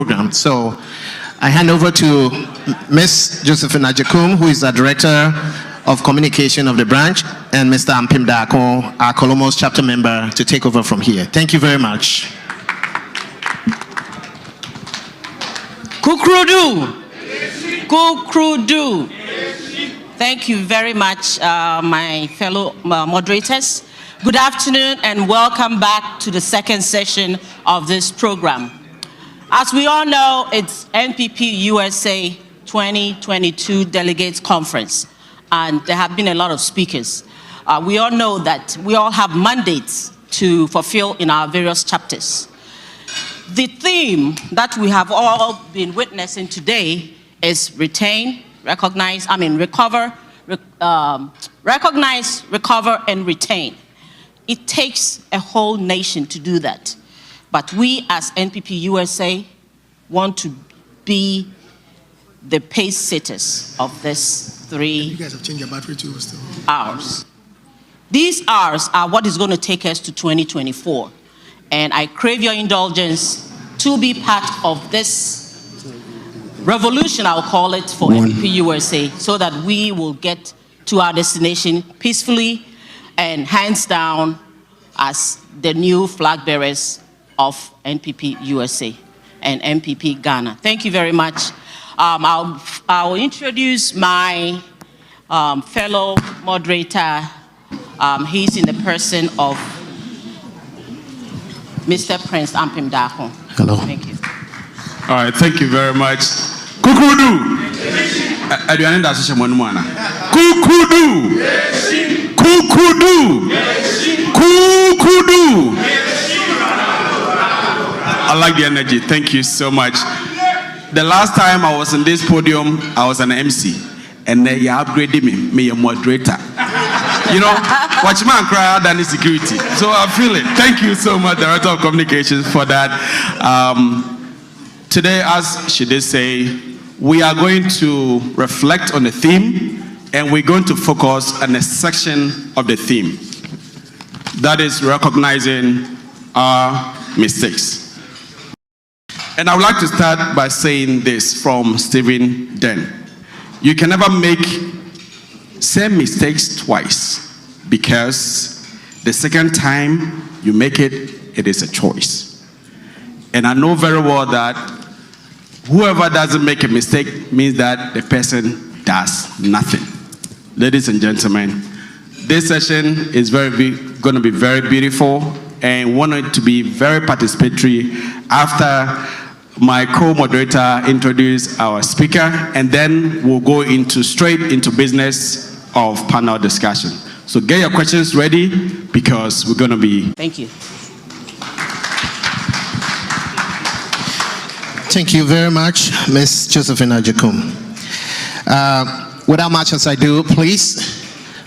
program. So I hand over to Ms. Josephine Ajakum, who is the Director of Communication of the branch, and Mr. Ampim Dako, our Colomos chapter member, to take over from here. Thank you very much. Kukrudu. Kukrudu. Thank you very much, my fellow moderators. Good afternoon and welcome back to the second session of this program. As we all know, it's NPP USA 2022 Delegates Conference, and there have been a lot of speakers. We all know that we all have mandates to fulfill in our various chapters. The theme that we have all been witnessing today is recognize, recover, and retain. It takes a whole nation to do that. But we as NPP USA want to be the pace setters of this 3 You guys have changed your battery too still. hours. These hours are what is going to take us to 2024. And I crave your indulgence to be part of this revolution, I'll call it, for NPP USA, so that we will get to our destination peacefully and hands down as the new flag bearers of NPP USA and NPP Ghana. Thank you very much. I'll introduce my fellow moderator. He's in the person of Mr. Prince Ampim Dako. Hello. Thank you. All right, thank you very much. Kukudu. Aduane da so shemonu ana. Kukudu. Kukudu. Kukudu. I like the energy. Thank you so much. The last time I was in this podium, I was an MC, and you upgraded me a moderator. You know, watchman cry out than security. So I feel it. Thank you so much, Director of Communications, for that. Today, as she did say, we are going to reflect on the theme, and we're going to focus on a section of the theme. That is recognizing our mistakes. And I would like to start by saying this from Stephen Den. You can never make same mistakes twice, because the second time you make it, it is a choice. And I know very well that whoever doesn't make a mistake means that the person does nothing. Ladies and gentlemen, this session is going to be very beautiful, and want it to be very participatory after my co-moderator introduce our speaker, and then we'll go straight into business of panel discussion. So get your questions ready, because we're going to be... Thank you. Thank you very much, Ms. Josephine Ajakum. Without much as I do, please,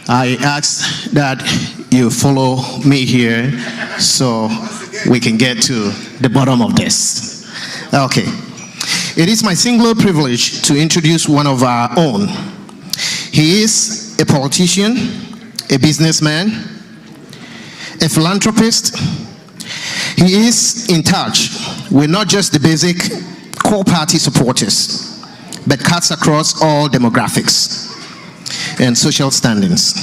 I ask that you follow me here so we can get to the bottom of this. Okay. It is my singular privilege to introduce one of our own. He is a politician, a businessman, a philanthropist. He is in touch with not just the basic core party supporters, but cuts across all demographics and social standings.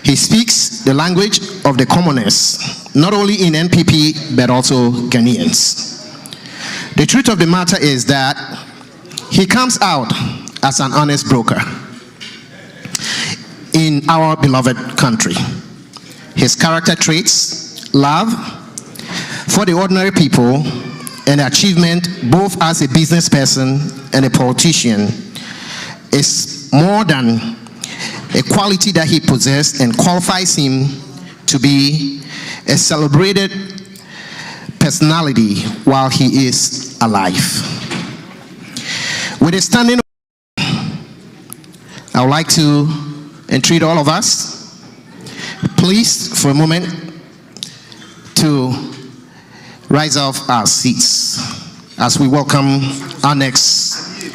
He speaks the language of the commoners, not only in NPP, but also Ghanaians. The truth of the matter is that he comes out as an honest broker in our beloved country. His character traits, love for the ordinary people, and achievement both as a business person and a politician is more than a quality that he possessed and qualifies him to be a celebrated personality while he is alive. With a standing, I would like to entreat all of us, please, for a moment, to rise off our seats as we welcome our next.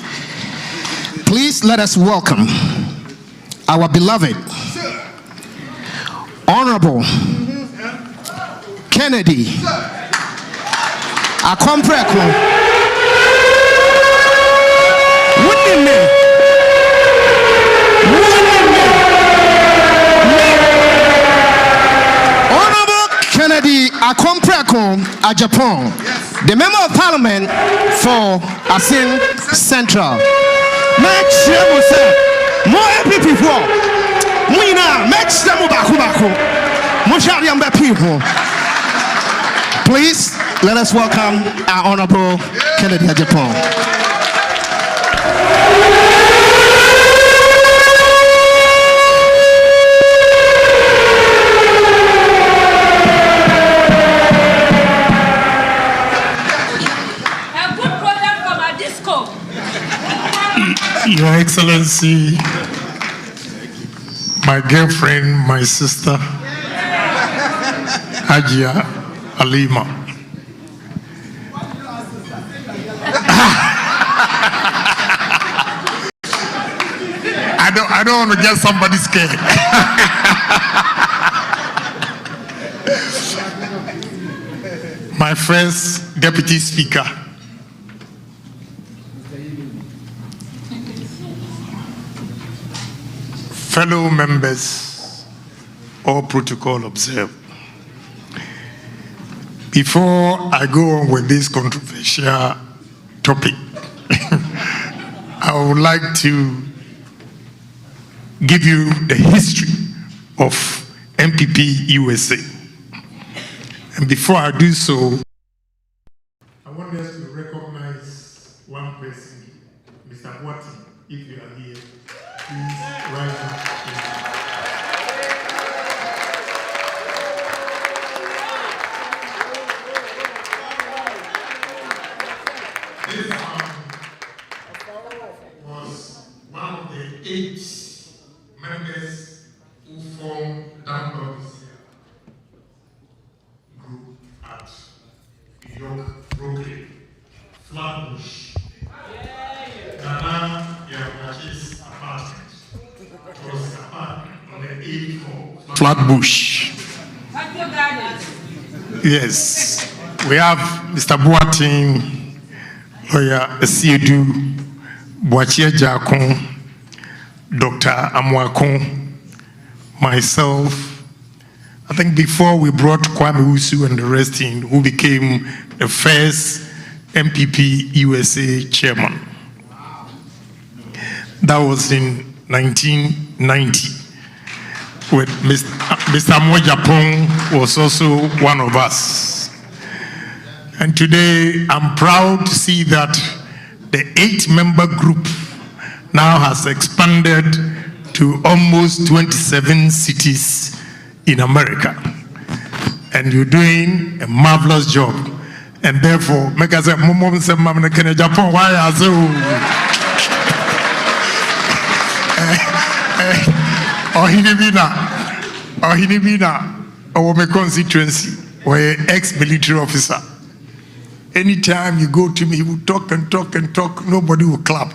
Please let us welcome our beloved, Honorable Kennedy Akompreko Nyako Ajapon, the Member of Parliament for Asin Central. Make sure say more NPP for Muina, make sure baku. Mushariamba people. Please let us welcome our Honorable Kennedy Ajapon. Your Excellency, my girlfriend, my sister, Hajia Alima. I don't want to get somebody scared. My first Deputy Speaker, fellow members, all protocol observed. Before I go on with this controversial topic, I would like to give you the history of NPP USA. And before I do so, I want us to recognize one person, Mr. Watson, if you are here. Please rise up. This was one of the 8 members who formed Delegates group at York, Brooklyn, Flatbush. Nana Yamachi's apartment was on the 8th floor. Flatbush. Yes, we have Mr. Boating, Lawyer Esiedu, Boachie Jakon, Dr. Amwakon, myself. I think before we brought Kwame Usu and the rest in, who became the first NPP USA chairman. That was in 1990. With Mr. Mojapong was also one of us. And today I'm proud to see that the 8-member group now has expanded to almost 27 cities in America. And you're doing a marvelous job. And therefore, make us say, Japan, why are Ohinibina, our constituency, or ex-military officer. Anytime you go to me, he will talk and talk and talk, nobody will clap.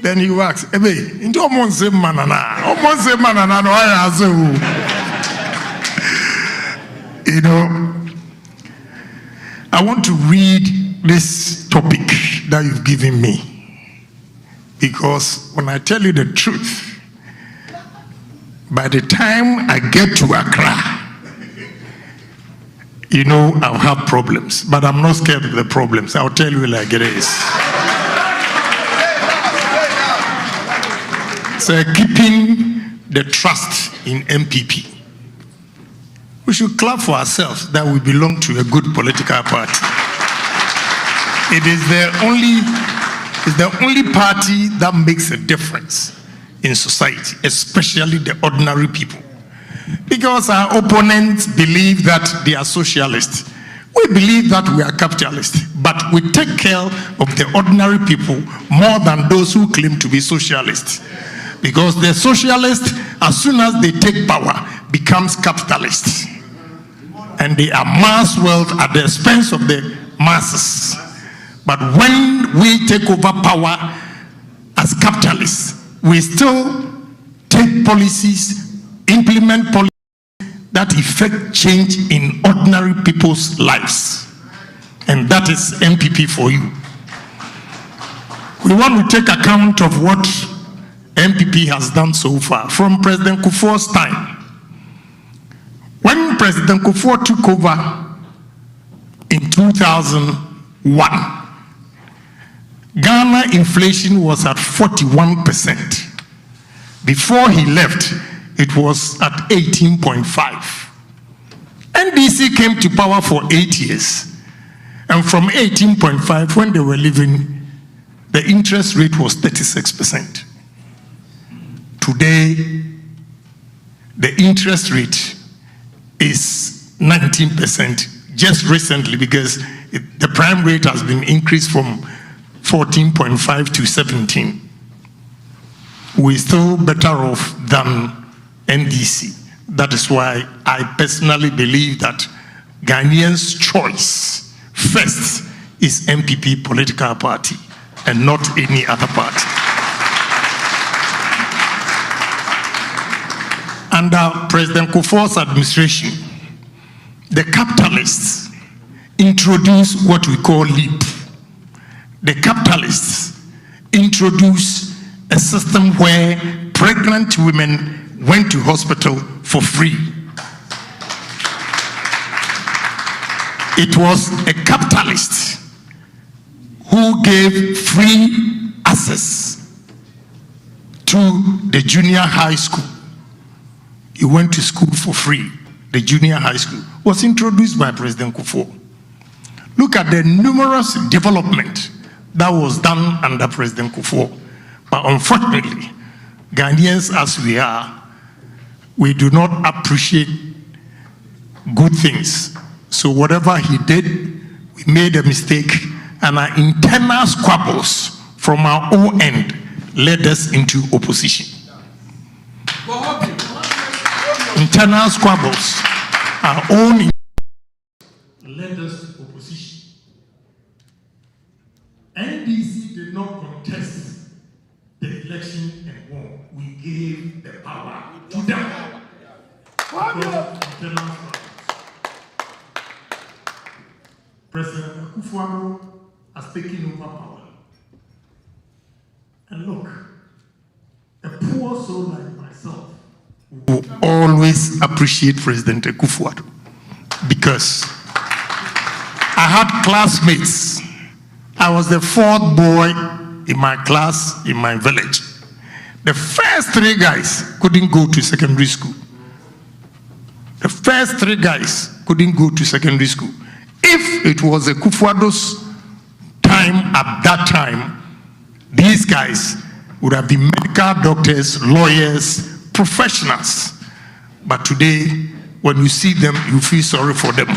Then he will ask, Ebe, into almost same manana, no I ask you know, I want to read this topic that you've given me, because when I tell you the truth, by the time I get to Accra, you know, I'll have problems, but I'm not scared of the problems. I'll tell you like it is. So keeping the trust in NPP. We should clap for ourselves that we belong to a good political party. It is the only party that makes a difference in society, especially the ordinary people. Because our opponents believe that they are socialists. We believe that we are capitalists, but we take care of the ordinary people more than those who claim to be socialists. Because the socialists, as soon as they take power, becomes capitalists. And they amass wealth at the expense of the masses. But when we take over power as capitalists, we still take policies, implement policies that effect change in ordinary people's lives. And that is NPP for you. We want to take account of what NPP has done so far from President Kufuor's time. When President Kufuor took over, in 2001, Ghana inflation was at 41%. Before he left, it was at 18.5. NDC came to power for 8 years. And from 18.5, when they were leaving, the interest rate was 36%. Today, the interest rate is 19%, just recently, because the prime rate has been increased from 14.5 to 17. We're still better off than NDC. That is why I personally believe that Ghanaians' choice first is NPP political party and not any other party. Under President Kufuor's administration, the capitalists introduced what we call LEAP. The capitalists introduced a system where pregnant women went to hospital for free. It was a capitalist who gave free access to the junior high school. You went to school for free. The junior high school was introduced by President Kufuor. Look at the numerous development that was done under President Kufuor. But unfortunately, Ghanaians as we are, we do not appreciate good things. So whatever he did, we made a mistake, and our internal squabbles from our own end led us into opposition. Internal squabbles, our own led us to opposition. NDC did not contest the election and won. We gave the power to them. President Kufuor has taken over power. And look, a poor soul like myself will always appreciate President Kufuor, because I had classmates. I was the fourth boy in my class in my village. The first three guys couldn't go to secondary school. The first three guys couldn't go to secondary school. If it was a Kufuor's time at that time, these guys would have been medical doctors, lawyers, professionals. But today, when you see them, you feel sorry for them.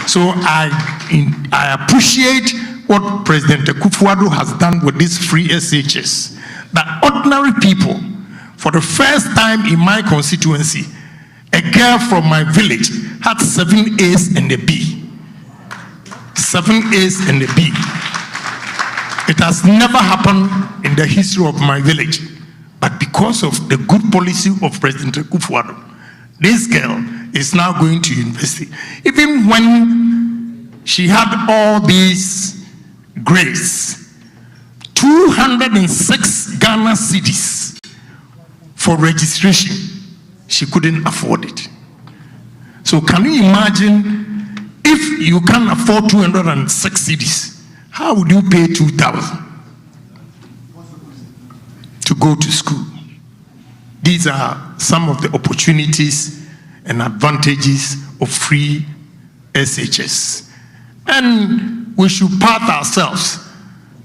So I appreciate what President Kufuor has done with these free SHS. That ordinary people, for the first time in my constituency, a girl from my village had 7 A's and a B. 7 A's and a B. It has never happened in the history of my village. But because of the good policy of President Kufuor, this girl is now going to university. Even when she had all these grades, 206 Ghana cedis for registration, she couldn't afford it. So can you imagine, if you can't afford 206 cedis, how would you pay 2,000 to go to school? These are some of the opportunities and advantages of free SHS. And we should pat ourselves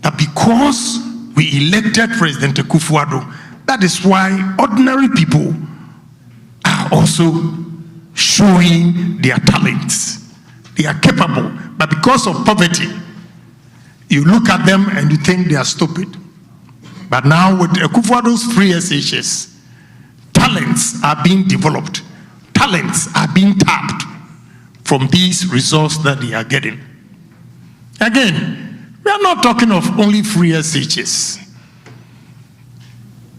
that because we elected President Kufuor, that is why ordinary people are also showing their talents. They are capable, but because of poverty, you look at them and you think they are stupid. But now with Kufuor's free SHS, talents are being developed. Talents are being tapped from these resources that they are getting. Again, we are not talking of only free SHS.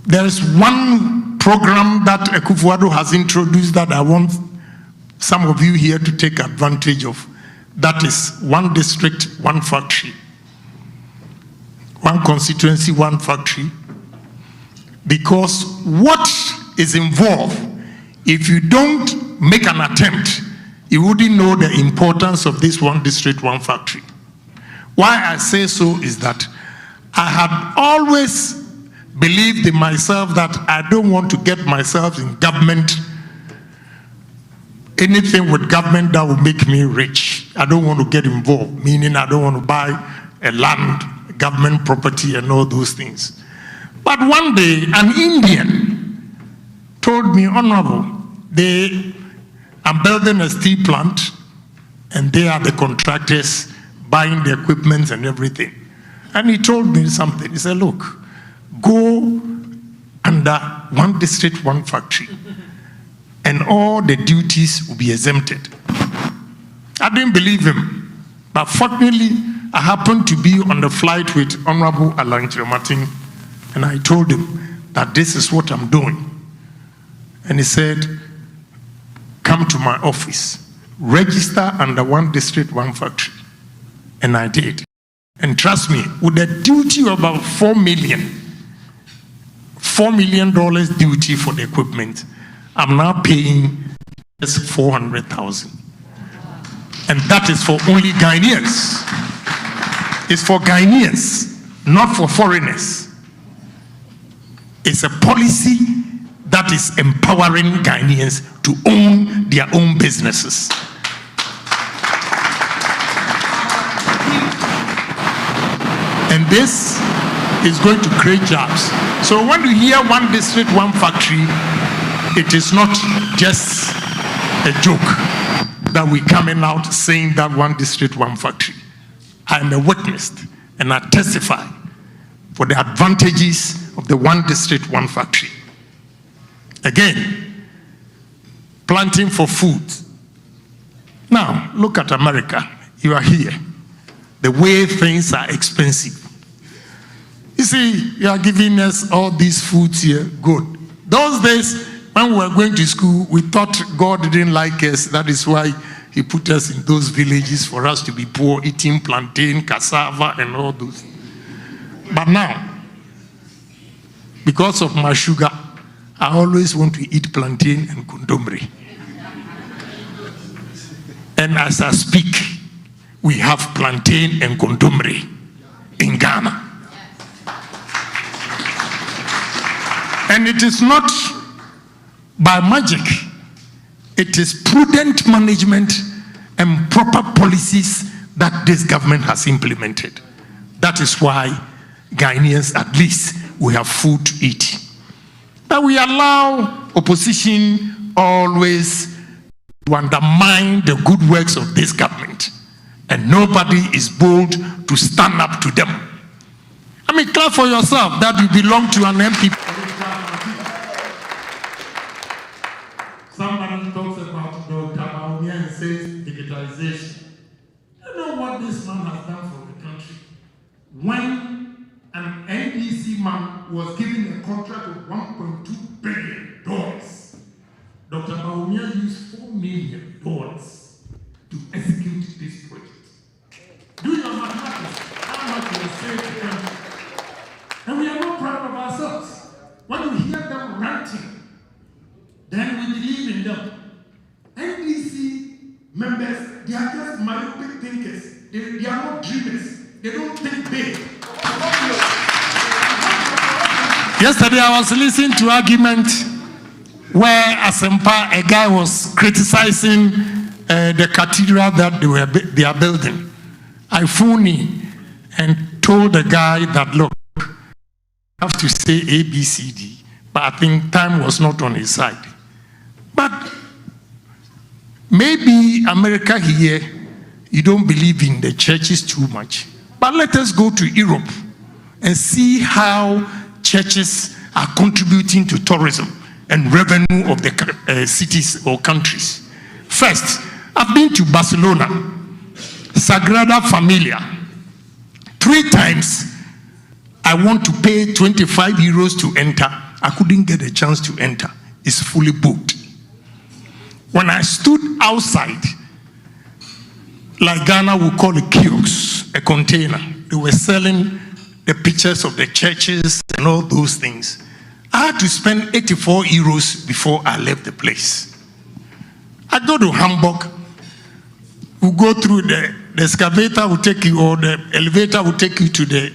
There is one program that Kufuor has introduced that I want some of you here to take advantage of. That is one district, one factory. One constituency, one factory. Because what is involved, if you don't make an attempt, you wouldn't know the importance of this one district, one factory. Why I say so is that I had always believed in myself that I don't want to get myself in government, anything with government that will make me rich. I don't want to get involved, meaning I don't want to buy a land, government property and all those things. But one day, an Indian told me, Honorable, I'm building a steel plant and they are the contractors buying the equipment and everything. And he told me something. He said, look, go under one district, one factory, and all the duties will be exempted. I didn't believe him, but fortunately, I happened to be on the flight with Honorable Alain Martin, and I told him that this is what I'm doing. And he said, come to my office, register under one district, one factory. And I did. And trust me, with a duty of about $4 million duty for the equipment, I'm now paying just $400,000. And that is for only Ghanaians. It's for Ghanaians, not for foreigners. It's a policy that is empowering Ghanaians to own their own businesses. And this is going to create jobs. So when you hear one district, one factory, it is not just a joke that we're coming out saying that one district, one factory. I am a witness and I testify for the advantages of the one district, one factory. Again, planting for food. Now, look at America. You are here. The way things are expensive. You see, you are giving us all these foods here. Good. Those days, when we were going to school, we thought God didn't like us. That is why he put us in those villages for us to be poor, eating plantain, cassava, and all those. But now, because of my sugar, I always want to eat plantain and condomere. And as I speak, we have plantain and condomere in Ghana. And it is not by magic. It is prudent management and proper policies that this government has implemented. That is why Ghanaians, at least, we have food to eat. But we allow opposition always to undermine the good works of this government. And nobody is bold to stand up to them. I mean, clap for yourself that you belong to an NPP. Somebody talks about Dr. Maumia and says digitalization. You know what this man has done for the country? When an NDC man was given a contract of $1.2 billion, Dr. Maumia used $4 million to execute this project. Do your mathematics. How much will save the country? And we are not proud of ourselves. When we hear them ranting, then we believe in them. NDC members, they are just myopic thinkers. They are not dreamers. They don't think big. Yesterday I was listening to argument where Asempa, a guy was criticizing the cathedral that they are building. I phoned in and told the guy that, look, I have to say A, B, C, D, but I think time was not on his side. But maybe America here, you don't believe in the churches too much. But let us go to Europe and see how churches are contributing to tourism and revenue of the cities or countries. First, I've been to Barcelona, Sagrada Familia. 3 times, I want to pay 25 euros to enter. I couldn't get a chance to enter. It's fully booked. When I stood outside, like Ghana would call a kiosk, a container, they were selling the pictures of the churches and all those things. I had to spend 84 euros before I left the place. I go to Hamburg, will go through the excavator will take you, or the elevator will take you to the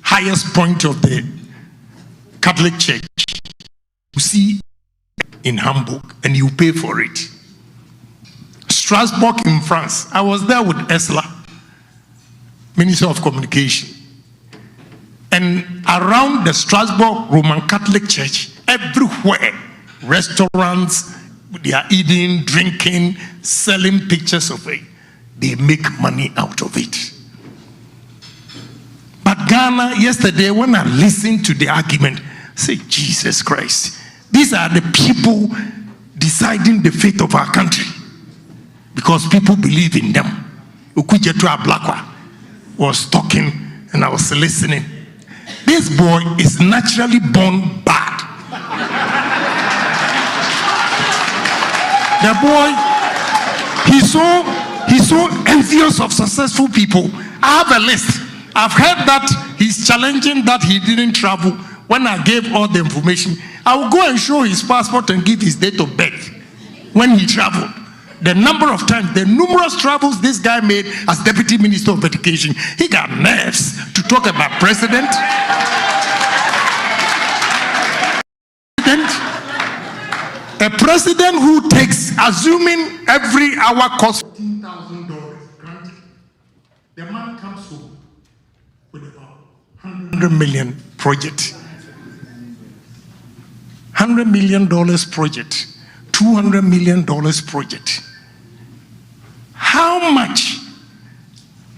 highest point of the Catholic Church. You see in Hamburg, and you pay for it. Strasbourg in France. I was there with Esla, Minister of Communication. And around the Strasbourg Roman Catholic Church, everywhere, restaurants, they are eating, drinking, selling pictures of it. They make money out of it. But Ghana, yesterday, when I listened to the argument, I said, Jesus Christ, these are the people deciding the fate of our country because people believe in them. Ukujetu Ablakwa was talking and I was listening. This boy is naturally born bad. The boy, he's so envious of successful people. I have a list. I've heard that he's challenging that he didn't travel. When I gave all the information, I will go and show his passport and give his date of birth when he traveled. The number of times, the numerous travels this guy made as Deputy Minister of Education. He got nerves to talk about president. A president who takes, assuming every hour costs $15,000 granted, the man comes home with about $100 million project. $100 million project, $200 million project. How much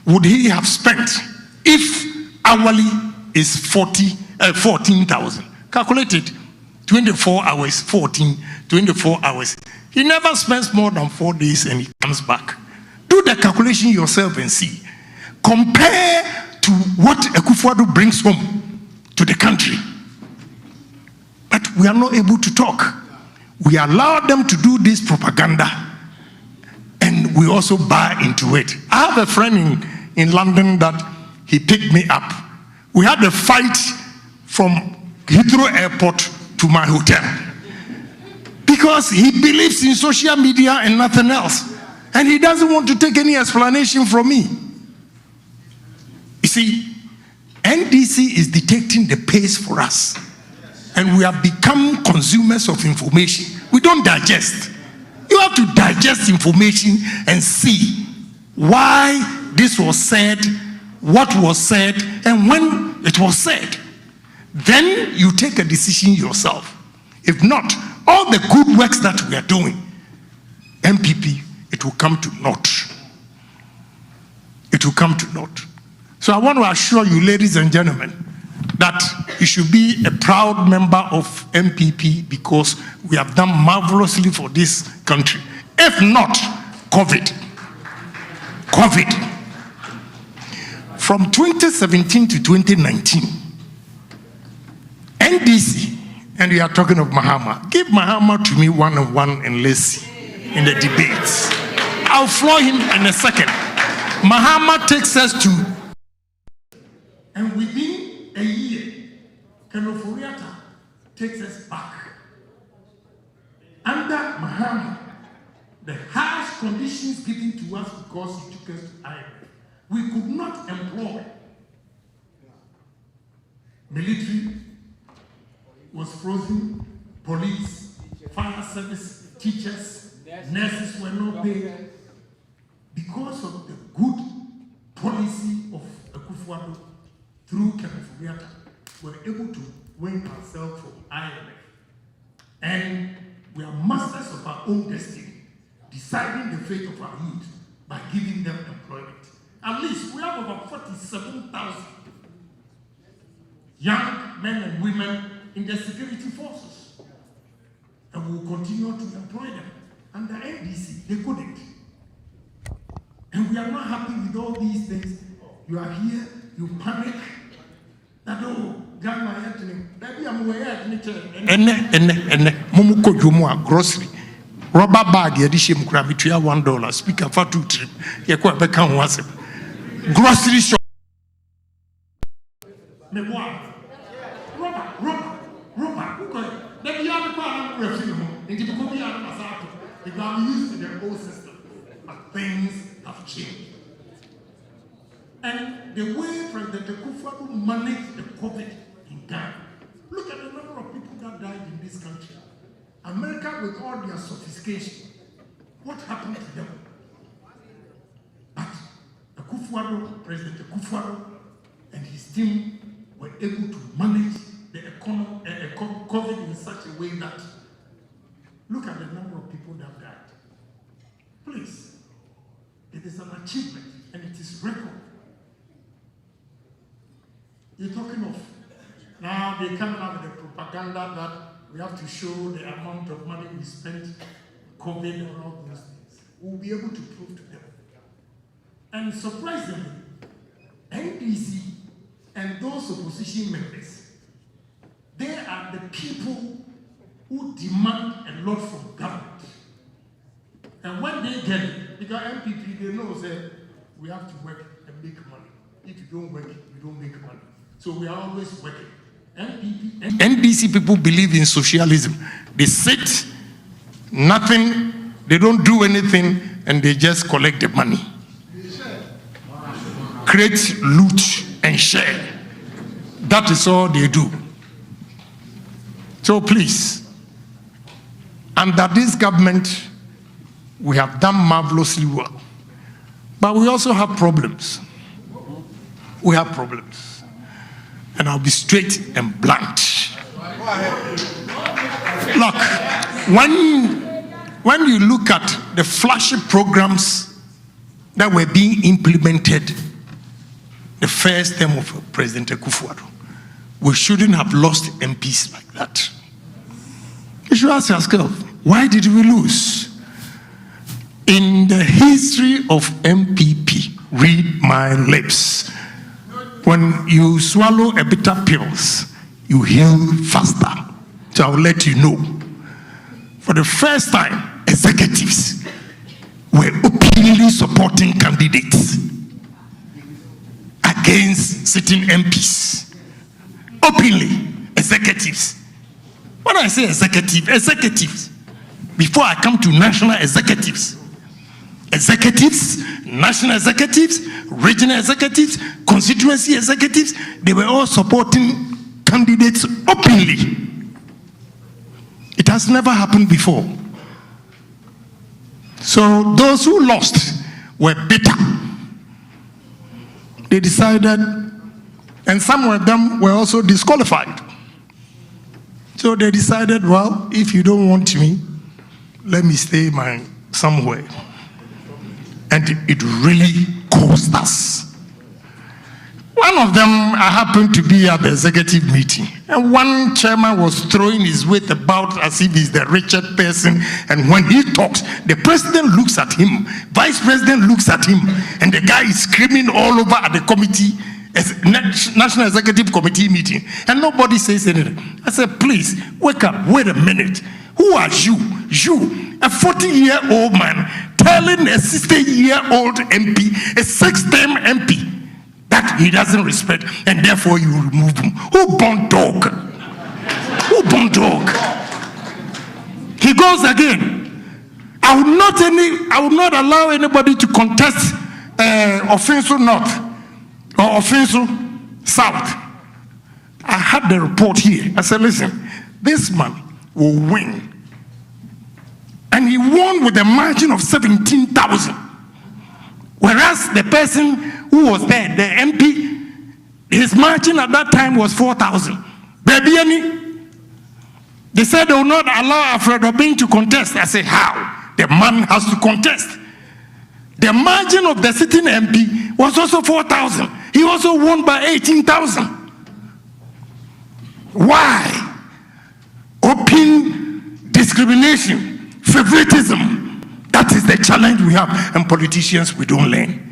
would he have spent if hourly is 14,000? Calculated 24 hours, 24 hours. He never spends more than 4 days and he comes back. Do the calculation yourself and see. Compare to what Akufo-Addo brings home to the country. But we are not able to talk. We allow them to do this propaganda and we also buy into it. I have a friend in London that he picked me up. We had a fight from Heathrow Airport to my hotel because he believes in social media and nothing else. And he doesn't want to take any explanation from me. You see, NDC is dictating the pace for us. And we have become consumers of information. We don't digest. You have to digest information and see why this was said, what was said, and when it was said. Then you take a decision yourself. If not, all the good works that we are doing, NPP, it will come to naught. It will come to naught. So I want to assure you, ladies and gentlemen, that you should be a proud member of NPP because we have done marvelously for this country. If not, COVID. From 2017 to 2019, NDC, and we are talking of Mahama, give Mahama to me one-on-one and let's see in the debates. I'll floor him in a second. Mahama takes us to, and within a year, Kenoforiata takes us back. Under Mahama, the harsh conditions given to us because he took us to IMF, we could not employ. Military was frozen, police, fire service, teachers, nurses were not paid. Because of the good policy of Akufo-Addo through Kenoforiata, we were able to win ourselves from IMF. And we are masters of our own destiny, deciding the fate of our youth by giving them employment. At least we have about 47,000 young men and women in the security forces. And we will continue to employ them. Under NDC, they couldn't. And we are not happy with all these things. You are here, you panic. That, oh, Ghana, maybe I'm aware at Momuko Jumua, grocery. Rubber bag, Yadishim Kramituya $1, speaker for 2 trip. Yakwa Bekan was grocery shop. Rubber. Then you have to I'm used to the old system. But things have change. And the way President Akufo-Addo managed the COVID in Ghana, look at the number of people that died in this country. America, with all their sophistication, what happened to them? But Akufo-Addo, President Akufo-Addo, and his team were able to manage the COVID in such a way that, look at the number of people that died. Please, it is an achievement and it is record. You're talking of, now they come out with the propaganda that we have to show the amount of money we spent on COVID and all those things. We'll be able to prove to them. And surprisingly, NDC and those opposition members, they are the people who demand a lot from government. And when they get it, because NPP, they know that we have to work and make money. If you don't work, you don't make money. So we are always working. NDC people believe in socialism. They sit, nothing, they don't do anything, and they just collect the money. Create, loot, and share. That is all they do. So please, under this government, we have done marvelously well. But we also have problems. We have problems. And I'll be straight and blunt. Look, when you look at the flashy programs that were being implemented the first term of President Akufo-Addo, we shouldn't have lost MPs like that. You should ask yourself, why did we lose? In the history of MPP, read my lips. When you swallow a bitter pills, you heal faster. So I'll let you know. For the first time, executives were openly supporting candidates against sitting MPs. Openly, executives. When I say executives, before I come to national executives, national executives, regional executives, constituency executives, they were all supporting candidates openly. It has never happened before. So those who lost were bitter. They decided, and some of them were also disqualified. So they decided, well, if you don't want me, let me stay somewhere. And it really cost us. One of them, I happened to be at the executive meeting, and one chairman was throwing his weight about as if he's the richest person, and when he talks, the president looks at him, vice president looks at him, and the guy is screaming all over at the committee, National Executive Committee meeting, and nobody says anything. I said, please, wake up, wait a minute. Who are you? You, a 40-year-old man, telling a 60-year-old MP, a 6-term MP, that he doesn't respect, and therefore you remove him. Who born dog? Who born dog? He goes again. I will not allow anybody to contest Offensive North or Offensive South. I had the report here. I said, listen, this man will win. And he won with a margin of 17,000. Whereas the person who was there, the MP, his margin at that time was 4,000. Baby, they said they will not allow Alfred Obeng to contest. I said, how? The man has to contest. The margin of the sitting MP was also 4,000. He also won by 18,000. Why? Open discrimination, favoritism. That is the challenge we have, and politicians, we don't learn.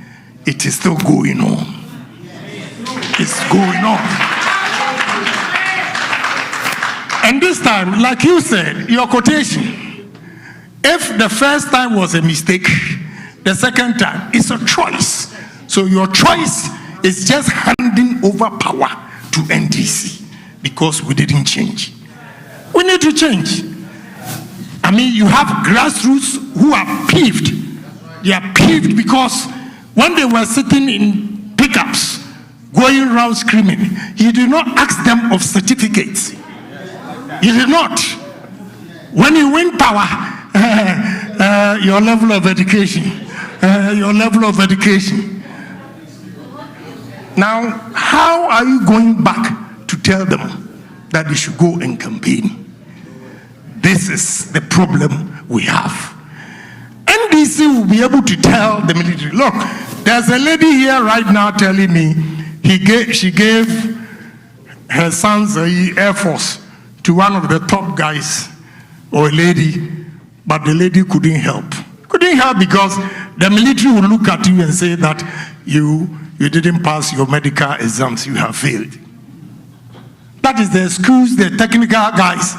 It is still going on. It's going on. And this time, like you said, your quotation, if the first time was a mistake, the second time is a choice. So your choice is just handing over power to NDC because we didn't change. We need to change. I mean, you have grassroots who are peeved. They are peeved because when they were sitting in pickups, going around screaming, he did not ask them of certificates. He did not. When you win power, your level of education, your level of education. Now, how are you going back to tell them that they should go and campaign? This is the problem we have. NDC will be able to tell the military, look, there's a lady here right now telling me she gave her son's Air Force to one of the top guys, or a lady, but the lady couldn't help. Couldn't help because the military will look at you and say that you didn't pass your medical exams, you have failed. That is the excuse the technical guys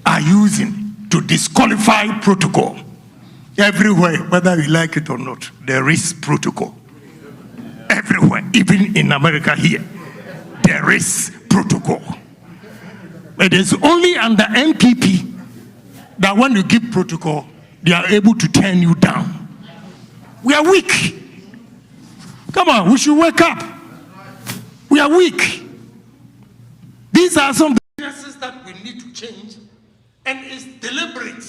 are using to disqualify protocol. Everywhere, whether we like it or not, there is protocol. Everywhere, even in America here, there is protocol. It is only under NPP that when you give protocol, they are able to turn you down. We are weak. Come on, we should wake up. We are weak. These are some businesses that we need to change, and it's deliberate.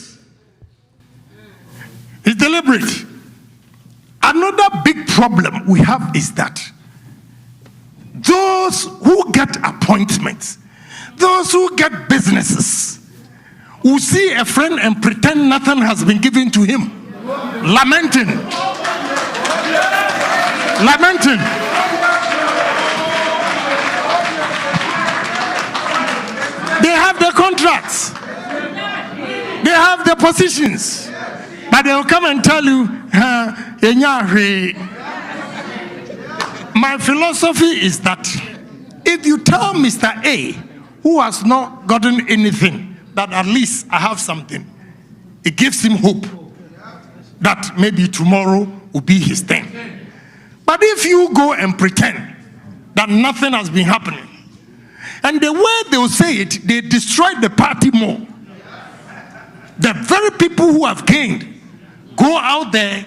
It's deliberate. Another big problem we have is that those who get appointments, those who get businesses, who see a friend and pretend nothing has been given to him, lamenting. They have the contracts, they have the positions, but they will come and tell you, my philosophy is that if you tell Mr. A, who has not gotten anything, that at least I have something, it gives him hope that maybe tomorrow will be his thing. But if you go and pretend that nothing has been happening, and the way they will say it, they destroy the party more. The very people who have gained go out there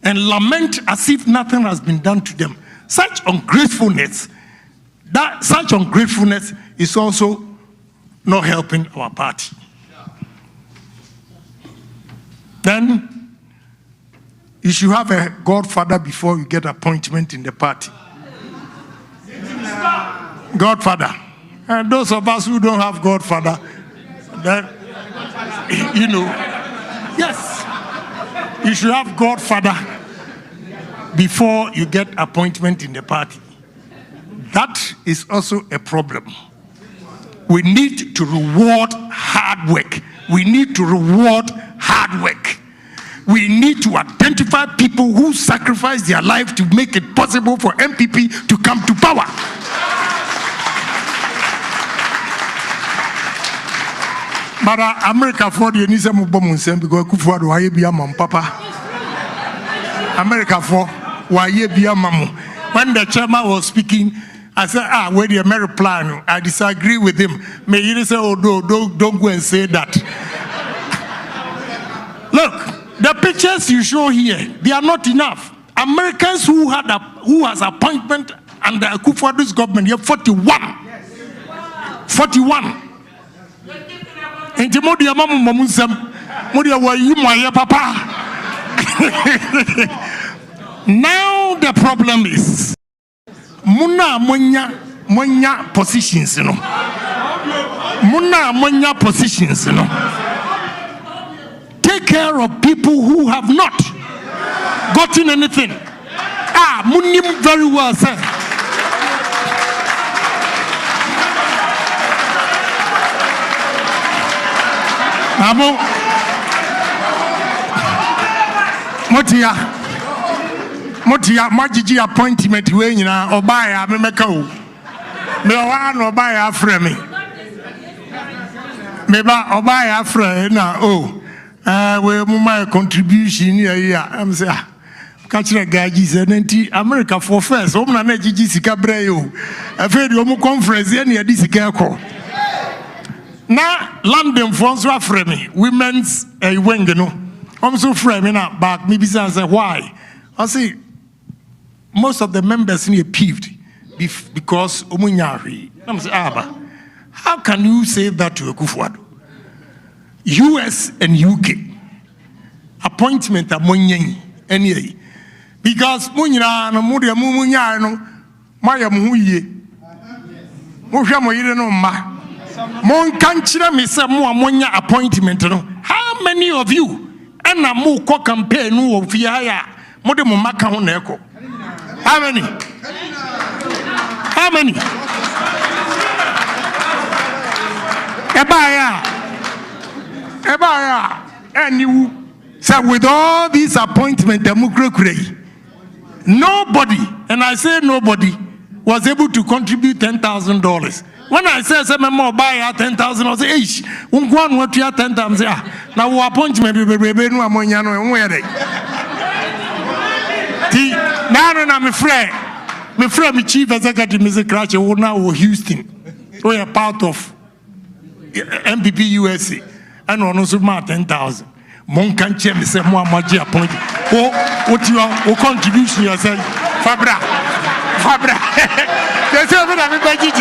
and lament as if nothing has been done to them. Such ungratefulness is also not helping our party. Then you should have a godfather before you get appointment in the party. Godfather. And those of us who don't have godfather, then, yes, you should have godfather before you get appointment in the party. That is also a problem. We need to reward hard work. We need to reward hard work. We need to identify people who sacrifice their life to make it possible for NPP to come to power. But America for the Nisa Mubamun because Kufuad why be a mom papa. America for why be a mamu. When the chairman was speaking, I said, where the American plan? I disagree with him. May you say, oh, don't go and say that. Look, the pictures you show here, they are not enough. Americans who has appointment under Kufuad's government, you have 41. 41. Now the problem is Muna positions, Take care of people who have not gotten anything. Munim very well, sir. Motia majiji appointment we nyina obaya memeka o me wa na obaya afre me ba obaya afre na we mu my contribution here am say ka kire gaji se nanti America for first o na jiji sika bre yo afi de o conference e na di sika ekọ na London for so afre me women's wing no so frame me na back me be say why I say most of the members are peeved because Omunyari. I'm saying, Abba, how can you say that to Akufo-Addo? US and UK appointment among any because Munya no Mudia Mumunya no Maya Muye Mushamoyre no ma Mon kanchira me say mo amonya appointment no. How many of you and a mo ko campaign no of ya mo de mo maka ho na eko? How many? How many? Ebaya, and you say with all these appointments, nobody, and I say nobody, was able to contribute $10,000. When I say some more buy 10,000, I say, "Ish, one what you 10,000." Now we appointment be no amonyano and where they? Now I'm afraid. My friend, my chief executive, Mr. Cratch, who now Houston, we are part of NPP Usa, and also 10,000. Mon can check me say more maji appoint. Oh, what you are contribution yourself, Fabra. There's something I'm budget.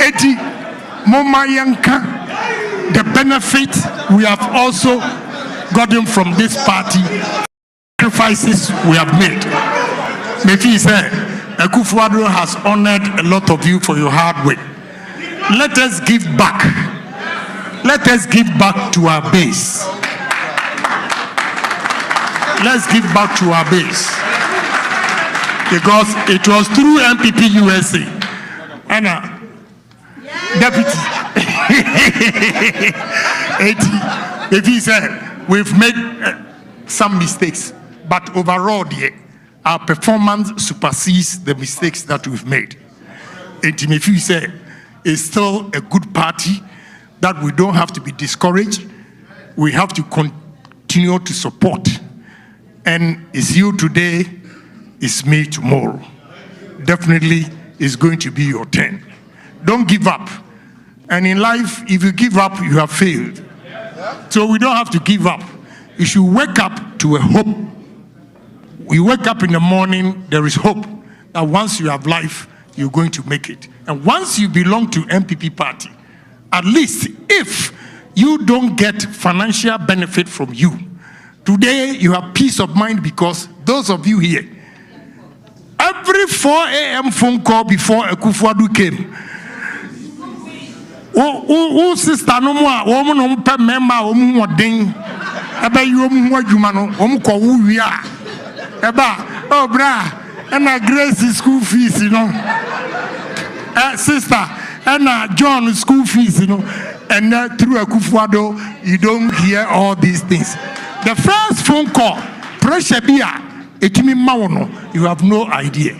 Eti Momayanka, the benefit we have also gotten from this party, sacrifices we have made. Mpp said, Akufo-Addo has honored a lot of you for your hard work. Let us give back. Let us give back to our base. Let's give back to our base. Because it was through NPP USA. And Deputy. Mpp said, we've made some mistakes, but overall, our performance supersedes the mistakes that we've made. Mpp said, it's still a good party that we don't have to be discouraged. We have to continue to support. And it's you today, it's me tomorrow. Definitely, it's going to be your turn. Don't give up. And in life, if you give up, you have failed. So we don't have to give up. You should wake up to a hope. You wake up in the morning, there is hope that once you have life, you're going to make it. And once you belong to NPP party, at least if you don't get financial benefit from you, today you have peace of mind because those of you here, every 4 a.m. phone call before Akufo-Addo came, oh sister no more, woman no pe member, woman ding, eba you woman juma no, woman ko wuya, eba oh bra, and a Grace school fees, you know, sister, and John school fees, you know, and through Akufo-Addo, you don't hear all these things. The first phone call, pressure beer, etimi mawono, you have no idea.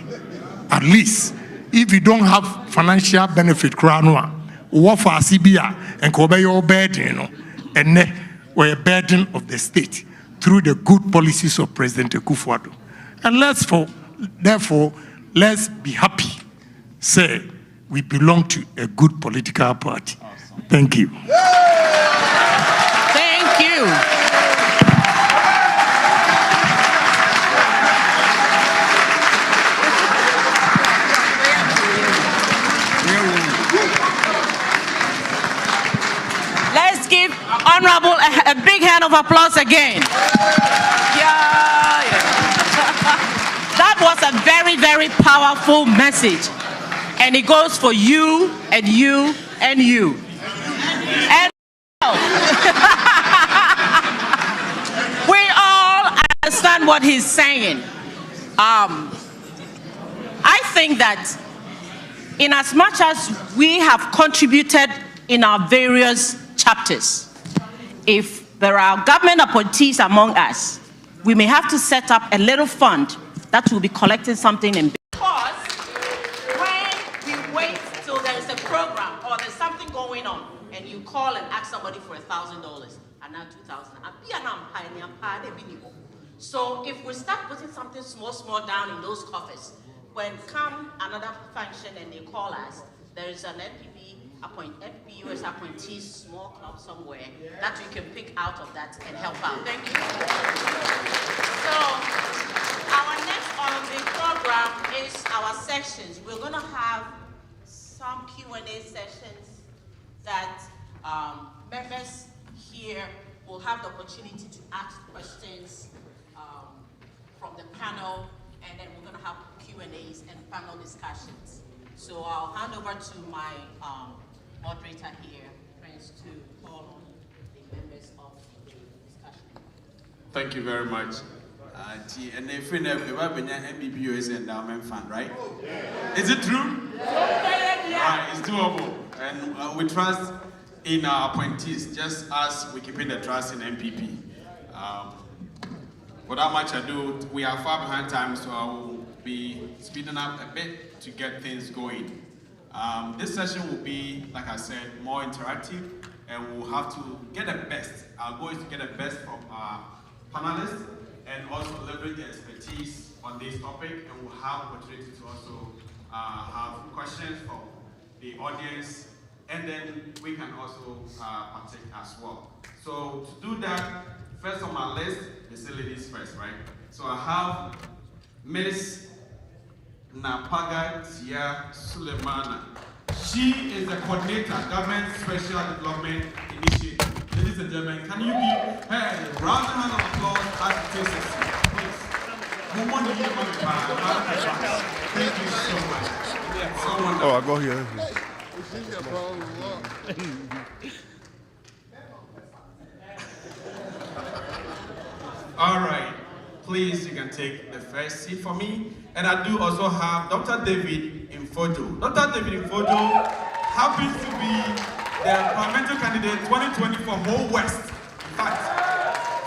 At least, if you don't have financial benefit, kranwa, what for CBA and cover your burden, you know, and we're a burden of the state through the good policies of President Akufo-Addo. And therefore, let's be happy. Say, we belong to a good political party. Awesome. Thank you. Thank you. Let's give Honorable a big hand of applause again. Yeah. That was a very, very powerful message. And it goes for you and you and you. And we all understand what he's saying. I think that in as much as we have contributed in our various chapters, if there are government appointees among us, we may have to set up a little fund that will be collecting something in. Because when we wait till there is a program or there's something going on and you call and ask somebody for $1,000 and now $2,000, so if we start putting something small down in those coffers, when come another function and they call us, there is an NPP Usa appointees small club somewhere that we can pick out of that and help out. Thank you. So our next on the program is our sessions. We're going to have some Q&A sessions that members here will have the opportunity to ask questions from the panel, and then we're going to have Q&As and panel discussions. So I'll hand over to my moderator here, Prince, to call on the members of the discussion. Thank you very much. And if we never Mpp Usa endowment fund, right? Is it true? Right, it's doable. And we trust in our appointees, just as we keep in the trust in NPP. Without much ado, we are far behind time, so I will be speeding up a bit to get things going. This session will be, like I said, more interactive, and we'll have to get the best. Our goal is to get the best from our panelists and also leverage their expertise on this topic, and we'll have opportunity to also have questions from the audience, and then we can also partake as well. So to do that, first on my list, is the ladies first, right? So I have Ms. Napaga Tia Sulemana. She is the coordinator, Government Special Development Initiative. Ladies and gentlemen, can you give her a round of applause as she takes a seat, please? Thank you so much. So wonderful. Oh, I'll go here. All right, please, you can take the first seat for me. And I do also have Dr. David Infojo. Dr. David Infojo happens to be the parliamentary candidate 2020 for Whole West. In fact,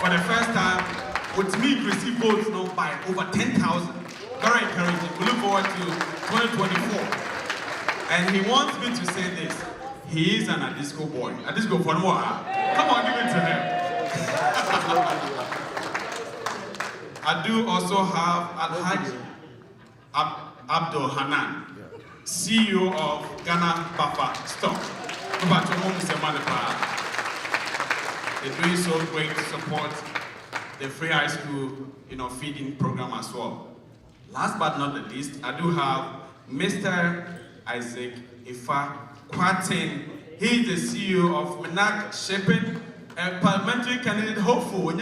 for the first time, with me, received votes now by over 10,000. Very encouraging. We look forward to 2024. And he wants me to say this. He is an Adisco boy. Adisco for more. Come on, give it to him. I do also have Alhaji Abdul Hanan, CEO of Ghana Buffer Stock. They're doing so great to support the free high school, feeding program as well. Last but not the least, I do have Mr. Isaac Ifa Kwatin. He is the CEO of Menak Shipping, a parliamentary candidate hopeful.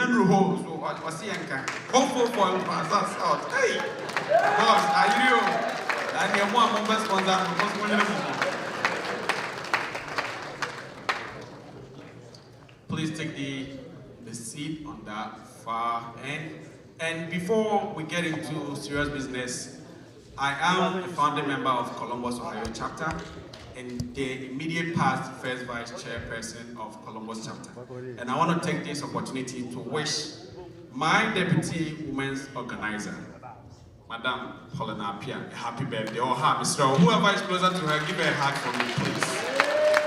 Hopeful for us out. Hey, boss, are you? And you're one member sponsor. Please take the seat on that far end. And before we get into serious business, I am a founding member of Columbus, Ohio chapter, and the immediate past first vice chairperson of Columbus chapter. And I want to take this opportunity to wish my deputy women's organizer, Madam Paulina Pia, a happy birthday, or her, Mr. Whoever is closer to her, give her a hug for me, please.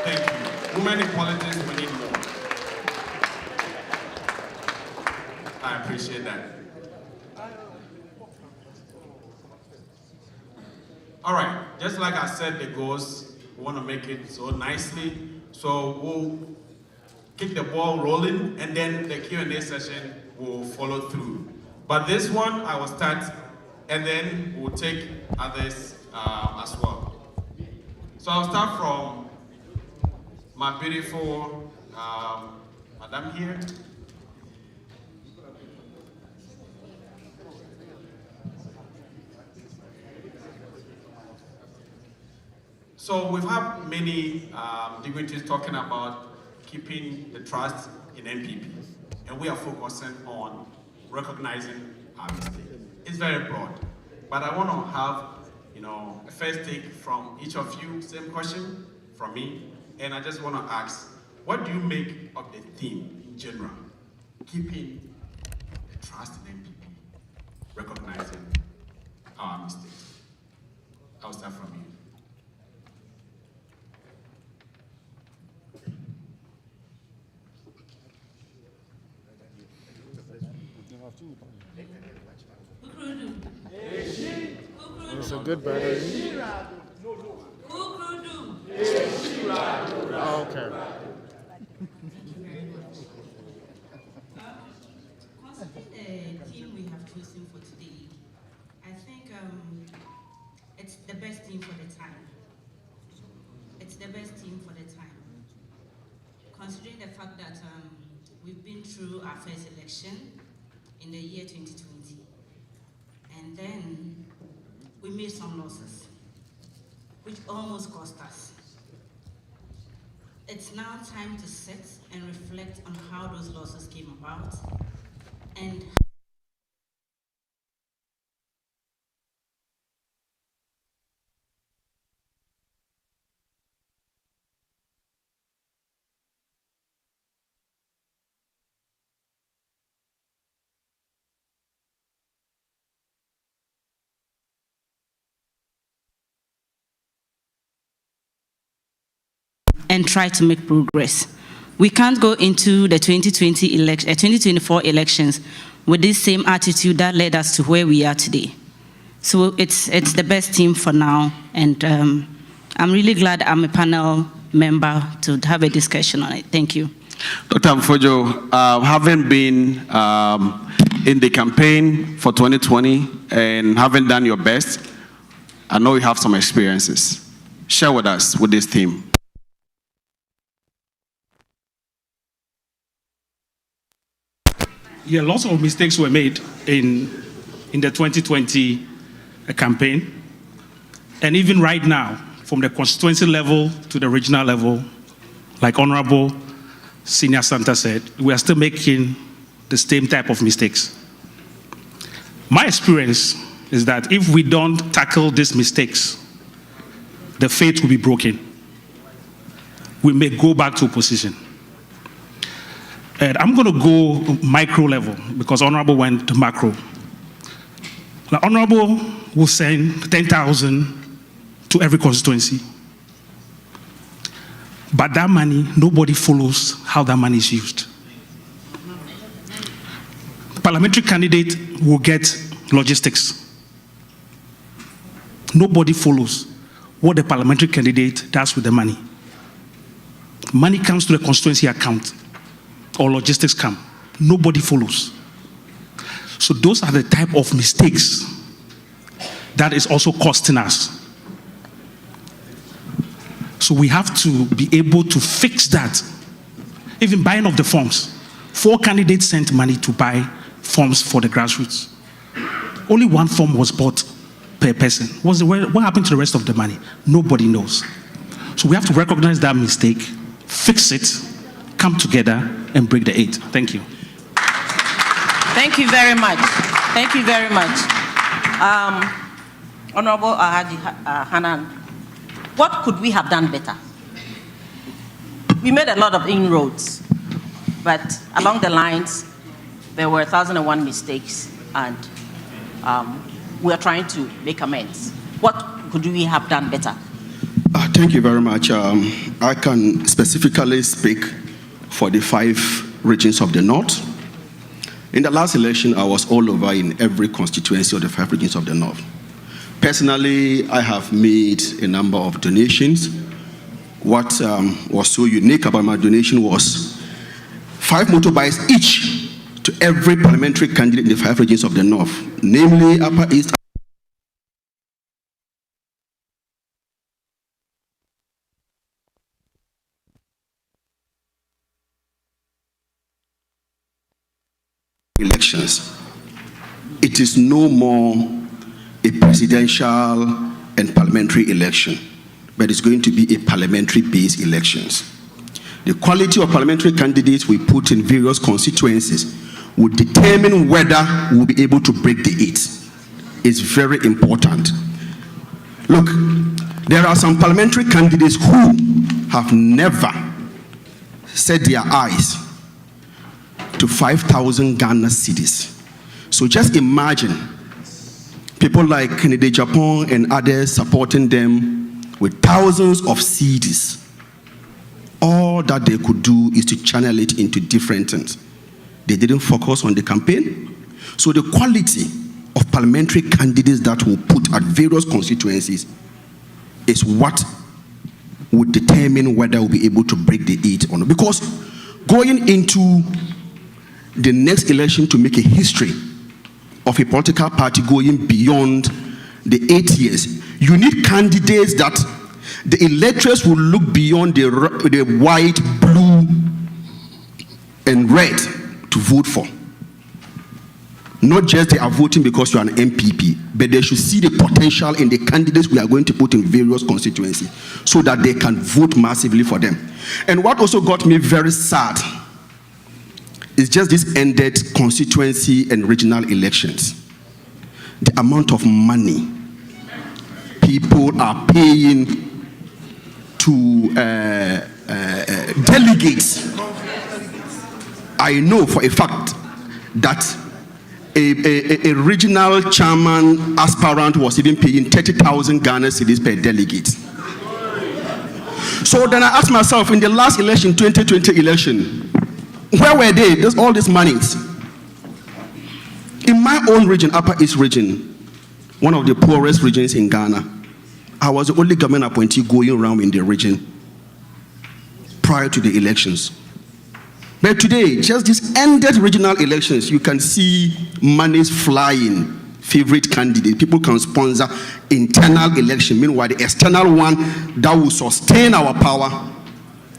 Thank you. Women in politics, we need more. I appreciate that. All right, just like I said, the goals, we want to make it so nicely. So we'll keep the ball rolling, and then the Q&A session will follow through. But this one, I will start, and then we'll take others as well. So I'll start from my beautiful madam here. So we've had many dignitaries talking about keeping the trust in NPP, and we are focusing on recognizing our mistake. It's very broad, but I want to have, a first take from each of you. Same question from me, and I just want to ask, what do you make of the theme in general? Keeping the trust in NPP, recognizing our mistakes. I'll start from you. It's a good battery. Oh, okay. Considering the theme we have chosen for today, I think it's the best theme for the time. It's the best theme for the time. Considering the fact that we've been through our first election in the year 2020, and then we made some losses, which almost cost us. It's now time to sit and reflect on how those losses came about and try to make progress. We can't go into the 2024 elections with this same attitude that led us to where we are today. So it's the best team for now, and I'm really glad I'm a panel member to have a discussion on it. Thank you. Dr. Mfojo, having been in the campaign for 2020 and having done your best, I know you have some experiences. Share with us with this theme. Yeah, lots of mistakes were made in the 2020 campaign. And even right now, from the constituency level to the regional level, like Honorable Senior Santa said, we are still making the same type of mistakes. My experience is that if we don't tackle these mistakes, the faith will be broken. We may go back to opposition. And I'm going to go micro level because Honorable went to macro. Now, Honorable will send 10,000 to every constituency. But that money, nobody follows how that money is used. Parliamentary candidate will get logistics. Nobody follows what the parliamentary candidate does with the money. Money comes to the constituency account, or logistics come. Nobody follows. So those are the type of mistakes that is also costing us. So we have to be able to fix that. Even buying of the forms. 4 candidates sent money to buy forms for the grassroots. Only 1 form was bought per person. What happened to the rest of the money? Nobody knows. So we have to recognize that mistake, fix it, come together, and break the 8. Thank you. Thank you very much. Thank you very much. Honorable Haji Hanan, what could we have done better? We made a lot of inroads, but along the lines, there were 1,001 mistakes, and we are trying to make amends. What could we have done better? Thank you very much. I can specifically speak for the 5 regions of the North. In the last election, I was all over in every constituency of the 5 regions of the North. Personally, I have made a number of donations. What was so unique about my donation was 5 motorbikes each to every parliamentary candidate in the 5 regions of the North, namely Upper East, elections. It is no more a presidential and parliamentary election, but it's going to be a parliamentary-based elections. The quality of parliamentary candidates we put in various constituencies will determine whether we'll be able to break the 8. It's very important. Look, there are some parliamentary candidates who have never set their eyes to 5,000 Ghana cedis. So just imagine people like Kennedy Japan and others supporting them with thousands of cedis. All that they could do is to channel it into different things. They didn't focus on the campaign. So the quality of parliamentary candidates that will put at various constituencies is what would determine whether we'll be able to break the 8 or not. Because going into the next election to make a history of a political party going beyond the 8 years, you need candidates that the electors will look beyond the white, blue, and red to vote for. Not just they are voting because you are an NPP, but they should see the potential in the candidates we are going to put in various constituencies so that they can vote massively for them. And what also got me very sad is just this ended constituency and regional elections. The amount of money people are paying to delegates. I know for a fact that a regional chairman aspirant was even paying 30,000 Ghana cedis per delegate. So then I asked myself, in the last election, 2020 election, where were they? There's all these monies. In my own region, Upper East region, one of the poorest regions in Ghana, I was the only government appointee going around in the region prior to the elections. But today, just these ended regional elections, you can see monies flying, favorite candidate. People can sponsor internal election. Meanwhile, the external one that will sustain our power,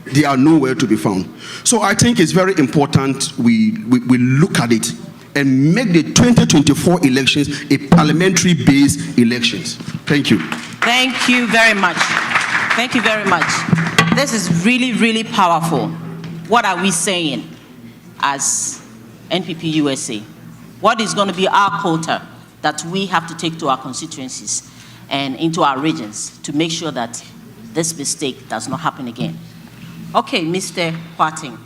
they are nowhere to be found. So I think it's very important we look at it and make the 2024 elections a parliamentary-based elections. Thank you. Thank you very much. Thank you very much. This is really, really powerful. What are we saying as NPP USA? What is going to be our quota that we have to take to our constituencies and into our regions to make sure that this mistake does not happen again? Okay, Mr. Hwating,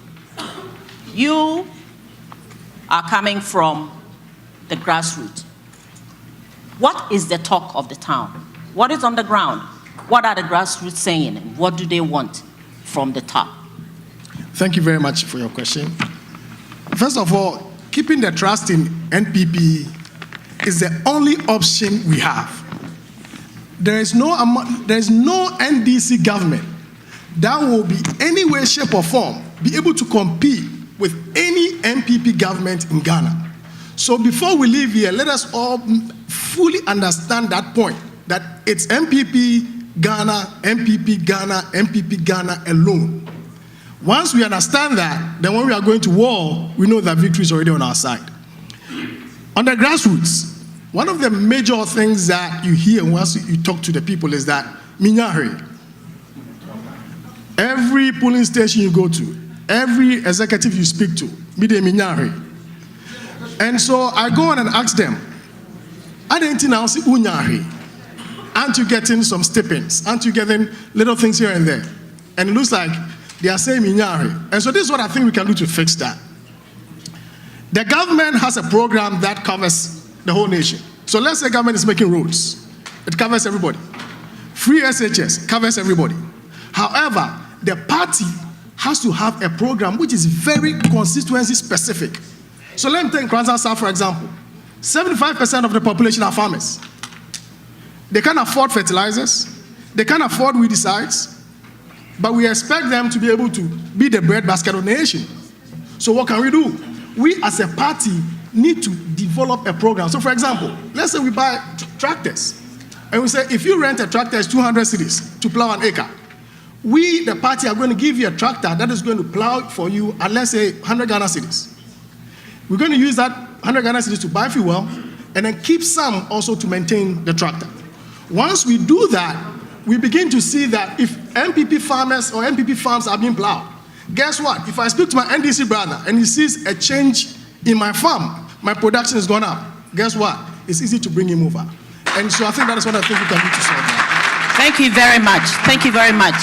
you are coming from the grassroots. What is the talk of the town? What is on the ground? What are the grassroots saying, and what do they want from the top? Thank you very much for your question. First of all, keeping the trust in NPP is the only option we have. There is no NDC government that will be any way, shape, or form be able to compete with any NPP government in Ghana. So before we leave here, let us all fully understand that point, that it's NPP Ghana, NPP Ghana, NPP Ghana alone. Once we understand that, then when we are going to war, we know that victory is already on our side. On the grassroots, one of the major things that you hear once you talk to the people is that Minyahari. Every polling station you go to, every executive you speak to, Mide Minyahari. And so I go on and ask them, aren't you getting some stipends? Aren't you getting little things here and there? And it looks like they are saying Minyahari. And so this is what I think we can do to fix that. The government has a program that covers the whole nation. So let's say government is making roads. It covers everybody. Free SHS covers everybody. However, the party has to have a program which is very constituency specific. So let me take Kranza South, for example. 75% of the population are farmers. They can't afford fertilizers. They can't afford weedicides. But we expect them to be able to be the breadbasket of the nation. So what can we do? We as a party need to develop a program. So for example, let's say we buy tractors. And we say, if you rent a tractor, it's 200 cedis to plow an acre. We, the party, are going to give you a tractor that is going to plow for you at, let's say, 100 Ghana cedis. We're going to use that 100 Ghana cedis to buy fuel and then keep some also to maintain the tractor. Once we do that, we begin to see that if NPP farmers or NPP farms are being plowed, guess what? If I speak to my NDC brother and he sees a change in my farm, my production has gone up, guess what? It's easy to bring him over. And so I think that is what I think we can do to solve that. Thank you very much. Thank you very much.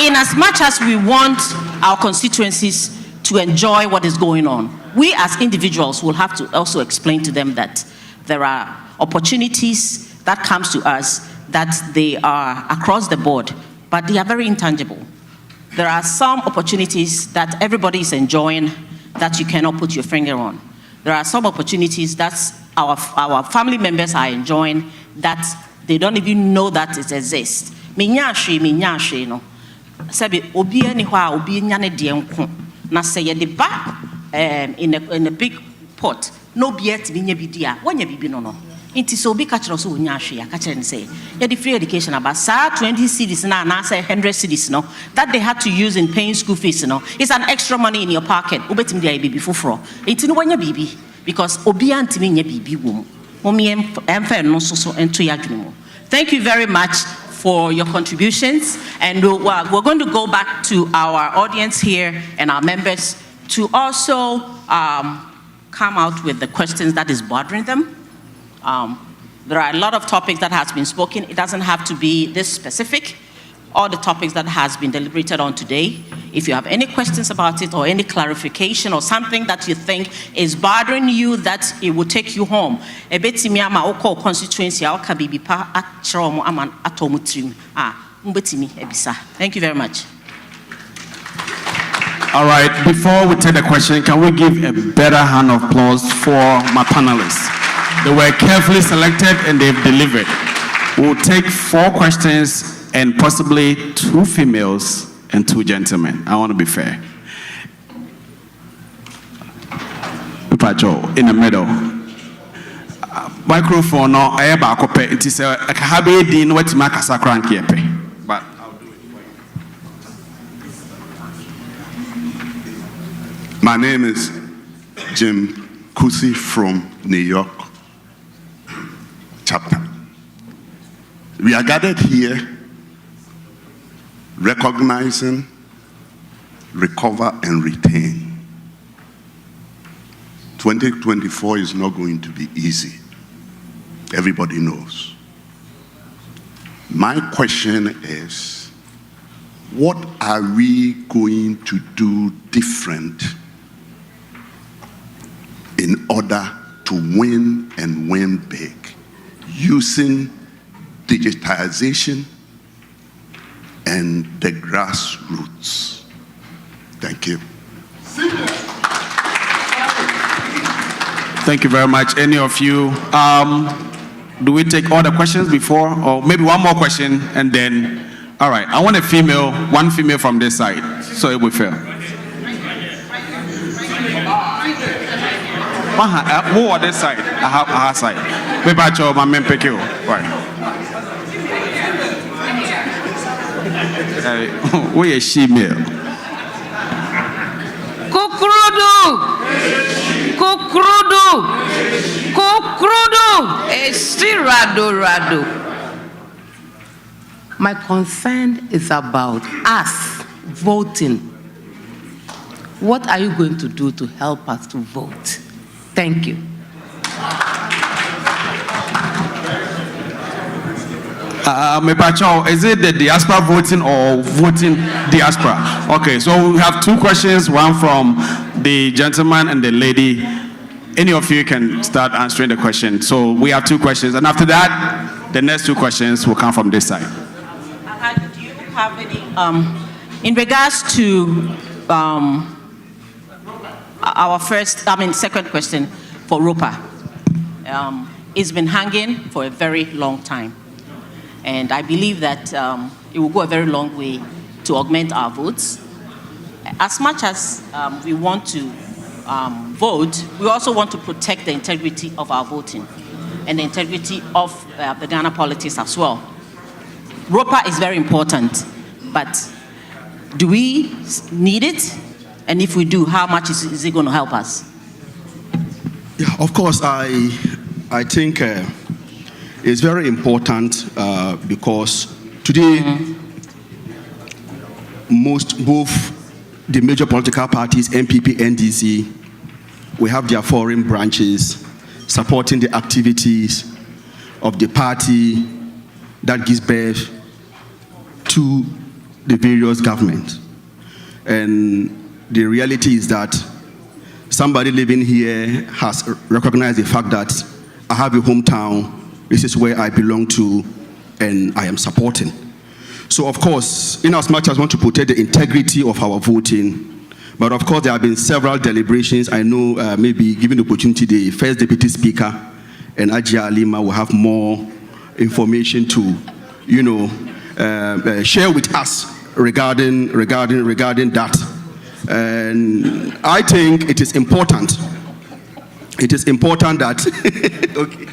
In as much as we want our constituencies to enjoy what is going on, we as individuals will have to also explain to them that there are opportunities that comes to us that they are across the board, but they are very intangible. There are some opportunities that everybody is enjoying that you cannot put your finger on. There are some opportunities that our family members are enjoying that they don't even know that it exists. Minyashwe no. Sabi obi ani hɔ a obi nya ne de nko na sɛ ye de ba in a big pot no be yet bi nya bi dia wonya bibi no no nti so obi ka kyerɛ so wonya ahwe aka kyerɛ ne sɛ ye the free education about sa 20 cedis na say 100 cedis no that they had to use in paying school fees no it's an extra money in your pocket obetim dia bibi foforo nti no wonya bibi because obi antimi nya bibi wo mu emfa no so ento ya dwene mu. Thank you very much for your contributions, and we're going to go back to our audience here and our members to also come out with the questions that is bothering them. There are a lot of topics that has been spoken. It doesn't have to be this specific. All the topics that has been deliberated on today. If you have any questions about it or any clarification or something that you think is bothering you that it will take you home. Constituency Thank you very much. All right, before we take the question, can we give a better hand of applause for my panelists? They were carefully selected and they've delivered. We'll take 4 questions and possibly 2 females and 2 gentlemen. I want to be fair. In the middle. Microphone no I ba kope it is a kahabe din what makasa kran kiepe. But I'll do it for you. My name is Jim Kusi from New York chapter. We are gathered here recognizing, recover, and retain. 2024 is not going to be easy. Everybody knows. My question is, what are we going to do different in order to win and win big using digitization and the grassroots? Thank you. Thank you very much. Any of you, do we take all the questions before, or maybe one more question and then, all right, I want a female, 1 female from this side, so it will be fair. Who on this side? I have side. Maybe I show my Mpp Usa. Right. We are female. Kukrudu, Rado. My concern is about us voting. What are you going to do to help us to vote? Thank you. Is it the diaspora voting or voting diaspora? Okay, so we have 2 questions, one from the gentleman and the lady. Any of you can start answering the question. So we have 2 questions, and after that, the next 2 questions will come from this side. Do you have any, in regards to our second question for ROPA? It's been hanging for a very long time. And I believe that it will go a very long way to augment our votes. As much as we want to vote, we also want to protect the integrity of our voting and the integrity of the Ghana politics as well. ROPA is very important, but do we need it? And if we do, how much is it going to help us? Yeah, of course, I think it's very important because today both the major political parties, NPP, NDC, we have their foreign branches supporting the activities of the party that gives birth to the various governments. And the reality is that somebody living here has recognized the fact that I have a hometown, this is where I belong to, and I am supporting. So of course, in as much as I want to protect the integrity of our voting, but of course there have been several deliberations. I know maybe given the opportunity, the first deputy speaker and Ajia Alima will have more information to, share with us regarding that. And I think it is important. It is important that okay.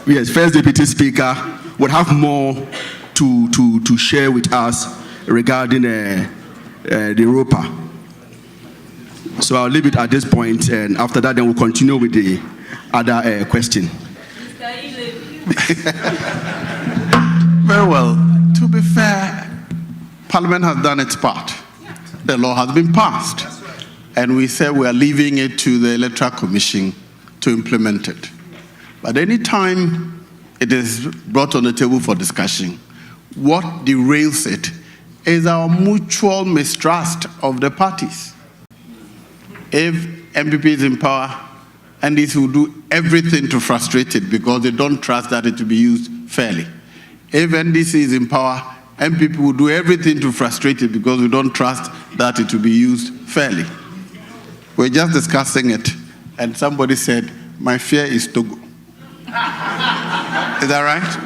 Yes, First Deputy Speaker would have more to share with us regarding the Europa. So I'll leave it at this point, and after that, then we'll continue with the other question. Very well. To be fair, Parliament has done its part. The law has been passed. And we say we are leaving it to the Electoral Commission to implement it. But any time it is brought on the table for discussion, what derails it is our mutual mistrust of the parties. If NPP is in power, NDC will do everything to frustrate it because they don't trust that it will be used fairly. If NDC is in power, NPP will do everything to frustrate it because we don't trust that it will be used fairly. We're just discussing it, and somebody said, my fear is Togo. Is that right?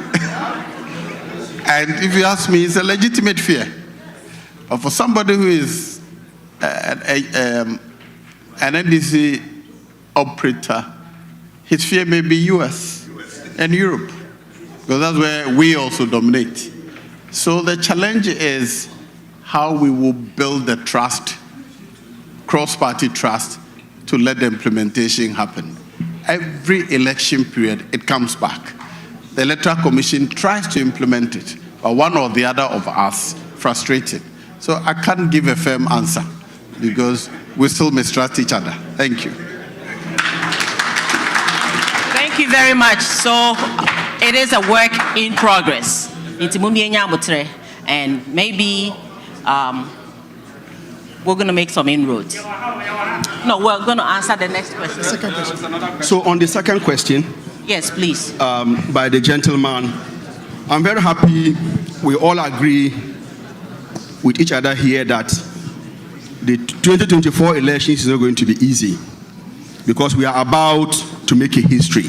And if you ask me, it's a legitimate fear. But for somebody who is an NDC operator, his fear may be US and Europe, because that's where we also dominate. So the challenge is how we will build the trust, cross-party trust, to let the implementation happen. Every election period, it comes back. The Electoral Commission tries to implement it, but one or the other of us frustrated. So I can't give a firm answer because we still mistrust each other. Thank you. Thank you very much. So it is a work in progress. And maybe we're going to make some inroads. No, we're going to answer the next question. Second question. So on the second question, Yes, please. by the gentleman, I'm very happy we all agree with each other here that the 2024 elections is not going to be easy because we are about to make a history.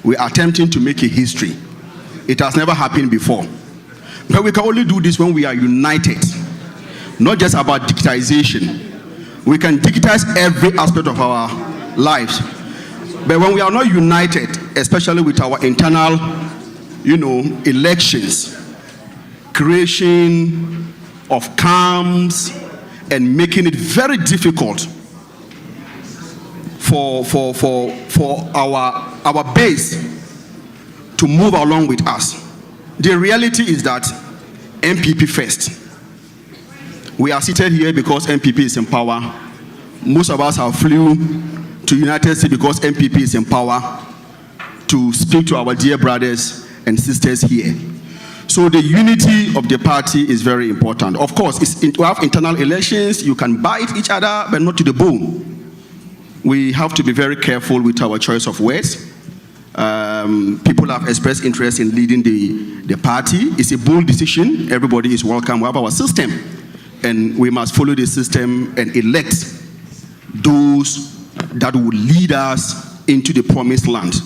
We are attempting to make a history. It has never happened before. But we can only do this when we are united, not just about digitization. We can digitize every aspect of our lives. But when we are not united, especially with our internal, elections, creation of camps, and making it very difficult for our base to move along with us. The reality is that NPP first. We are seated here because NPP is in power. Most of us have flew to United States because NPP is in power to speak to our dear brothers and sisters here. So the unity of the party is very important. Of course, we have internal elections. You can bite each other, but not to the bone. We have to be very careful with our choice of words. People have expressed interest in leading the party. It's a bold decision. Everybody is welcome. We have our system, and we must follow the system and elect those that will lead us into the promised land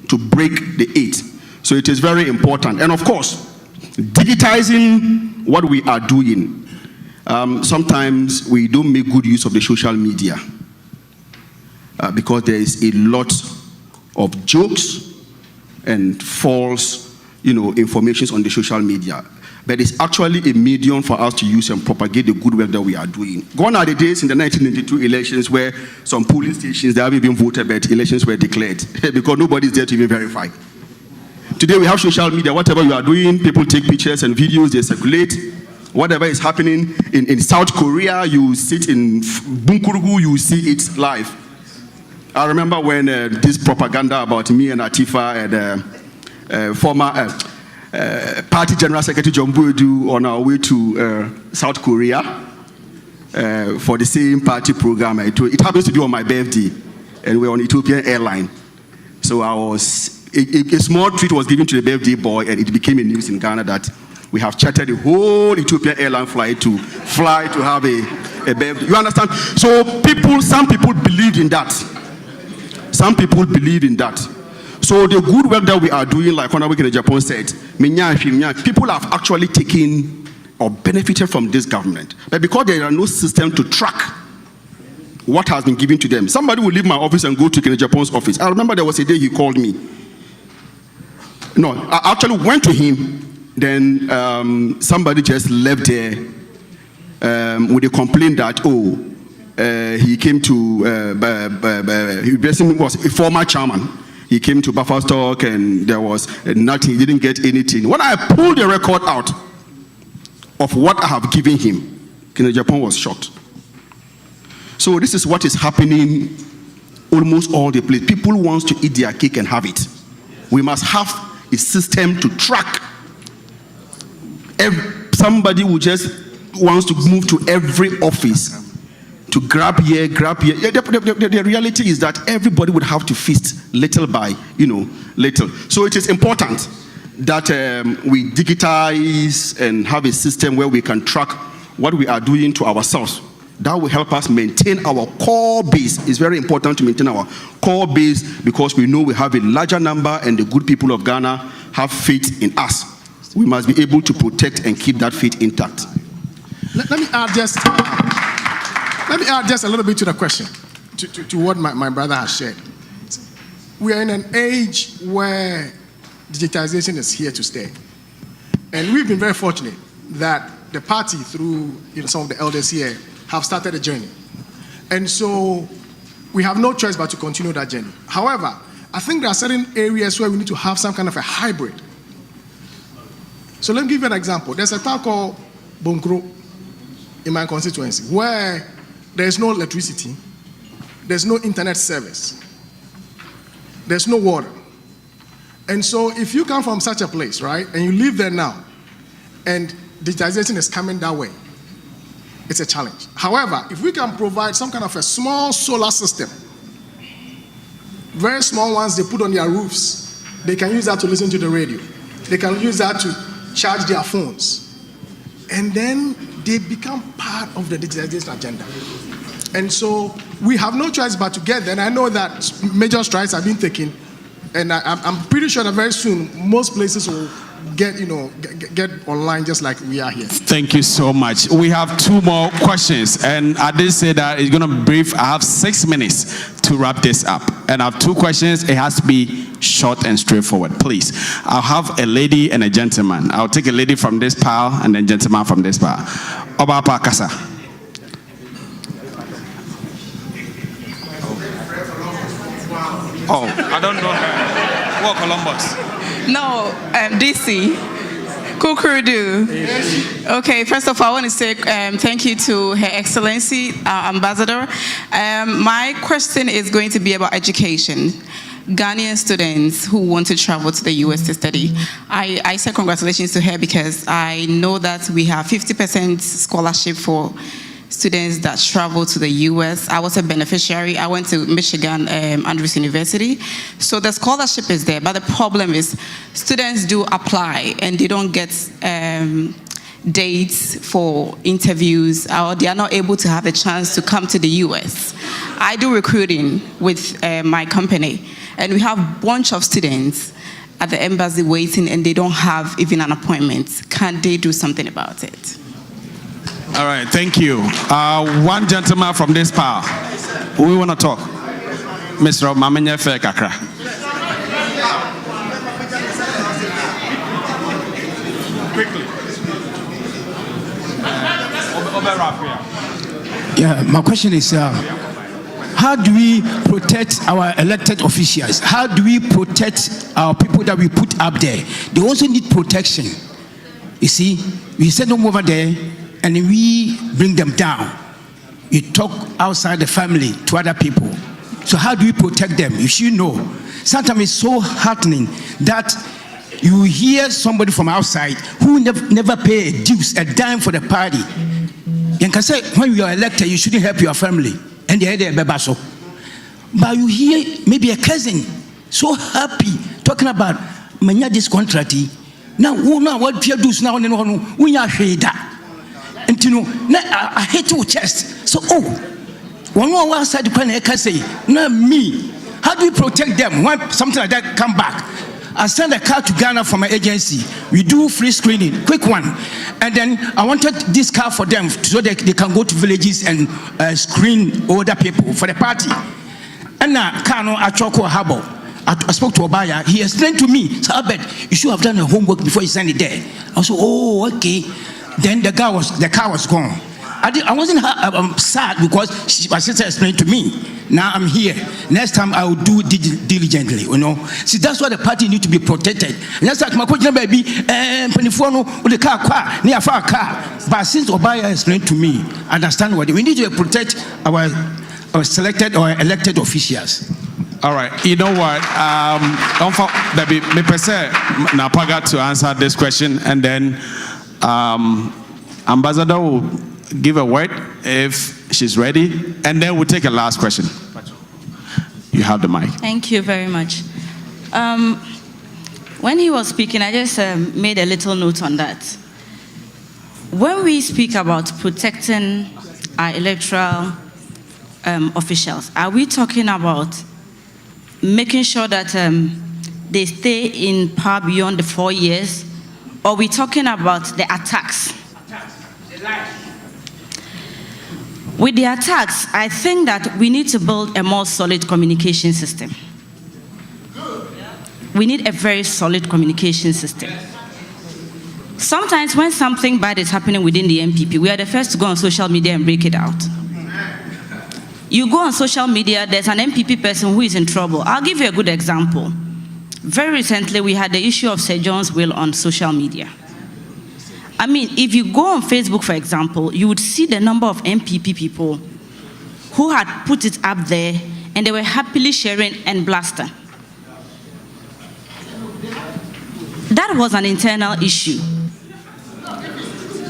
to break the 8. So it is very important. And of course, digitizing what we are doing. Sometimes we don't make good use of the social media because there is a lot of jokes and false, information on the social media. But it's actually a medium for us to use and propagate the good work that we are doing. Gone are the days in the 1992 elections where some polling stations, they haven't been voted, but elections were declared because nobody is there to even verify. Today we have social media. Whatever you are doing, people take pictures and videos, they circulate. Whatever is happening in South Korea, you sit in Bunkurugu, you see it live. I remember when this propaganda about me and Atifa and former Party General Secretary John Boydu on our way to South Korea for the same party program. It happens to be on my birthday, and we're on Ethiopian airline. So a small treat was given to the birthday boy, and it became a news in Ghana that we have chartered the whole Ethiopian airline flight to have a birthday. You understand? So some people believed in that. Some people believe in that. So the good work that we are doing, like Honorable Kennedy Japan said, people have actually taken or benefited from this government. But because there are no system to track what has been given to them, somebody will leave my office and go to Kennedy Japan's office. I remember there was a day he called me. No, I actually went to him. Then somebody just left there with a complaint that, he came to, he basically was a former chairman. He came to Buffer Stock and there was nothing, he didn't get anything. When I pulled the record out of what I have given him, Kennedy Japan was shocked. So this is what is happening almost all the place. People want to eat their cake and have it. We must have a system to track. Somebody who just wants to move to every office to grab here. The reality is that everybody would have to feast little by, little. So it is important that we digitize and have a system where we can track what we are doing to ourselves. That will help us maintain our core base. It's very important to maintain our core base because we know we have a larger number and the good people of Ghana have faith in us. We must be able to protect and keep that faith intact. Let me add just a little bit to the question, to what my brother has shared. We are in an age where digitization is here to stay. And we've been very fortunate that the party, through some of the elders here, have started a journey. And so we have no choice but to continue that journey. However, I think there are certain areas where we need to have some kind of a hybrid. So let me give you an example. There's a town called Bonkro in my constituency where there's no electricity, there's no internet service, there's no water. And so if you come from such a place, right, and you live there now, and digitization is coming that way, it's a challenge. However, if we can provide some kind of a small solar system, very small ones they put on their roofs, they can use that to listen to the radio. They can use that to charge their phones. And then they become part of the digitization agenda. And so we have no choice but to get there. And I know that major strides have been taken. And I'm pretty sure that very soon, most places will get online just like we are here. Thank you so much. We have two more questions. And I did say that it's going to be brief. I have 6 minutes to wrap this up. And I have 2 questions. It has to be short and straightforward. Please. I'll have a lady and a gentleman. I'll take a lady from this pile and then gentleman from this pile. Obapa Kasa. Oh, I don't know her. What, Columbus? No, DC. Kukurudu. Okay, first of all, I want to say thank you to Her Excellency, Ambassador. My question is going to be about education. Ghanaian students who want to travel to the US to study. I say congratulations to her because I know that we have 50% scholarship for students that travel to the US. I was a beneficiary. I went to Michigan Andrews University. So the scholarship is there, but the problem is students do apply and they don't get dates for interviews, or they are not able to have a chance to come to the US. I do recruiting with my company, and we have a bunch of students at the embassy waiting and they don't have even an appointment. Can they do something about it? All right, thank you. One gentleman from this pile. We want to talk. Mr. Mamenya Fekakra. Quickly. Yeah, my question is, how do we protect our elected officials? How do we protect our people that we put up there? They also need protection. You see, we send them over there and we bring them down. We talk outside the family to other people. So how do we protect them? You should know. Sometimes it's so heartening that you hear somebody from outside who never pay a dues, a dime for the party. You can say, when you are elected, you shouldn't help your family. And they had so. But you hear maybe a cousin so happy talking about this contract. Now, what you do now, we are that. And I hate your chest. So, one more side, can say, not me. How How do we protect them when something like that come back? I send a car to Ghana from my agency. We do free screening, quick one. And then I wanted this car for them so that they can go to villages and screen older people for the party. And now, Kano Achoko Habo, I spoke to Obaya. He explained to me, so I bet you should have done the homework before you send it there. I said, oh, okay. Then the car was gone. I wasn't sad because my sister explained to me. Now I'm here. Next time I will do it diligently, you know. See, that's why the party need to be protected. Next time, my question baby, the car, near far car. But since Obaya explained to me, I understand what we need to protect our selected or elected officials. All right, you know what? Me pese Napaga to answer this question, and then Ambassador will give a word if she's ready, and then we'll take a last question. You have the mic. Thank you very much. When he was speaking, I just made a little note on that. When we speak about protecting our electoral officials, are we talking about making sure that they stay in power beyond the 4 years, or are we talking about the attacks? With the attacks, I think that we need to build a more solid communication system. We need a very solid communication system. Sometimes when something bad is happening within the NPP, we are the first to go on social media and break it out. You go on social media, there's an NPP person who is in trouble. I'll give you a good example. Very recently, we had the issue of Sir John's will on social media. I mean, if you go on Facebook, for example, you would see the number of NPP people who had put it up there and they were happily sharing and blasting. That was an internal issue.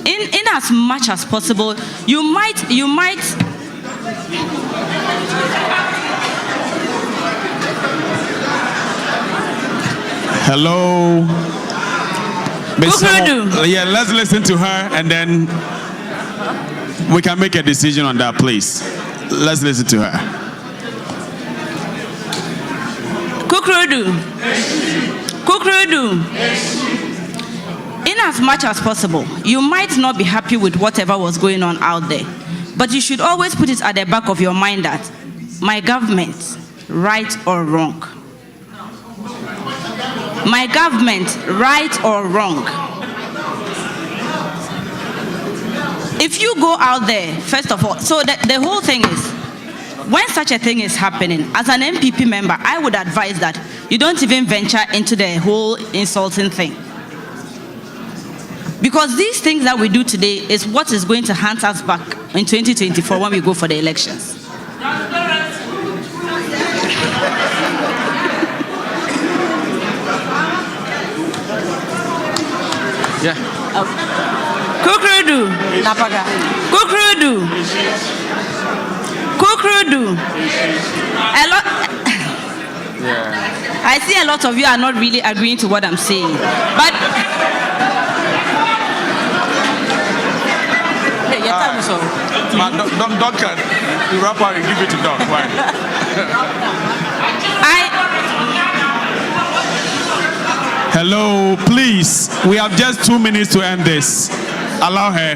In as much as possible, you might. Hello. Yeah, let's listen to her, and then we can make a decision on that, please. Let's listen to her. Kukrudu. In as much as possible, you might not be happy with whatever was going on out there, but you should always put it at the back of your mind that my government, right or wrong. My government, right or wrong. If you go out there, first of all, so the whole thing is, when such a thing is happening, as an NPP member, I would advise that you don't even venture into the whole insulting thing. Because these things that we do today is what is going to hunt us back in 2024 when we go for the elections. Yeah. Kukrudu. A lot. Yeah. I see a lot of you are not really agreeing to what I'm saying, but. Doc can the rapper and give it to Doc. Why? Hello, please. We have just 2 minutes to end this. Allow her.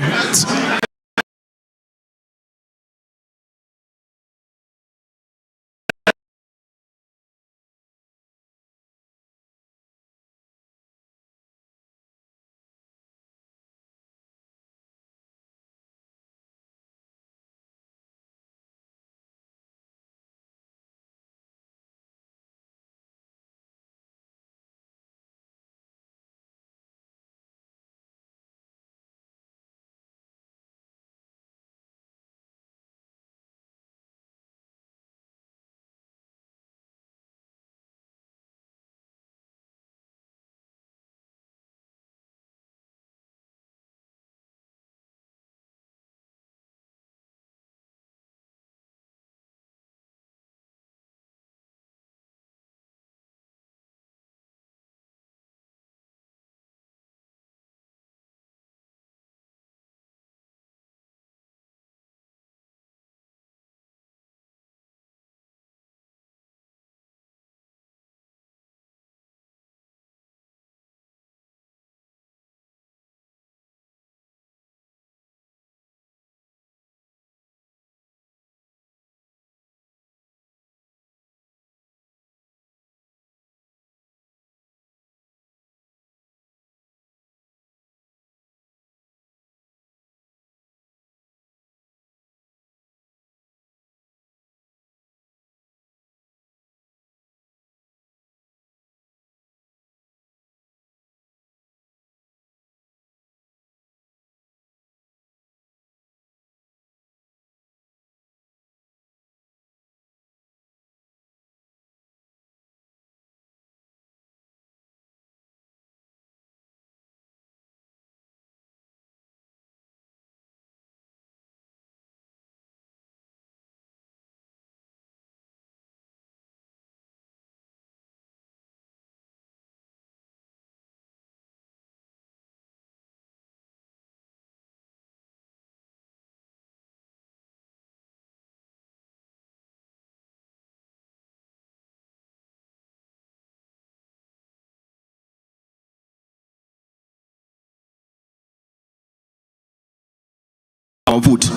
our vote.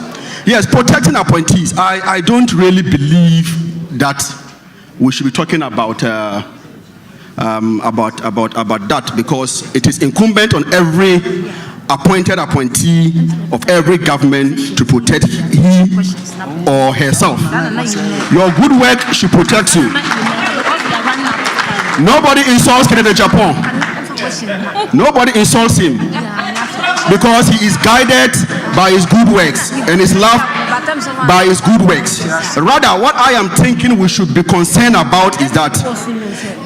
Yes, protecting appointees. I don't really believe that we should be talking about that, because it is incumbent on every appointee of every government to protect he or herself. Your good work should protect you. Nobody insults Kennedy Japan. Nobody insults him because he is guided by his good works and is loved by his good works. Rather, what I am thinking we should be concerned about is that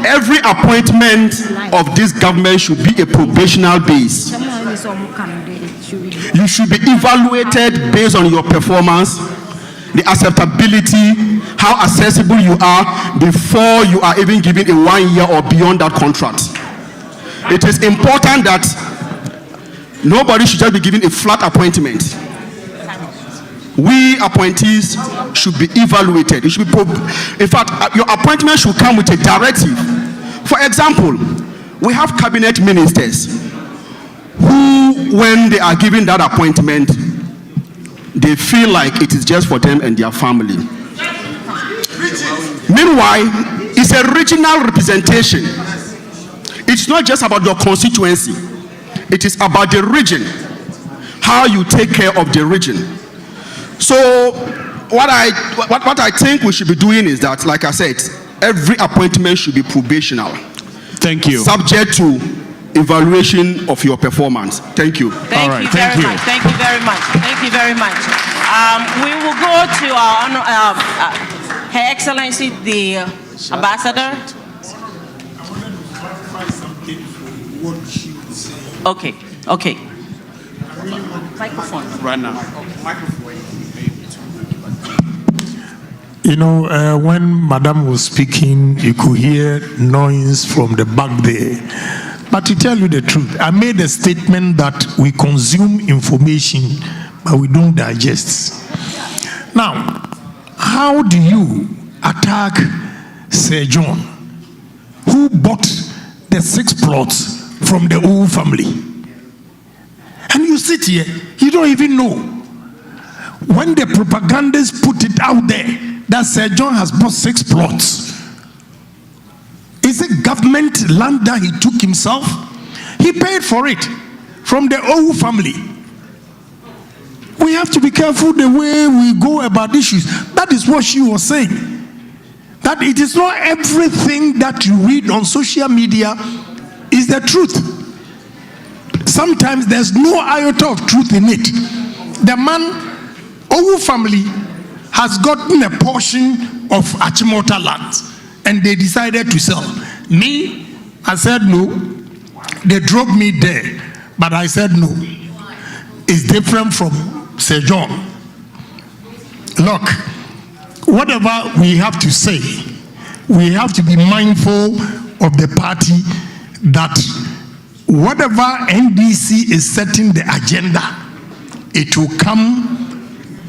every appointment of this government should be a probational base. You should be evaluated based on your performance, the acceptability, how accessible you are before you are even given a 1 year or beyond that contract. It is important that nobody should just be given a flat appointment. We appointees should be evaluated. It should be in fact, your appointment should come with a directive. For example, we have cabinet ministers who, when they are given that appointment, they feel like it is just for them and their family. Meanwhile, it's a regional representation. It's not just about your constituency. It is about the region, how you take care of the region. So what I think we should be doing is that, like I said, every appointment should be probational. Thank you. Subject to evaluation of your performance. Thank you. Thank you very much. Thank you very much. Thank you very much. We will go to our Her Excellency the Ambassador. Okay. Microphone. Right now. You know, when Madam was speaking, you could hear noise from the back there. But to tell you the truth, I made a statement that we consume information, but we don't digest. Now, how do you attack Sir John, who bought the 6 plots from the old family? And you sit here, you don't even know. When the propagandists put it out there that Sir John has bought 6 plots, is it government land that he took himself? He paid for it from the old family. We have to be careful the way we go about issues. That is what she was saying. That it is not everything that you read on social media is the truth. Sometimes there's no iota of truth in it. The man, old family, has gotten a portion of Achimota land and they decided to sell. Me, I said no. They drove me there, but I said no. It's different from Sir John. Look, whatever we have to say, we have to be mindful of the party that whatever NDC is setting the agenda, it will come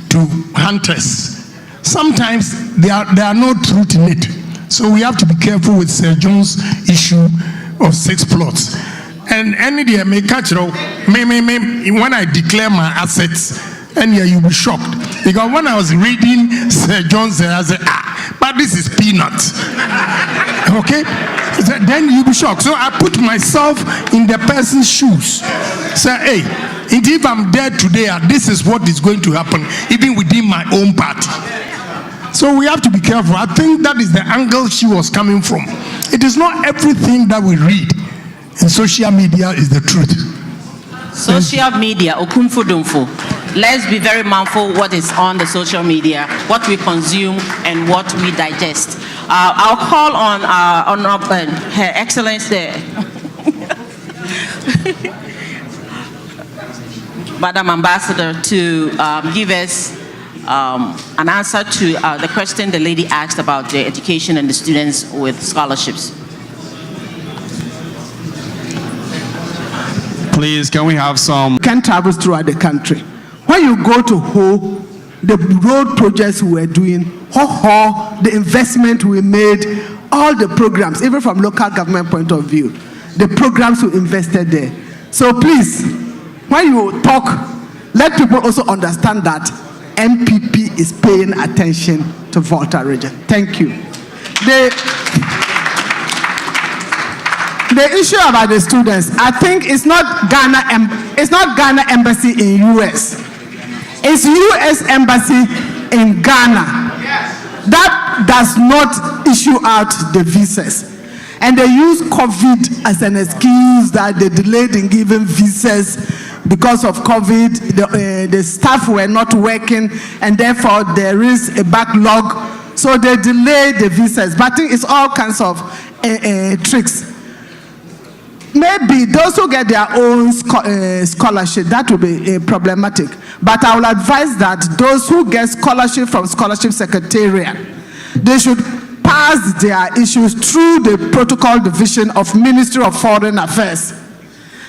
to hunters. Sometimes there are no truth in it. So we have to be careful with Sir John's issue of 6 plots. And any day may catch it, when I declare my assets, and yeah, you'll be shocked. Because when I was reading Sir John's, I said, but this is peanuts. Okay? Then you'll be shocked. So I put myself in the person's shoes. Say, hey, if I'm dead today, this is what is going to happen, even within my own party. So we have to be careful. I think that is the angle she was coming from. It is not everything that we read in social media is the truth. Social media, okumfudumfu. Let's be very mindful what is on the social media, what we consume and what we digest. I'll call on Her Excellency Madam Ambassador to give us an answer to the question the lady asked about the education and the students with scholarships. Please, can we have some? Can travel throughout the country. When you go to Ho, the road projects we were doing, the investment we made, all the programs, even from local government point of view, the programs we invested there. So please, when you talk let people also understand that NPP is paying attention to Volta region. Thank you. The issue about the students, I think it's not Ghana embassy in US. It's US embassy in Ghana. That does not issue out the visas. And they use COVID as an excuse that they delayed in giving visas because of COVID. The staff were not working, and therefore there is a backlog. So they delayed the visas. But I think it's all kinds of tricks. Maybe those who get their own scholarship, that will be problematic. But I will advise that those who get scholarship from Scholarship Secretariat, they should pass their issues through the protocol division of Ministry of Foreign Affairs.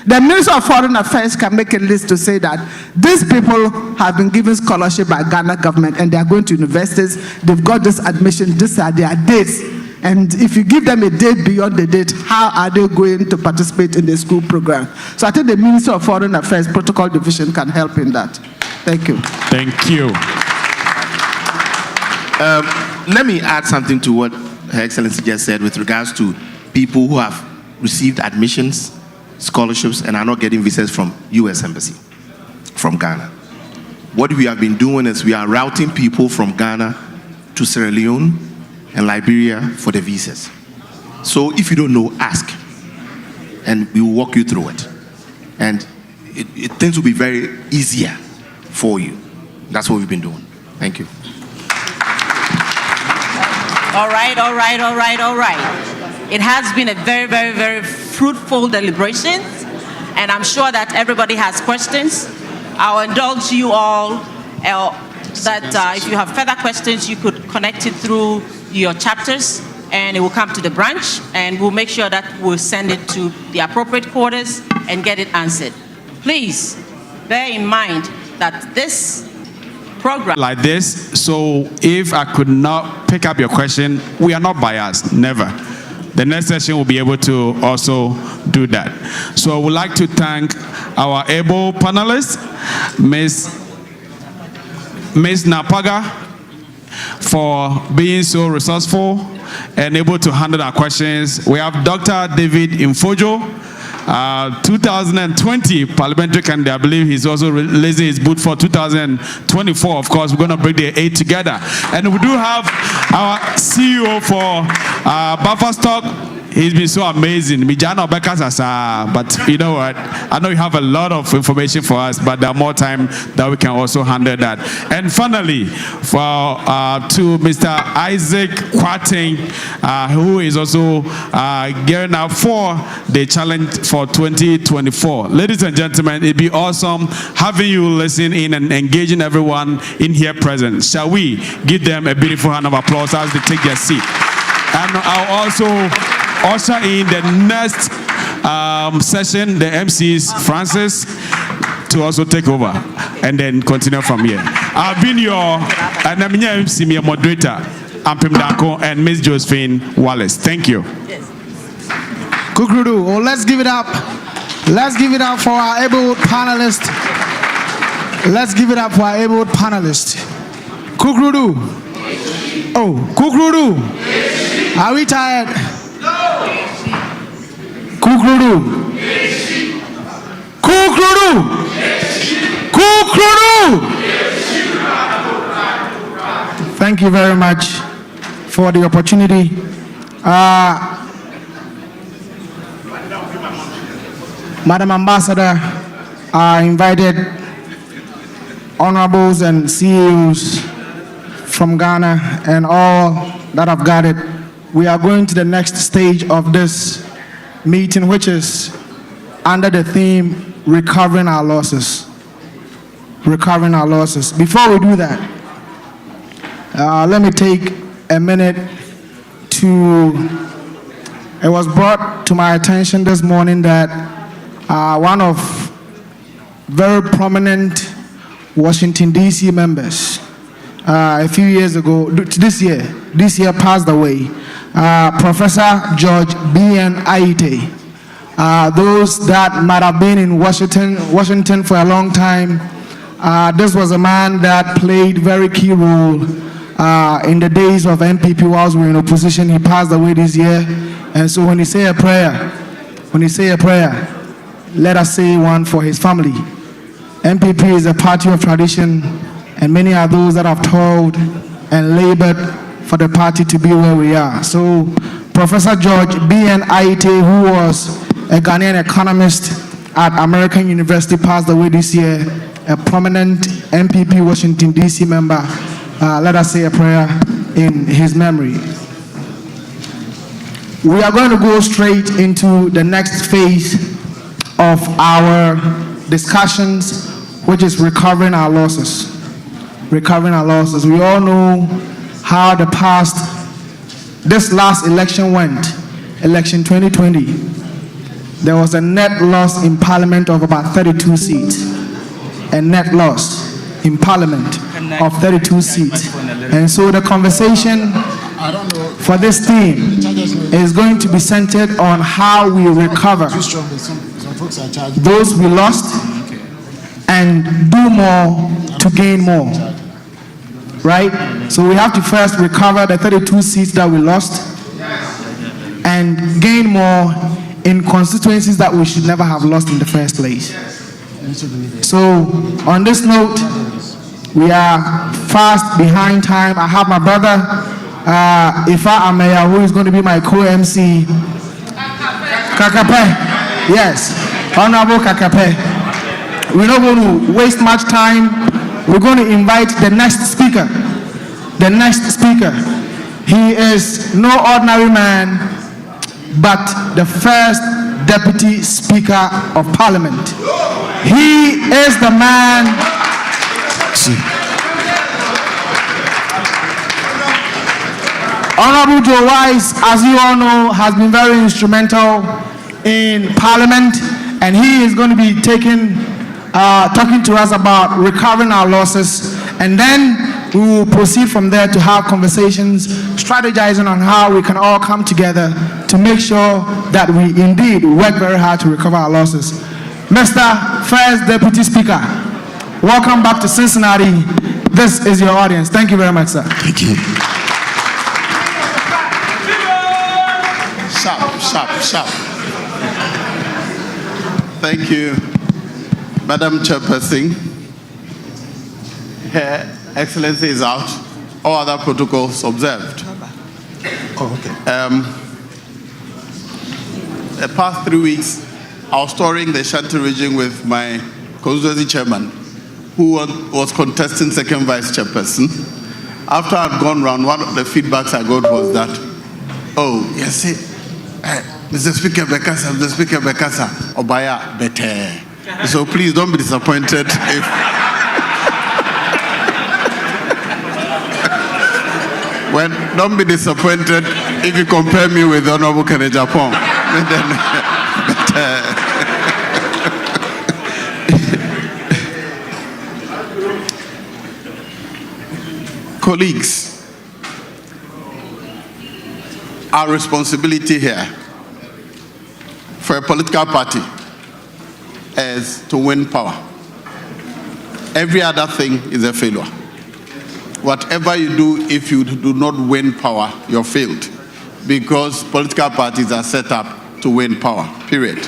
The Ministry of Foreign Affairs can make a list to say that these people have been given scholarship by Ghana government and they are going to universities, they've got this admission, these are their dates. And if you give them a date beyond the date, how are they going to participate in the school program? So I think the Ministry of Foreign Affairs Protocol Division can help in that. Thank you. Thank you. Let me add something to what Her Excellency just said with regards to people who have received admissions, scholarships, and are not getting visas from US Embassy, from Ghana. What we have been doing is we are routing people from Ghana to Sierra Leone and Liberia for the visas. So if you don't know, ask, and we will walk you through it. And things will be very easier for you. That's what we've been doing. Thank you. All right. It has been a very, very, very fruitful deliberation, and I'm sure that everybody has questions. I'll indulge you all that if you have further questions, you could connect it through your chapters, and it will come to the branch, and we'll make sure that we'll send it to the appropriate quarters and get it answered. Please bear in mind that this program like this, so if I could not pick up your question, we are not biased, never. The next session will be able to also do that. So I would like to thank our able panelists, Ms. Napaga, for being so resourceful and able to handle our questions. We have Dr. David Infojo, 2020 parliamentary candidate. I believe he's also releasing his boot for 2024. Of course, we're going to bring the 8 together. And we do have our CEO for Buffer Stock. He's been so amazing. But you know what? I know you have a lot of information for us, but there are more time that we can also handle that. And finally, to Mr. Isaac Kwateng, who is also gearing up for the challenge for 2024. Ladies and gentlemen, it'd be awesome having you listen in and engaging everyone in here present. Shall we give them a beautiful hand of applause as they take their seat? And I'll also usher in the next session, the MCs, Francis, to also take over and then continue from here. I've been your MC moderator, Ampim Dako, and Ms. Josephine Wallace. Thank you. Kukrudu, well, let's give it up. Let's give it up for our able panelists. Let's give it up for our able panelists. Kukrudu. Oh, Kukrudu. Are we tired? Kukrudu. Kukrudu. Kukrudu. Thank you very much for the opportunity. Madam Ambassador, I invited honorables and CEOs from Ghana and all that have gathered. We are going to the next stage of this meeting, which is under the theme, recovering our losses. Recovering our losses. Before we do that, let me take a minute to, it was brought to my attention this morning that one of very prominent Washington, D.C. members, a few years ago, this year passed away, Professor George B.N. Aite. Those that might have been in Washington for a long time This was a man that played very key role in the days of NPP whilst we were in opposition. He passed away this year. And so when you say a prayer, let us say one for his family. NPP is a party of tradition, and many are those that have toiled and labored for the party to be where we are. So Professor George B.N. Aite, who was a Ghanaian economist at American University, passed away this year, a prominent NPP Washington, D.C. member. Let us say a prayer in his memory. We are going to go straight into the next phase of our discussions, which is recovering our losses. Recovering our losses. We all know how this last election went, election 2020. There was a net loss in parliament of about 32 seats. A net loss in parliament of 32 seats. And so the conversation for this theme is going to be centered on how we recover those we lost and do more to gain more. Right? So we have to first recover the 32 seats that we lost and gain more in constituencies that we should never have lost in the first place. So on this note, we are fast behind time. I have my brother Ifa Ameya, who is going to be my co-MC. Kakape. Yes, Honorable Kakape. We're not going to waste much time. We're going to invite the next speaker. The next speaker. He is no ordinary man, but the first Deputy Speaker of Parliament. He is the man. Honorable Joe Wise, as you all know, has been very instrumental in Parliament, and he is going to be talking to us about recovering our losses, and then we will proceed from there to have conversations, strategizing on how we can all come together to make sure that we indeed work very hard to recover our losses. Mr. First Deputy Speaker, welcome back to Cincinnati. This is your audience. Thank you very much, sir. Thank you. Sharp. Thank you, Madam Chairperson. Her Excellency is out. All other protocols observed. Okay. The past 3 weeks, I was touring the Shanti region with my constituency chairman, who was contesting second vice chairperson. After I'd gone round, one of the feedbacks I got was that, oh, yes, Mr. Speaker Bekasa, Obaya better. So please don't be disappointed if don't be disappointed if you compare me with Honorable Kennedy Japan. Colleagues, our responsibility here for a political party is to win power. Every other thing is a failure. Whatever you do, if you do not win power, you're failed. Because political parties are set up to win power, period.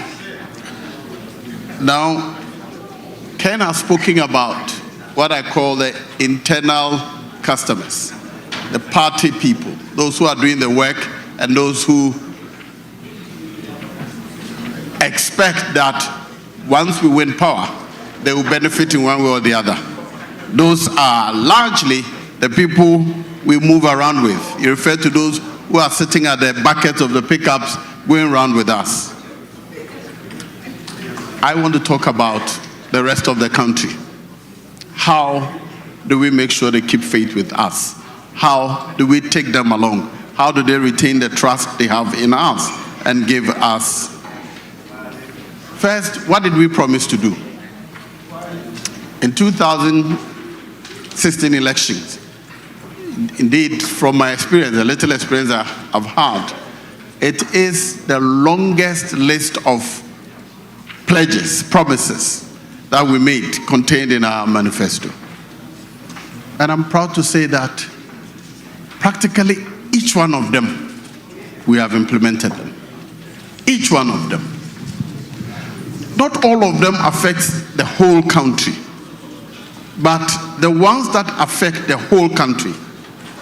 Now, Ken has spoken about what I call the internal customers, the party people, those who are doing the work and those who expect that once we win power, they will benefit in one way or the other. Those are largely the people we move around with. You refer to those who are sitting at the buckets of the pickups going around with us. I want to talk about the rest of the country. How do we make sure they keep faith with us? How do we take them along? How do they retain the trust they have in us and give us? First, what did we promise to do? In 2016 elections, indeed, from my experience, the little experience I've had, it is the longest list of pledges, promises that we made contained in our manifesto. And I'm proud to say that practically each one of them, we have implemented them. Each one of them. Not all of them affect the whole country, but the ones that affect the whole country,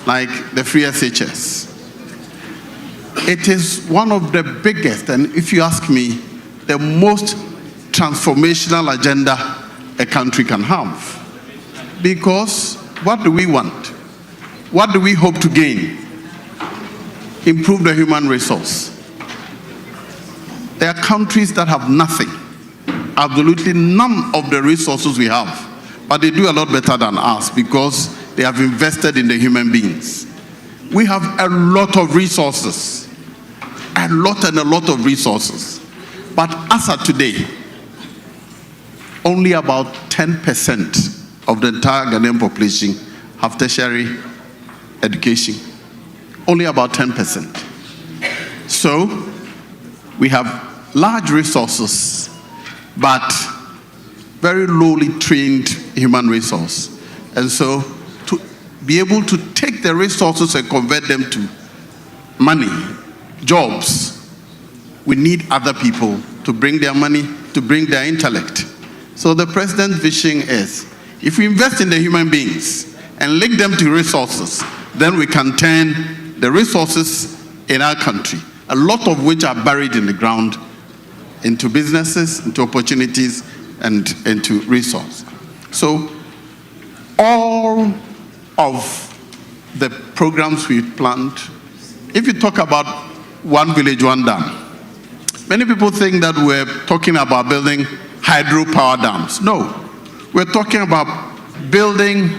like the free SHS, it is one of the biggest, and if you ask me, the most transformational agenda a country can have. Because what do we want? What do we hope to gain? Improve the human resource. There are countries that have nothing, absolutely none of the resources we have, but they do a lot better than us because they have invested in the human beings. We have a lot of resources, a lot of resources. But as of today, only about 10% of the entire Ghanaian population have tertiary education. Only about 10%. So, we have large resources, but very lowly trained human resource. And so, to be able to take the resources and convert them to money, jobs, we need other people to bring their money, to bring their intellect. So the president's vision is, if we invest in the human beings and link them to resources, then we can turn the resources in our country, a lot of which are buried in the ground, into businesses, into opportunities, and into resource. So all of the programs we planned, if you talk about one village, one dam, many people think that we're talking about building hydropower dams. No, we're talking about building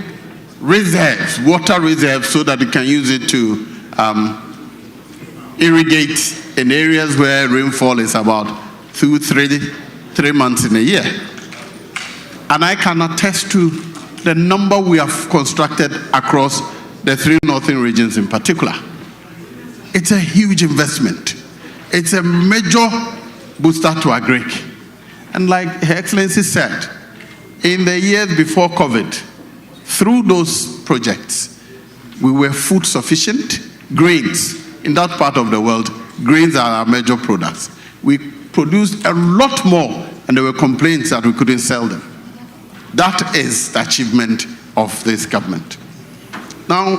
reserves, water reserves, so that you can use it to irrigate in areas where rainfall is about 3 months in a year. And I can attest to the number we have constructed across the 3 northern regions in particular. It's a huge investment. It's a major booster to agric. And like Her Excellency said, in the years before COVID, through those projects, we were food sufficient. Grains, in that part of the world, grains are our major products. We produced a lot more, and there were complaints that we couldn't sell them. That is the achievement of this government. Now,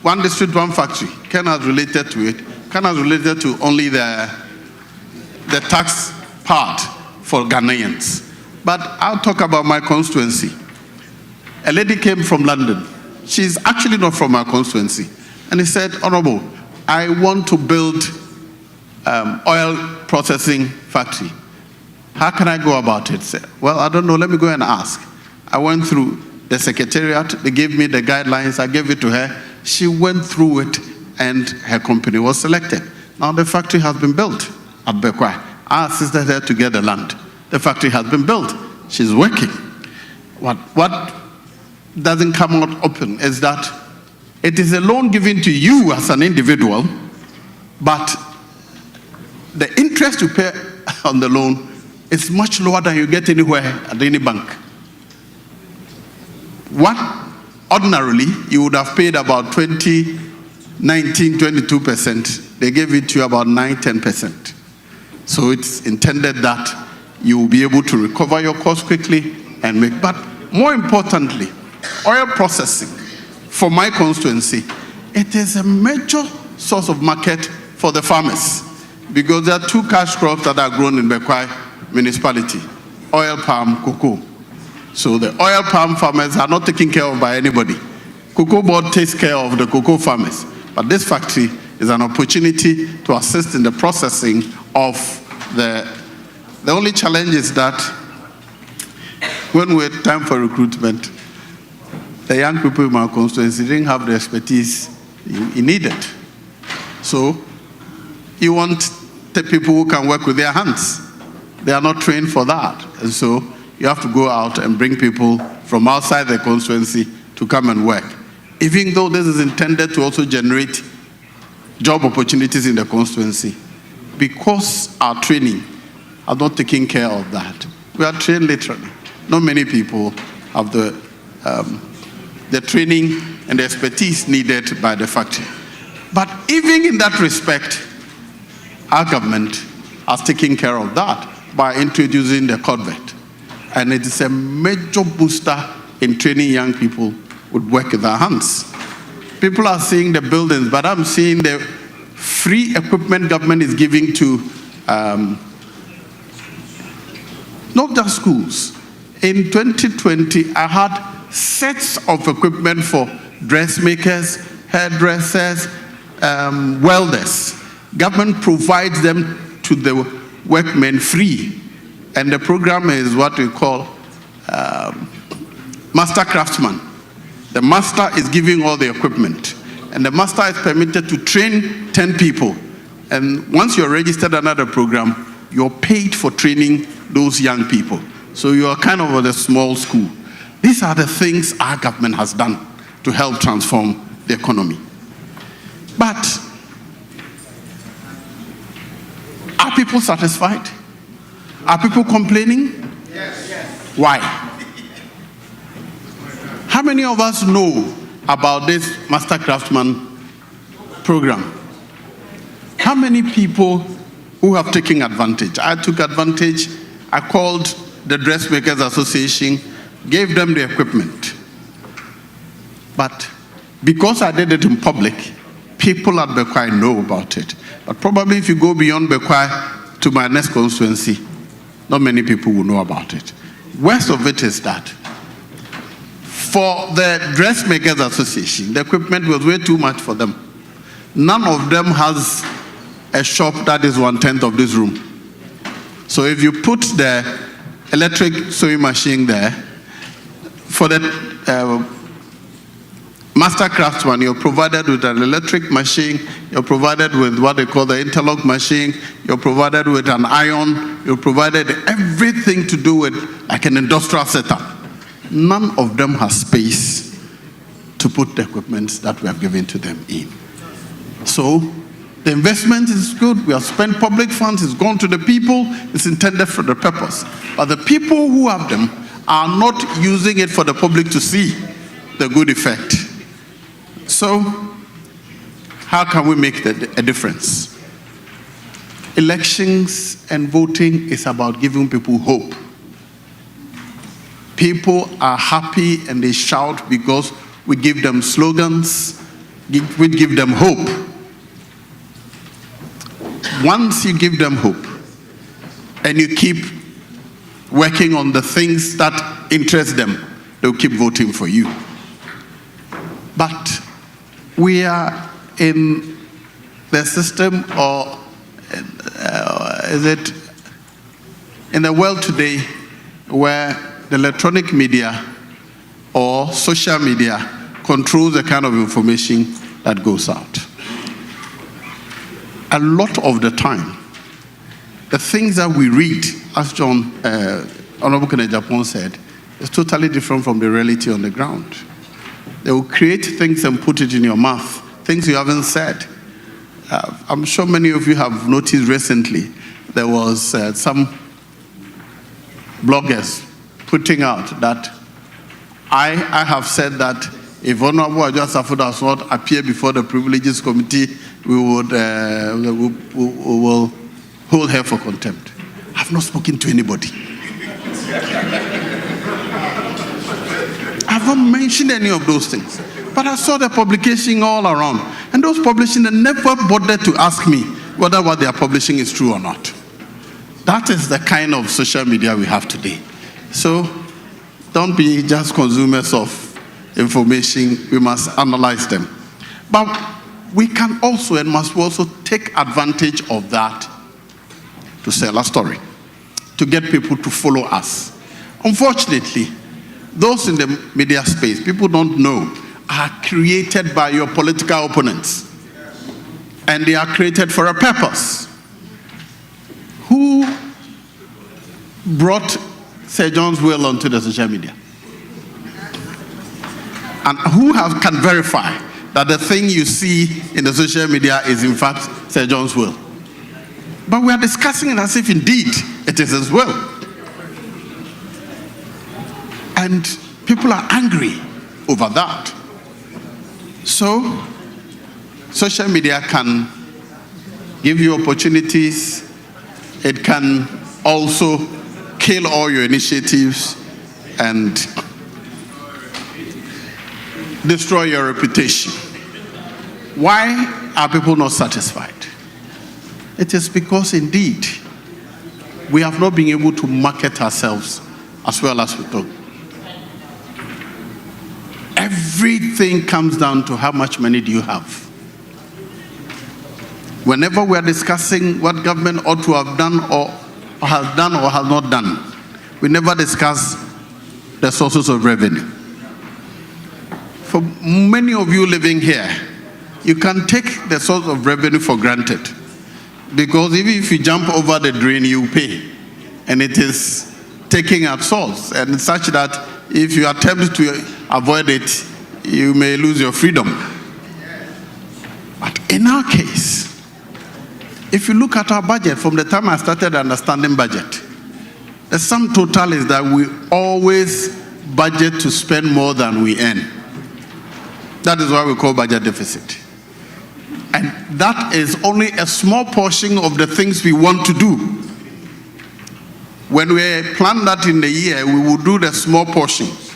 one district, one factory. Ken has related to it. Ken has related to only the tax part for Ghanaians. But I'll talk about my constituency. A lady came from London. She's actually not from our constituency. And he said, Honorable, I want to build oil processing factory. How can I go about it? Said, well, I don't know. Let me go and ask. I went through the secretariat. They gave me the guidelines. I gave it to her. She went through it, and her company was selected. Now the factory has been built at Bekwai. I assisted her to get the land. The factory has been built. She's working. What doesn't come out open is that it is a loan given to you as an individual, but the interest you pay on the loan is much lower than you get anywhere at any bank. What ordinarily you would have paid about 22%. They gave it to you about 9-10%. So it's intended that you will be able to recover your costs quickly and make. But more importantly, oil processing for my constituency, it is a major source of market for the farmers, because there are 2 cash crops that are grown in Bekwai municipality: oil palm, cocoa. So the oil palm farmers are not taken care of by anybody. Cocoa board takes care of the cocoa farmers. But this factory is an opportunity to assist in the processing of the only challenge is that when we're time for recruitment, the young people in my constituency didn't have the expertise you needed. So you want the people who can work with their hands. They are not trained for that. And so you have to go out and bring people from outside the constituency to come and work. Even though this is intended to also generate job opportunities in the constituency, because our training are not taking care of that. We are trained literally. not many people have the training and the expertise needed by the factory. But even in that respect, our government has taken care of that by introducing the Corvette. And it is a major booster in training young people with work with their hands. People are seeing the buildings, but I'm seeing the free equipment government is giving to not just schools. In 2020, I had sets of equipment for dressmakers, hairdressers, welders. Government provides them to the workmen free. And the program is what we call Master Craftsman. The master is giving all the equipment. And the master is permitted to train 10 people. And once you're registered under the program, you're paid for training those young people. So you are kind of at a small school. These are the things our government has done to help transform the economy. But are people satisfied? Are people complaining? Yes. Why? How many of us know about this Master Craftsman program? How many people who have taken advantage? I took advantage. I called the Dressmakers Association, gave them the equipment. But because I did it in public, people at Bekwai know about it. But probably if you go beyond Bekwai to my next constituency, not many people will know about it. Worst of it is that for the Dressmakers Association, the equipment was way too much for them. None of them has a shop that is 1/10 of this room. So if you put the electric sewing machine there, for the Master Craftsman, you're provided with an electric machine, you're provided with what they call the interlock machine, you're provided with an iron, you're provided everything to do with like an industrial setup. None of them has space to put the equipment that we have given to them in. So the investment is good, we have spent public funds, it's gone to the people, it's intended for the purpose. But the people who have them are not using it for the public to see the good effect. So, how can we make a difference? Elections and voting is about giving people hope. People are happy and they shout because we give them slogans, we give them hope. Once you give them hope and you keep working on the things that interest them, they'll keep voting for you. But we are in the system, or is it in the world today where the electronic media or social media controls the kind of information that goes out. A lot of the time, the things that we read, as John Honorable Kenneth Japon said, is totally different from the reality on the ground. They will create things and put it in your mouth, things you haven't said. I'm sure many of you have noticed recently, there was some bloggers putting out that I have said that if Honorable Adjoa Safo does not appear before the Privileges Committee, we will hold her for contempt. I've not spoken to anybody. I've not mentioned any of those things. But I saw the publication all around. And those publishing, they never bothered to ask me whether what they are publishing is true or not. That is the kind of social media we have today. So don't be just consumers of information. We must analyze them. But we can also and must also take advantage of that to sell a story, to get people to follow us. Unfortunately, those in the media space, people don't know, are created by your political opponents. And they are created for a purpose. Who brought Sir John's will onto the social media? And who can verify that the thing you see in the social media is in fact Sir John's will? But we are discussing it as if indeed it is his will. And people are angry over that. So, social media can give you opportunities. It can also kill all your initiatives and destroy your reputation. Why are people not satisfied? It is because indeed we have not been able to market ourselves as well as we thought. Everything comes down to how much money do you have. Whenever we are discussing what government ought to have done or has done or has not done, we never discuss the sources of revenue. For many of you living here, you can take the source of revenue for granted, because even if you jump over the drain, you pay, and it is taking at source, and such that if you attempt to avoid it, you may lose your freedom. But in our case, if you look at our budget from the time I started understanding budget, the sum total is that we always budget to spend more than we earn. That is why we call budget deficit. And that is only a small portion of the things we want to do. When we plan that in the year, we will do the small portions.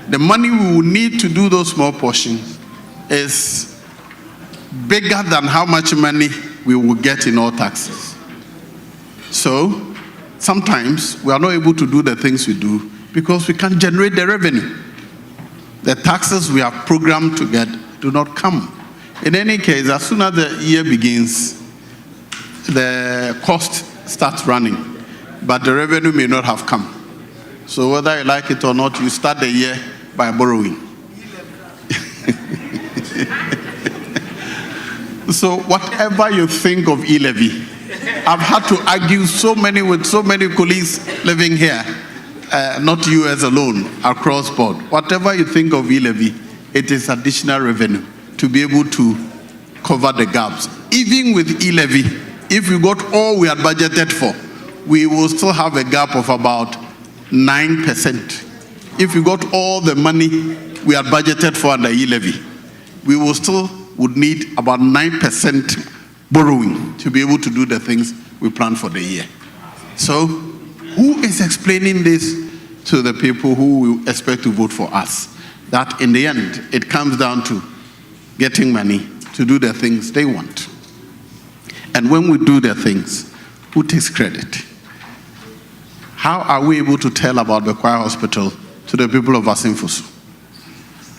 The money we will need to do those small portions is bigger than how much money we will get in all taxes. So, sometimes we are not able to do the things we do because we can't generate the revenue. The taxes we have programmed to get do not come. In any case, as soon as the year begins, the cost starts running, but the revenue may not have come. So whether you like it or not, you start the year by borrowing. So whatever you think of e-levy, I've had to argue with so many colleagues living here, not US alone, across board. Whatever you think of e-levy, it is additional revenue to be able to cover the gaps. Even with e-levy, if we got all we had budgeted for, we will still have a gap of about 9%. If we got all the money we had budgeted for under e-levy, we will still would need about 9% borrowing to be able to do the things we plan for the year. So, who is explaining this to the people who will expect to vote for us? That in the end, it comes down to getting money to do the things they want. And when we do the things, who takes credit? How are we able to tell about the Bekwai Hospital to the people of Asimfosu?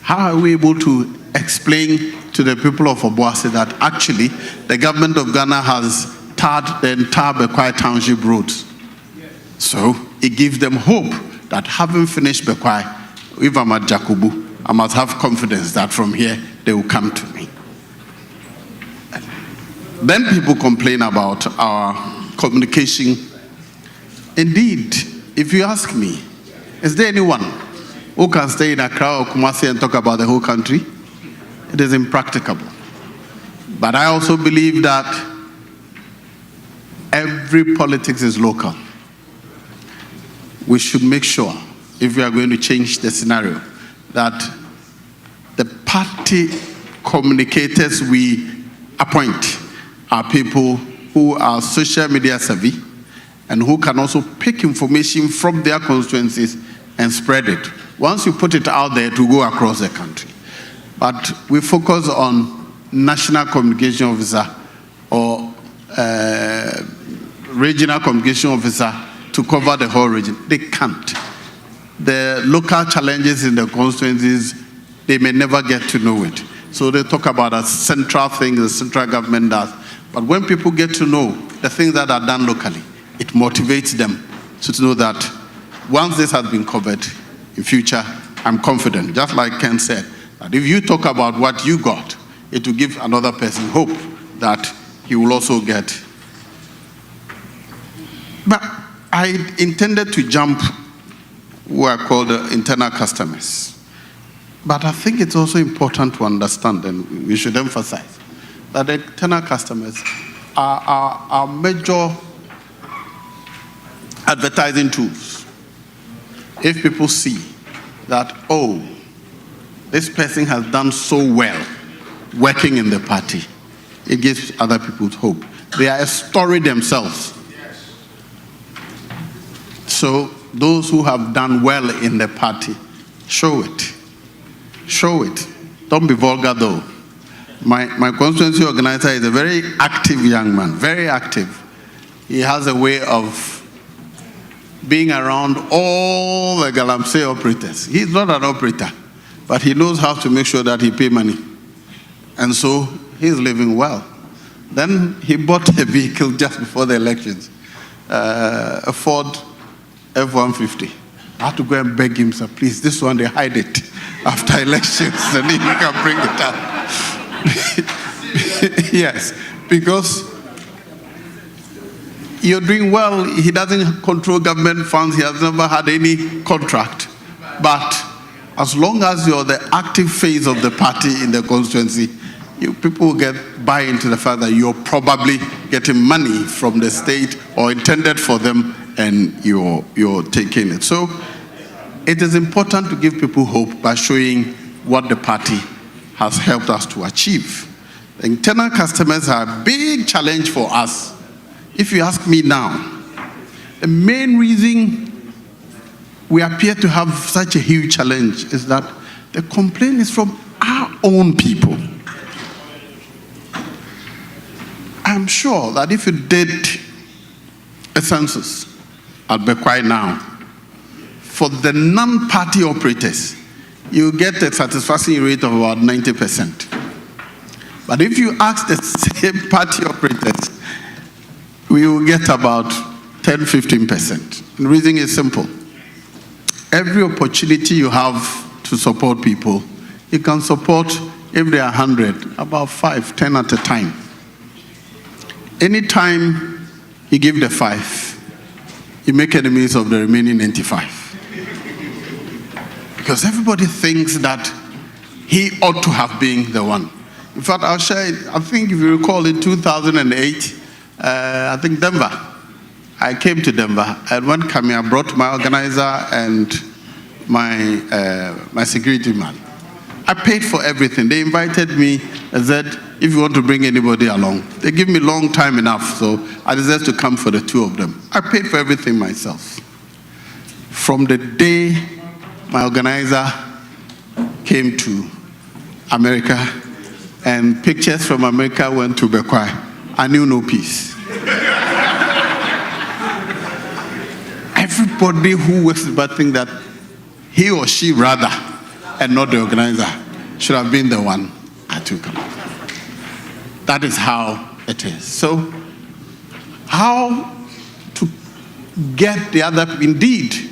How are we able to explain to the people of Obuasi that actually the government of Ghana has tarred the entire Bekwai Township roads? So it gives them hope that having finished Bekwai, if I'm at Jakubu, I must have confidence that from here they will come to me. Then people complain about our communication. Indeed, if you ask me, is there anyone who can stay in Accra or Kumasi and talk about the whole country? It is impracticable. But I also believe that every politics is local. We should make sure, if we are going to change the scenario, that the party communicators we appoint are people who are social media savvy and who can also pick information from their constituencies and spread it. Once you put it out there, to go across the country. But we focus on national communication officer or regional communication officer to cover the whole region. They can't. The local challenges in the constituencies, they may never get to know it. So they talk about a central thing the central government does. But when people get to know the things that are done locally, it motivates them to know that once this has been covered, in future, I'm confident, just like Ken said, that if you talk about what you got, it will give another person hope that he will also get. But I intended to jump what are called internal customers. But I think it's also important to understand, and we should emphasize, that the internal customers are major advertising tools. If people see that, oh, this person has done so well working in the party. It gives other people hope. They are a story themselves. So those who have done well in the party, show it. Show it. Don't be vulgar though. My constituency organizer is a very active young man, very active. He has a way of being around all the Galamsey operators. He's not an operator, but he knows how to make sure that he pay money. And so he's living well. Then he bought a vehicle just before the elections, a Ford F-150. I had to go and beg him, sir, please, this one, they hide it after elections, and then you can bring it up. Yes, because you're doing well. He doesn't control government funds. He has never had any contract. But as long as you're the active phase of the party in the constituency, people will buy into the fact that you're probably getting money from the state or intended for them, and you're taking it. So it is important to give people hope by showing what the party has helped us to achieve. The internal customers are a big challenge for us. If you ask me now, the main reason we appear to have such a huge challenge is that the complaint is from our own people. I'm sure that if you did a census at Bekwai now, for the non-party operators, you get a satisfaction rate of about 90%. But if you ask the same party operators, we will get about 10-15%. The reason is simple. Every opportunity you have to support people, you can support, if there are 100, about 5, 10 at a time. Anytime you give the 5, you make enemies of the remaining 95. Because everybody thinks that he ought to have been the one. In fact, I'll share it. I think if you recall in 2008, I think Denver. I came to Denver, and when coming, I brought my organizer and my security man. I paid for everything. They invited me and said, if you want to bring anybody along. They give me long time enough, so I decided to come for the two of them. I paid for everything myself. From the day my organizer came to America and pictures from America went to Bekwai, I knew no peace. Everybody who works but think that he or she rather, and not the organizer, should have been the one I took him. That is how it is. So, how to get the other people? Indeed,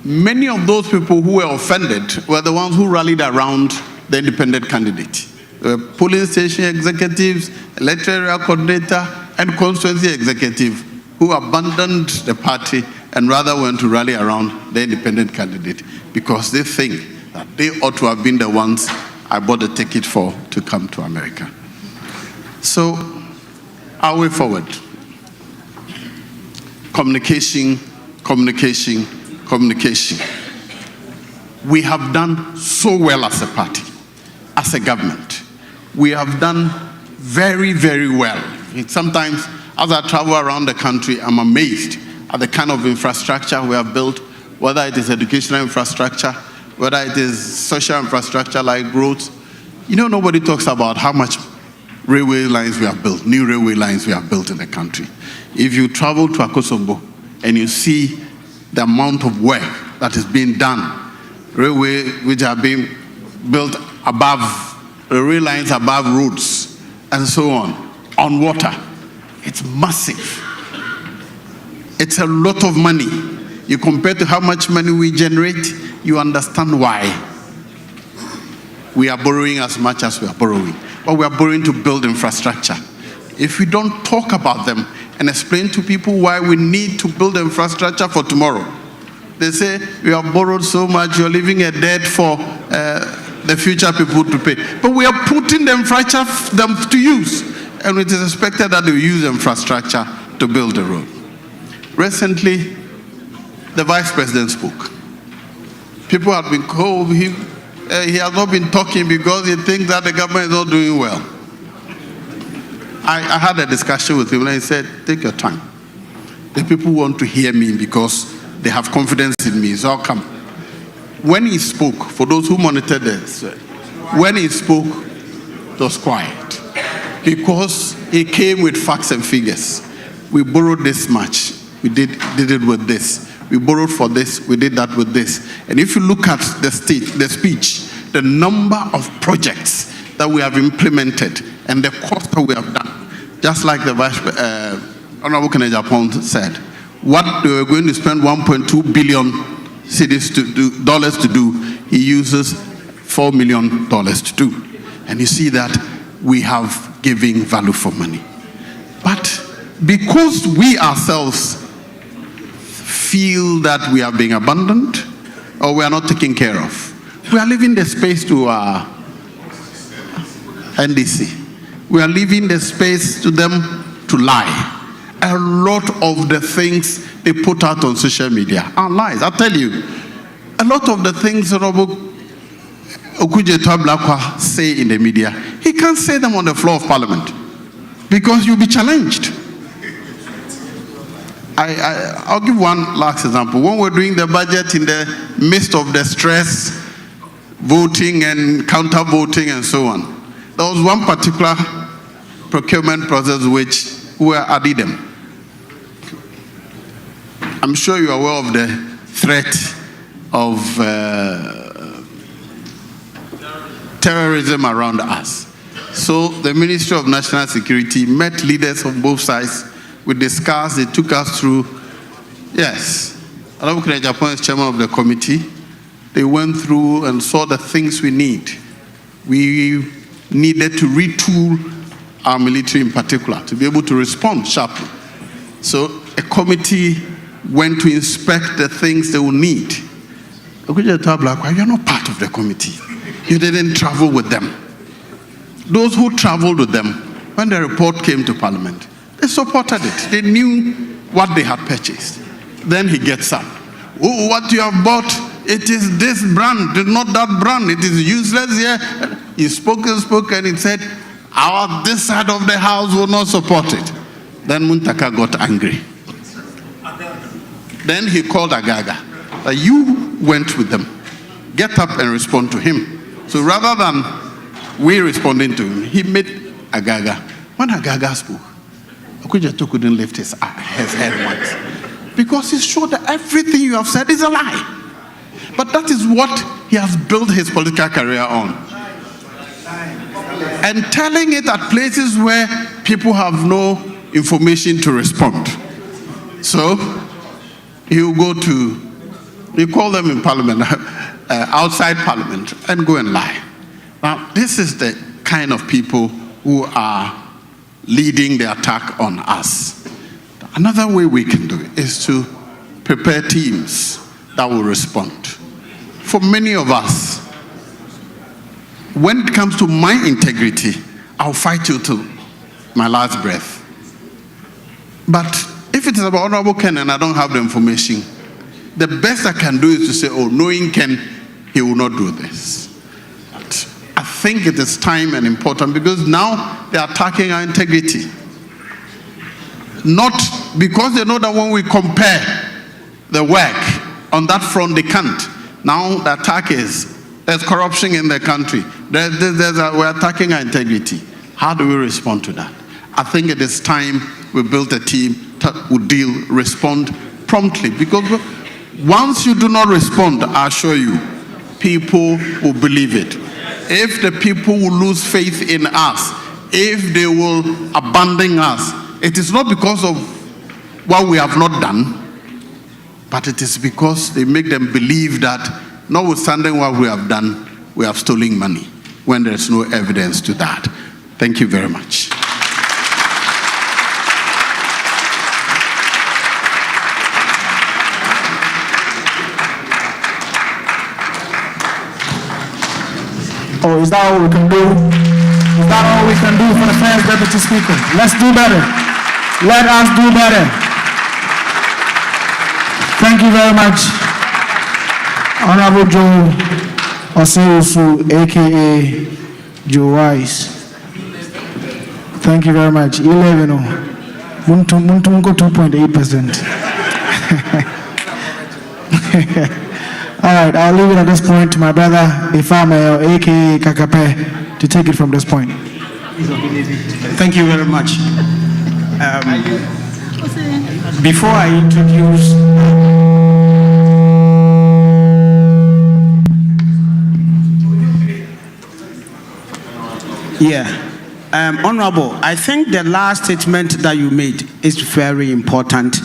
many of those people who were offended were the ones who rallied around the independent candidate. Polling station executives, electoral coordinator, and constituency executive who abandoned the party and rather went to rally around the independent candidate because they think that they ought to have been the ones I bought the ticket for to come to America. So, our way forward. Communication, communication, communication. We have done so well as a party, as a government. We have done very, very well. Sometimes, as I travel around the country, I'm amazed at the kind of infrastructure we have built, whether it is educational infrastructure, whether it is social infrastructure like roads. You know, nobody talks about how much railway lines we have built, new railway lines we have built in the country. If you travel to Akosombo and you see the amount of work that is being done, railway which are being built above, railway lines above roads, and so on water, it's massive. It's a lot of money. You compare to how much money we generate, you understand why we are borrowing as much as we are borrowing. But we are borrowing to build infrastructure. If we don't talk about them and explain to people why we need to build infrastructure for tomorrow, they say, we have borrowed so much, you're leaving a debt for the future people to pay. But we are putting the infrastructure them to use. And it is expected that they use infrastructure to build a road. Recently, the Vice President spoke. People have been called, he has not been talking because he thinks that the government is not doing well. I had a discussion with him and he said, take your time. The people want to hear me because they have confidence in me, so I'll come. When he spoke, for those who monitored this, when he spoke, it was quiet because he came with facts and figures. We borrowed this much, we did it with this. We borrowed for this, we did that with this. And if you look at the speech, the number of projects that we have implemented and the cost that we have done, just like the Honorable Kenneth Japon said, what they were going to spend 1.2 billion dollars to do, he uses $4 million to do. And you see that we have given value for money. But because we ourselves feel that we are being abandoned or we are not taken care of, we are leaving the space to our NDC. We are leaving the space to them to lie. A lot of the things they put out on social media are lies. I tell you, a lot of the things Honorable Okudzeto say in the media, he can't say them on the floor of Parliament because you'll be challenged. I'll give one last example. When we're doing the budget in the midst of the stress, voting and counter-voting and so on, there was one particular procurement process which we are adding. I'm sure you are aware of the threat of terrorism around us. So the Ministry of National Security met leaders on both sides. We discussed, they took us through. Yes, Honorable Kenneth Japon is chairman of the committee. They went through and saw the things we need. We needed to retool our military in particular to be able to respond sharply. So a committee went to inspect the things they will need. You're not part of the committee. You didn't travel with them. Those who traveled with them, when the report came to Parliament, they supported it. They knew what they had purchased. Then he gets up. Oh, what you have bought, it is this brand, not that brand. It is useless here. He spoke and he said, this side of the house will not support it. Then Muntaka got angry. Then he called Agaga. You went with them. Get up and respond to him. So rather than we responding to him, he made Agaga. When Agaga spoke, Okudzeto couldn't lift his head once. Because he's sure that everything you have said is a lie. But that is what he has built his political career on. And telling it at places where people have no information to respond. So he'll go to, you call them in Parliament, outside Parliament, and go and lie. Now, this is the kind of people who are leading the attack on us. Another way we can do it is to prepare teams that will respond. For many of us, when it comes to my integrity, I'll fight you till my last breath. But if it is about Honorable Ken and I don't have the information, the best I can do is to say, oh, knowing Ken, he will not do this. But I think it is time and important because now they are attacking our integrity. Not because they know that when we compare the work on that front, they can't. Now the attack is, there's corruption in the country. We're attacking our integrity. How do we respond to that? I think it is time we build a team that will respond promptly. Because once you do not respond, I assure you, people will believe it. If the people will lose faith in us, if they will abandon us, it is not because of what we have not done, but it is because they make them believe that notwithstanding what we have done, we have stolen money, when there is no evidence to that. Thank you very much. Oh, is that all we can do? Is that all we can do for the first deputy speaker? Let's do better. Let us do better. Thank you very much. Honorable Joe Oseusu, aka Joe Wise. Thank you very much. 11. Muntu 2.8%. All right, I'll leave it at this point to my brother Ifame, aka Kakape, to take it from this point. Thank you very much. Before I introduce Honorable, I think the last statement that you made is very important,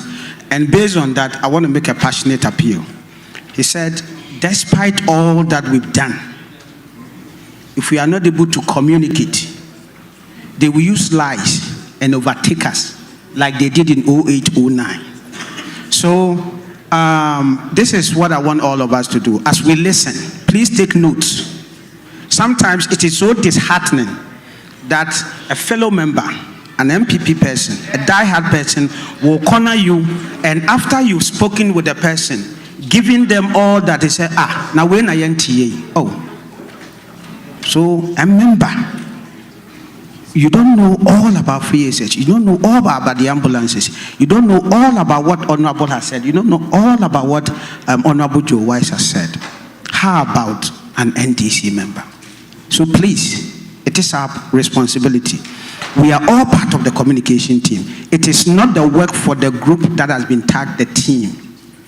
and based on that, I want to make a passionate appeal. He said, despite all that we've done, if we are not able to communicate, they will use lies and overtake us like they did in 0809. So this is what I want all of us to do. As we listen, please take notes. Sometimes it is so disheartening that a fellow member, an MPP person, a die-hard person, will corner you, and after you've spoken with the person, giving them all that, they say, now when I NTA. Oh. So a member, you don't know all about free ASH, you don't know all about the ambulances, you don't know all about what Honorable has said, you don't know all about what Honorable Joe Wise has said. How about an NDC member? So please, it is our responsibility. We are all part of the communication team. It is not the work for the group that has been tagged the team,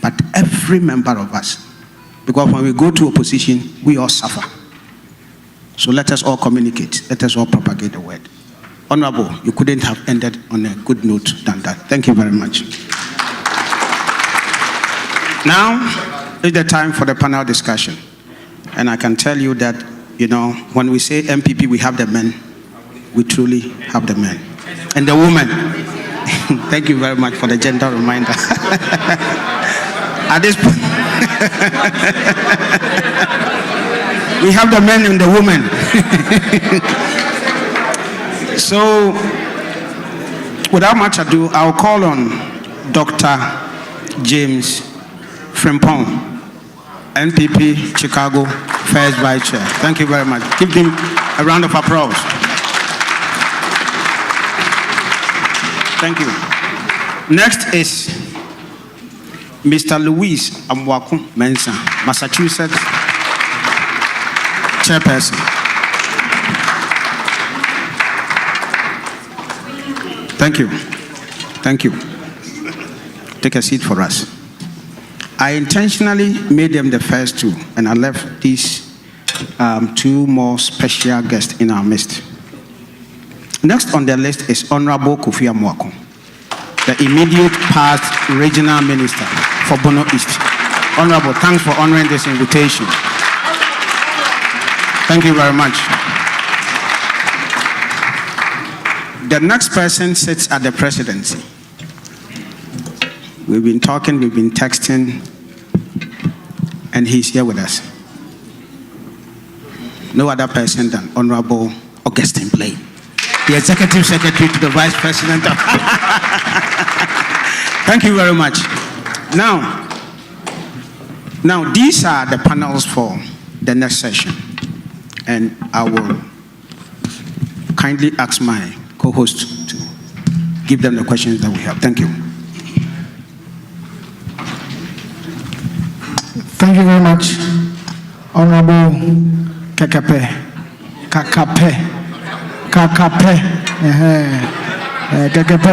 but every member of us. Because when we go to opposition, we all suffer. So let us all communicate. Let us all propagate the word. Honorable, you couldn't have ended on a good note than that. Thank you very much. Now is the time for the panel discussion. And I can tell you that, when we say MPP, we have the men. We truly have the men. And the women. Thank you very much for the gentle reminder. At this point, we have the men and the women. So, without much ado, I'll call on Dr. James Frimpong, NPP Chicago First Vice Chair. Thank you very much. Give him a round of applause. Thank you. Next is Mr. Louis Amwaku Mensah, Massachusetts Chairperson. Thank you. Thank you. Take a seat for us. I intentionally made them the first two, and I left these two more special guests in our midst. Next on the list is Honorable Kofi Amwaku, the immediate past regional minister for Bono East. Honorable, thanks for honoring this invitation. Thank you very much. The next person sits at the presidency. We've been talking, we've been texting, and he's here with us. No other person than Honorable Augustine Blaine, the Executive Secretary to the Vice President. Thank you very much. Now, these are the panels for the next session, and I will kindly ask my co-host to give them the questions that we have. Thank you. Thank you very much, Honorable Kakape. Kakape,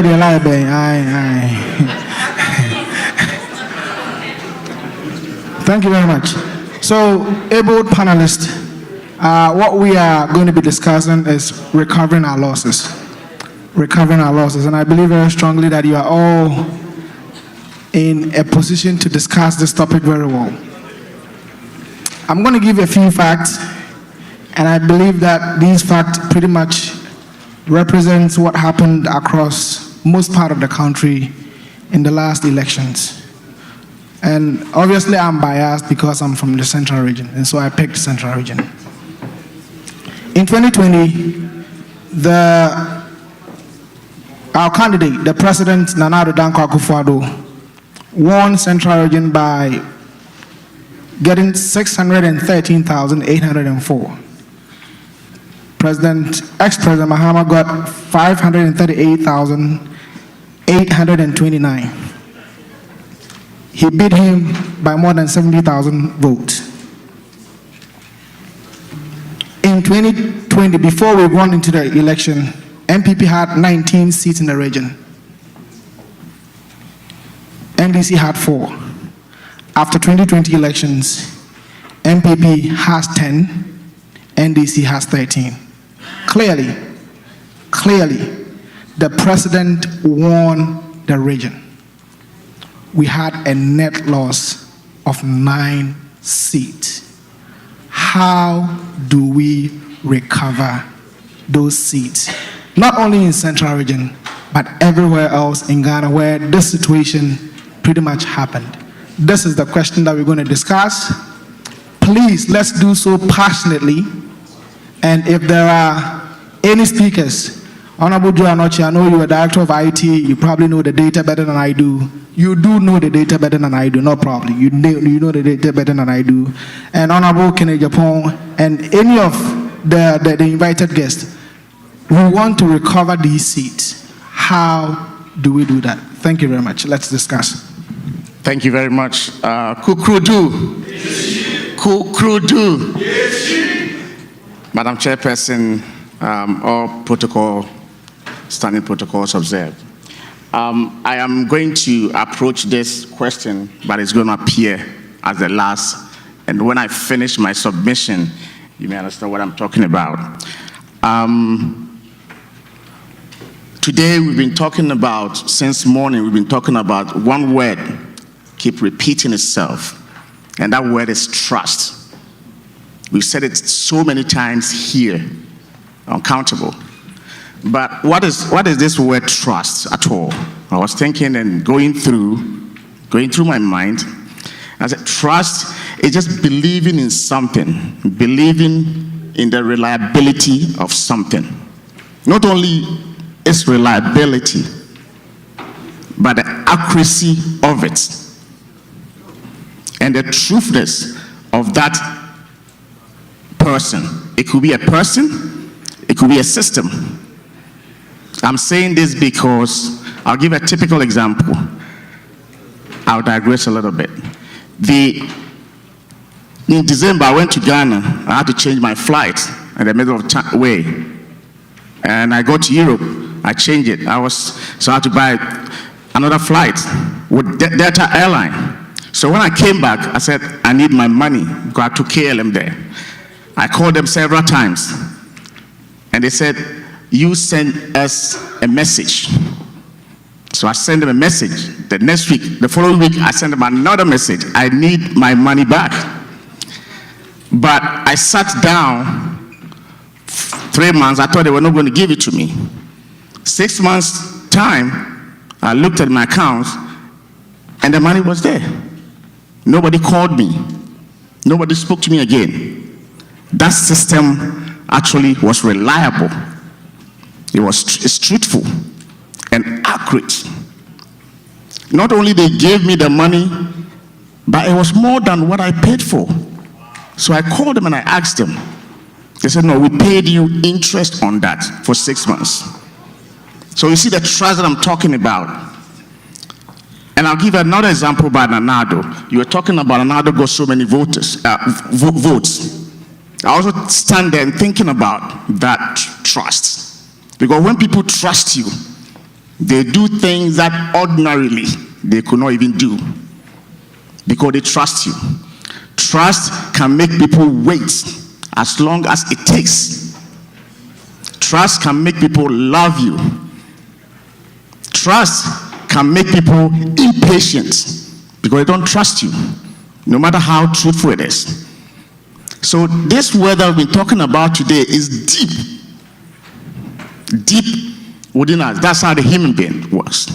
the library. Thank you very much. So, able panelists, what we are going to be discussing is recovering our losses. And I believe very strongly that you are all in a position to discuss this topic very well. I'm going to give a few facts, and I believe that these facts pretty much represents what happened across most part of the country in the last elections. And obviously I'm biased because I'm from the Central Region, and so I picked Central Region. In 2020, our candidate, the President Nana Addo Dankwa Akufo-Addo, won Central Region by getting 613,804. Ex-President Mahama got 538,829. He beat him by more than 70,000 votes. In 2020, before we went into the election, NPP had 19 seats in the region. NDC had 4. After 2020 elections, NPP has 10, NDC has 13. Clearly, the president won the region. We had a net loss of 9 seats. How do we recover those seats? Not only in Central Region, but everywhere else in Ghana where this situation pretty much happened. This is the question that we're going to discuss. Please, let's do so passionately. And if there are any speakers, Honorable Joe Anochi, I know you're a director of IT, you probably know the data better than I do. You do know the data better than I do, not probably. You know the data better than I do. And Honorable Kenneth Japon and any of the invited guests, we want to recover these seats. How do we do that? Thank you very much. Let's discuss. Thank you very much. Kukrudu. Kukrudu. Madam Chairperson, all standing protocols observed. I am going to approach this question, but it's going to appear as the last. And when I finish my submission, you may understand what I'm talking about. Today, we've been talking about, since morning, we've been talking about one word keep repeating itself, and that word is trust. We've said it so many times here, uncountable. But what is this word trust at all? I was thinking and going through my mind. I said, trust is just believing in something, believing in the reliability of something. Not only its reliability, but the accuracy of it, and the truthness of that person. It could be a person, it could be a system. I'm saying this because I'll give a typical example. I'll digress a little bit. In December, I went to Ghana. I had to change my flight in the middle of the way. And I got to Europe. I changed it. So I had to buy another flight with Delta Airline. So when I came back, I said, I need my money because I took KLM there. I called them several times. And they said, you send us a message. So I sent them a message. The following week, I sent them another message. I need my money back. But I sat down 3 months. I thought they were not going to give it to me. 6 months' time, I looked at my accounts, and the money was there. Nobody called me. Nobody spoke to me again. That system actually was reliable. It's truthful and accurate. Not only they gave me the money, but it was more than what I paid for. So I called them and I asked them. They said, no, we paid you interest on that for 6 months. So you see the trust that I'm talking about. And I'll give another example by Nanado. You were talking about Nanado got so many votes. I also stand there and thinking about that trust. Because when people trust you, they do things that ordinarily they could not even do. Because they trust you. Trust can make people wait as long as it takes. Trust can make people love you. Trust can make people impatient because they don't trust you, no matter how truthful it is. So this word that we've been talking about today is deep within us. That's how the human being works.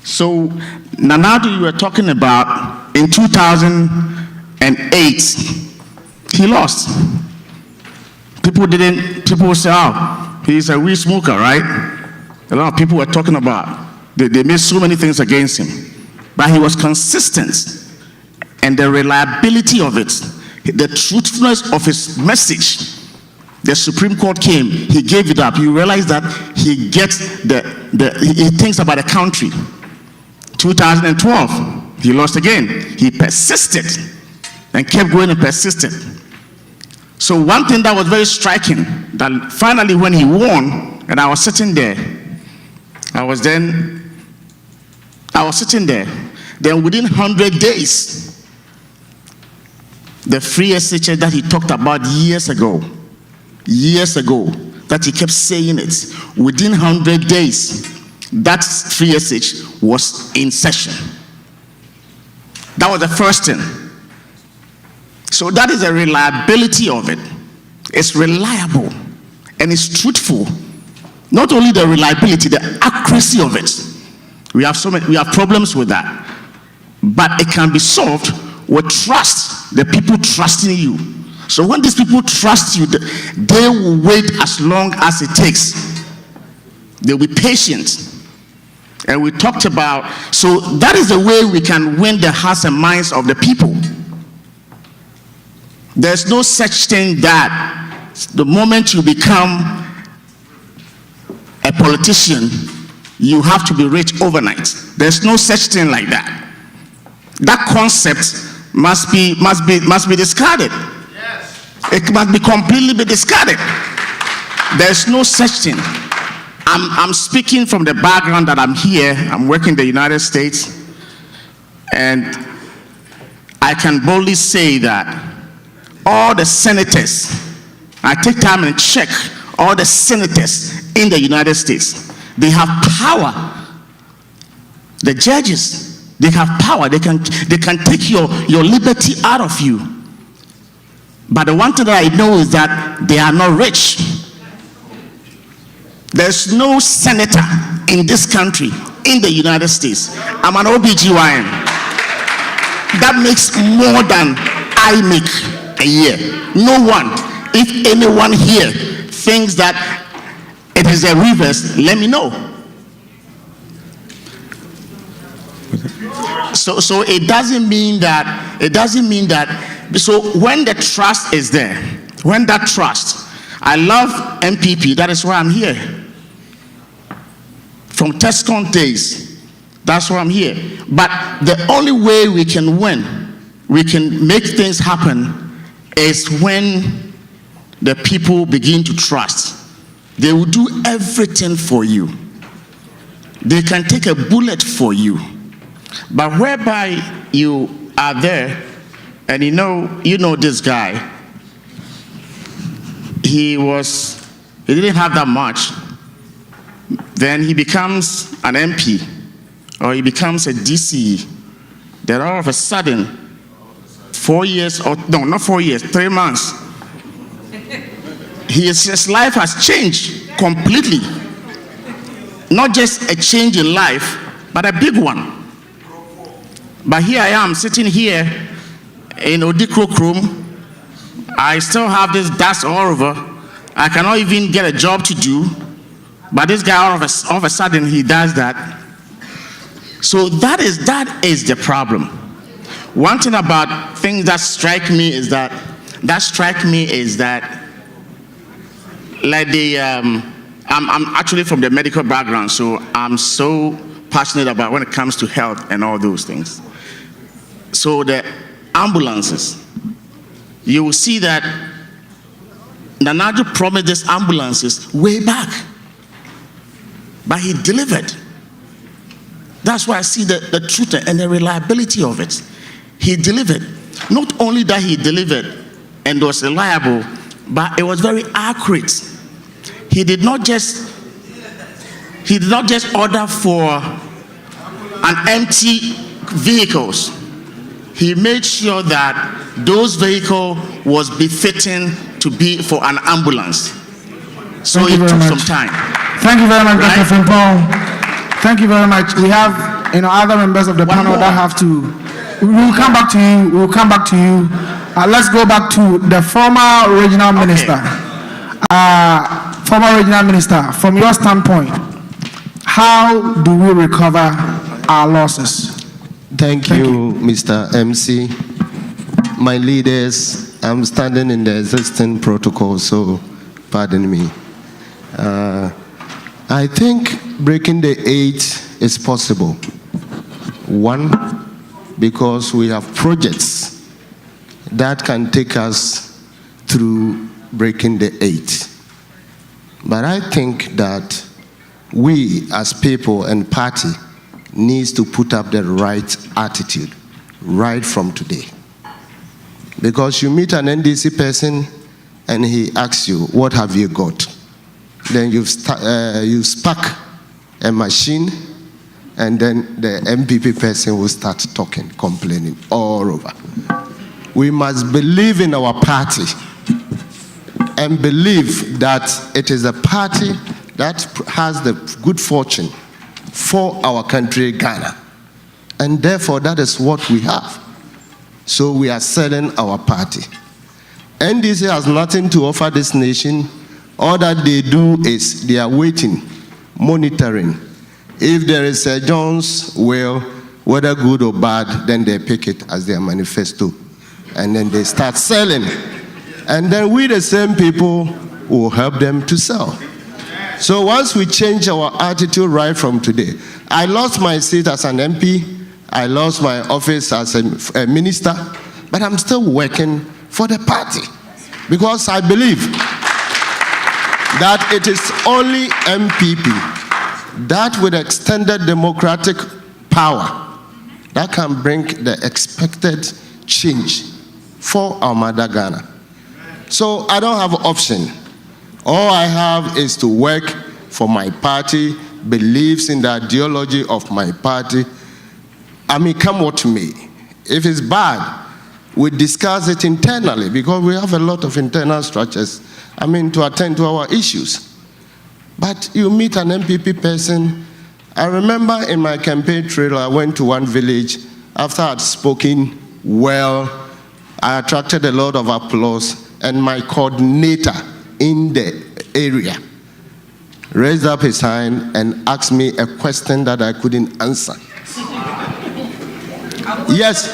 So Nanado, you were talking about in 2008, he lost. People say, oh, he's a weed smoker, right? A lot of people were talking about. They made so many things against him. But he was consistent. and the reliability of it, the truthfulness of his message. The Supreme Court came, he gave it up. You realize that he gets he thinks about the country. 2012, he lost again. He persisted and kept going and persisted. So one thing that was very striking, that finally when he won, and I was sitting there, then within 100 days, the free SHS that he talked about years ago, that he kept saying it, within 100 days, that free SH was in session. That was the first thing. So that is the reliability of it. It's reliable and it's truthful. Not only the reliability, the accuracy of it. We have problems with that. But it can be solved with trust, the people trusting you. So when these people trust you, they will wait as long as it takes. They'll be patient. And we talked about, so that is the way we can win the hearts and minds of the people. There's no such thing that the moment you become a politician, you have to be rich overnight. There's no such thing like that. That concept must be discarded. Yes. It must be completely discarded. There's no such thing. I'm speaking from the background that I'm here. I'm working in the United States, and I can boldly say that all the senators, I take time and check all the senators in the United States, they have power. The judges, they have power. They can take your liberty out of you. But the one thing that I know is that they are not rich. There's no senator in this country, in the United States. I'm an OBGYN. That makes more than I make a year. No one. If anyone here thinks that it is a reverse, let me know. So it doesn't mean that, so when the trust is there, when that trust, I love NPP, that is why I'm here. From Tescon days, that's why I'm here. But the only way we can win, we can make things happen, is when the people begin to trust. They will do everything for you. They can take a bullet for you. But whereby you are there, and you know this guy, he didn't have that much. Then he becomes an MP, or he becomes a DCE. Then all of a sudden, 4 years, or no, not 4 years, 3 months, his life has changed completely. Not just a change in life, but a big one. But here I am, sitting here in Odikro room. I still have this dust all over. I cannot even get a job to do. But this guy, all of a sudden, he does that. So that is the problem. One thing about things that strike me is that, like I'm actually from the medical background, so I'm so passionate about when it comes to health and all those things. So the ambulances, you will see that Nanajo promised these ambulances way back, but he delivered. That's why I see the truth and the reliability of it. He delivered. Not only that he delivered and was reliable, but it was very accurate. He did not just order for an empty vehicles. He made sure that those vehicles was befitting to be for an ambulance. So it took some time. Thank you very much, Dr. Frimpong. Thank you very much. We have other members of the panel that have to. We will come back to you. We will come back to you. Let's go back to the former regional minister. Former regional minister, from your standpoint, how do we recover our losses? Thank you, Mr. MC. my leaders, I'm standing in the existing protocol, so pardon me. I think breaking the 8 is possible. One, because we have projects that can take us through breaking the 8. But I think that we as people and party needs to put up the right attitude right from today. Because you meet an NDC person and he asks you, what have you got? Then you spark a machine, and then the NPP person will start talking, complaining all over. We must believe in our party and believe that it is a party that has the good fortune for our country, Ghana. And therefore, that is what we have. So we are selling our party. NDC has nothing to offer this nation. All that they do is they are waiting, monitoring. If there is a Jones will, whether good or bad, then they pick it as their manifesto. And then they start selling. And then we, the same people, will help them to sell. So once we change our attitude right from today, I lost my seat as an MP, I lost my office as a minister, but I'm still working for the party because I believe that it is only MPP that with extended democratic power that can bring the expected change for our mother Ghana. So I don't have an option. All I have is to work for my party, believes in the ideology of my party. I mean, come what may. If it's bad, we discuss it internally because we have a lot of internal structures, I mean, to attend to our issues. But you meet an MPP person. I remember in my campaign trail, I went to one village. After I'd spoken well, I attracted a lot of applause, and my coordinator in the area raised up his hand and asked me a question that I couldn't answer. Yes.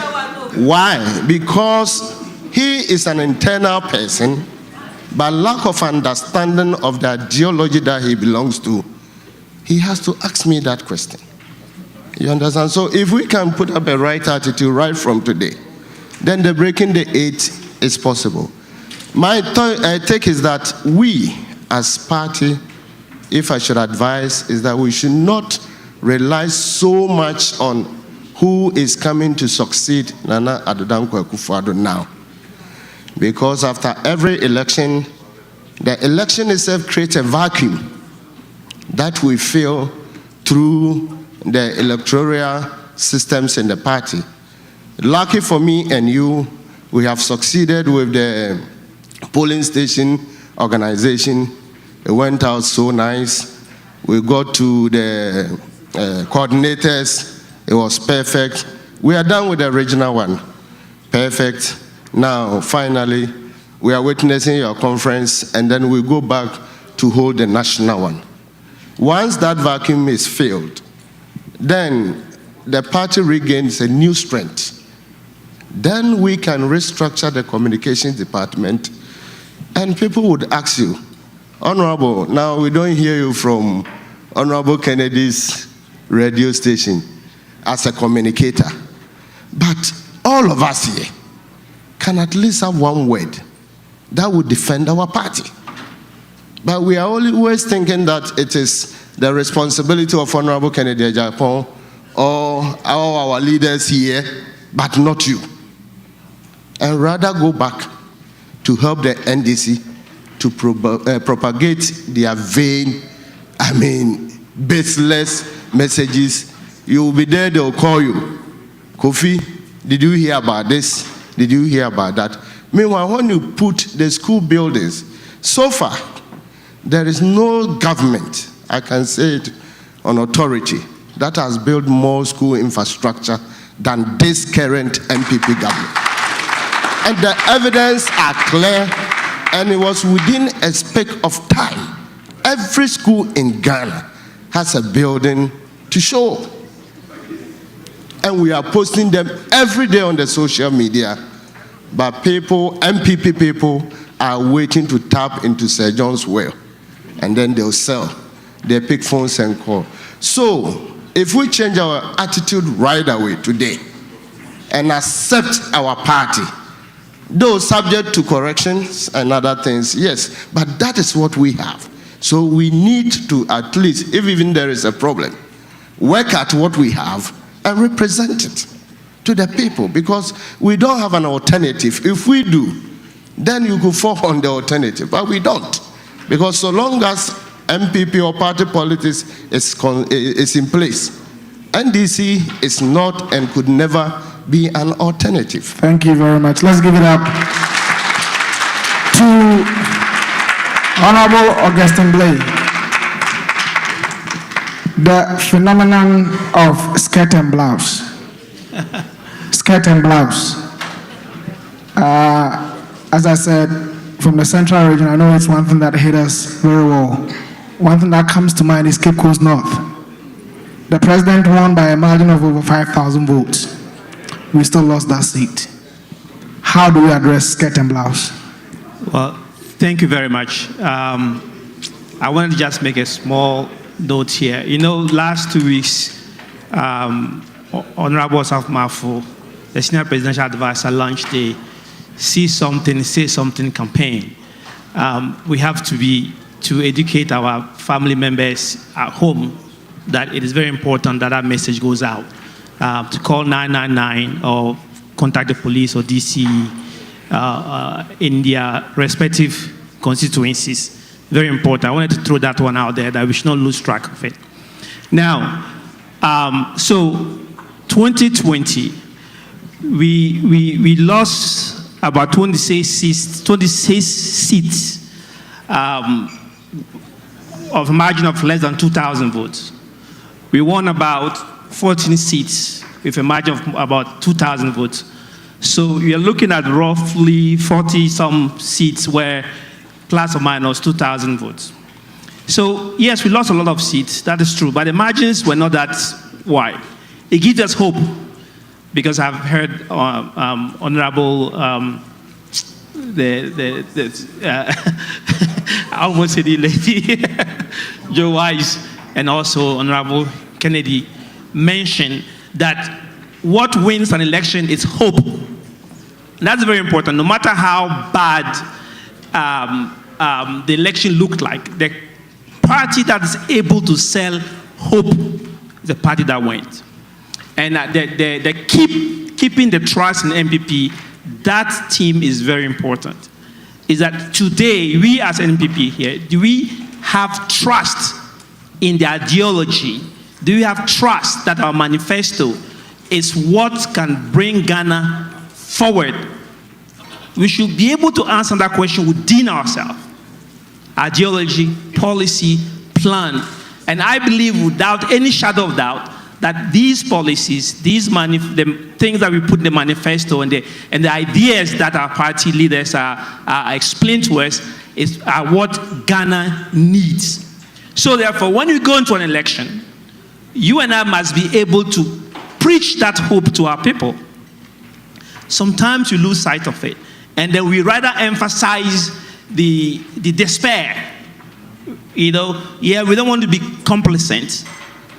Why? Because he is an internal person, but lack of understanding of the ideology that he belongs to, he has to ask me that question. You understand? So if we can put up a right attitude right from today, then the breaking the 8 is possible. My take is that we as party, if I should advise, is that we should not rely so much on who is coming to succeed Nana Addo Dankwa Akufo-Addo now. Because after every election, the election itself creates a vacuum that we feel through the electoral systems in the party. Lucky for me and you, we have succeeded with the polling station organization. It went out so nice. We got to the coordinators. It was perfect. We are done with the regional one. Perfect. Now, finally, we are witnessing your conference, and then we go back to hold the national one. Once that vacuum is filled, then the party regains a new strength. Then we can restructure the communications department, and people would ask you, Honorable, now we don't hear you from Honorable Kennedy's radio station as a communicator. But all of us here can at least have one word that would defend our party. But we are always thinking that it is the responsibility of Honorable Kennedy Japan or our leaders here, but not you. And rather go back to help the NDC to propagate their vain, baseless messages. You will be there, they'll call you. Kofi, did you hear about this? Did you hear about that? Meanwhile, when you put the school buildings, so far, there is no government, I can say it on authority, that has built more school infrastructure than this current NPP government. And the evidence are clear, and it was within a speck of time. Every school in Ghana has a building to show. And we are posting them every day on the social media. But people, NPP people, are waiting to tap into Sir John's well. And then they'll sell. They pick phones and call. So, if we change our attitude right away today and accept our party, though subject to corrections and other things, yes, but that is what we have. So we need to at least, if even there is a problem, work at what we have and represent it to the people, because we don't have an alternative. If we do, then you could fall on the alternative, but we don't. Because so long as MPP or party politics is in place, NDC is not and could never be an alternative. Thank you very much. Let's give it up to Honorable Augustine Blay. The phenomenon of skirt and blouse. Skirt and blouse. As I said, from the central region, I know it's one thing that hit us very well. One thing that comes to mind is Cape Coast North. The president won by a margin of over 5,000 votes. We still lost that seat. How do we address skirt and blouse? Well, thank you very much. I wanted to just make a small note here. You know, last 2 weeks, Honorable Safmafo, the senior presidential advisor, launched a See Something, Say Something campaign. We have to educate our family members at home that it is very important that that message goes out. To call 999 or contact the police or DC in their respective constituencies. Very important. I wanted to throw that one out there, that we should not lose track of it. Now, so 2020, we lost about 26 seats of a margin of less than 2,000 votes. We won about 14 seats with a margin of about 2,000 votes. So you're looking at roughly 40-some seats where plus or minus 2,000 votes. So yes, we lost a lot of seats, that is true, but the margins were not that wide. It gives us hope, because I've heard Honorable, I almost said the lady, Joe Wise, and also Honorable Kennedy mentioned that what wins an election is hope. And that's very important. No matter how bad the election looked like, the party that is able to sell hope is the party that wins. And keeping the trust in NPP, that team is very important. Is that today, we as NPP here, do we have trust in the ideology? Do we have trust that our manifesto is what can bring Ghana forward? We should be able to answer that question within ourselves. Ideology, policy, plan. And I believe without any shadow of doubt that these policies, the things that we put in the manifesto and the ideas that our party leaders are explained to us are what Ghana needs. So therefore, when we go into an election, you and I must be able to preach that hope to our people. Sometimes we lose sight of it, and then we rather emphasize the despair. You know, yeah, we don't want to be complacent,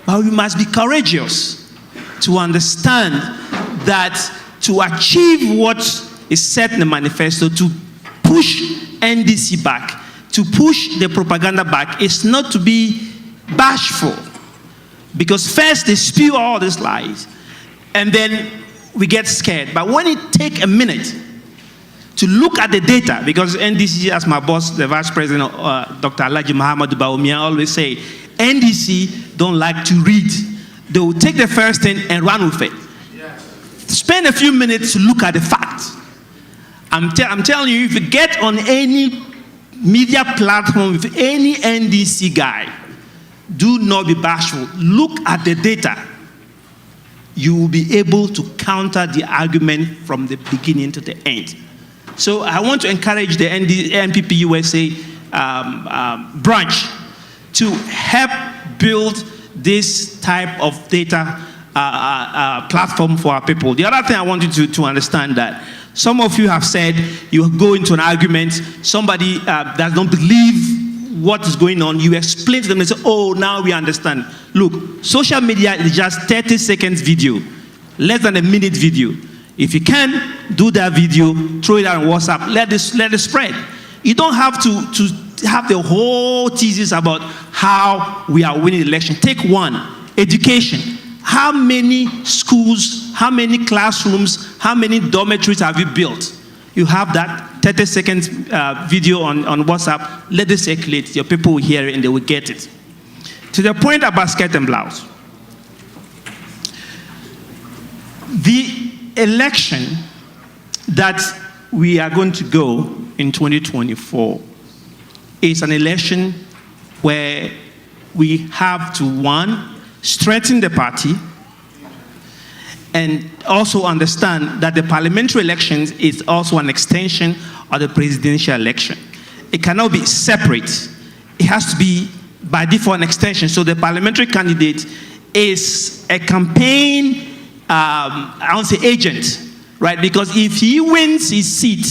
but we must be courageous to understand that to achieve what is set in the manifesto, to push NDC back, to push the propaganda back, is not to be bashful. Because first they spew all these lies, and then we get scared. But when it takes a minute to look at the data, because NDC, as my boss, the Vice President, Dr. Alhaji Muhammadu Bawumia, always say, NDC don't like to read. They will take the first thing and run with it. Yeah. Spend a few minutes to look at the facts. I'm telling you, if you get on any media platform with any NDC guy, do not be bashful. Look at the data. You will be able to counter the argument from the beginning to the end. So I want to encourage the NPP USA branch to help build this type of data platform for our people. The other thing I want you to understand that Some of you have said you go into an argument, somebody does not believe what is going on, you explain to them and say, oh, now we understand. Look, social media is just 30 seconds video, less than a minute video. If you can, do that video, throw it on WhatsApp, let it spread. You don't have to have the whole thesis about how we are winning the election. Take one, education. How many schools, how many classrooms, how many dormitories have you built? You have that 30 seconds video on WhatsApp, let it circulate, your people will hear it and they will get it. To the point about skirt and blouse. The election that we are going to go in 2024 is an election where we have to, one, strengthen the party, and also understand that the parliamentary elections is also an extension of the presidential election. It cannot be separate. It has to be by default an extension. So the parliamentary candidate is a campaign, I won't say agent, right? Because if he wins his seat,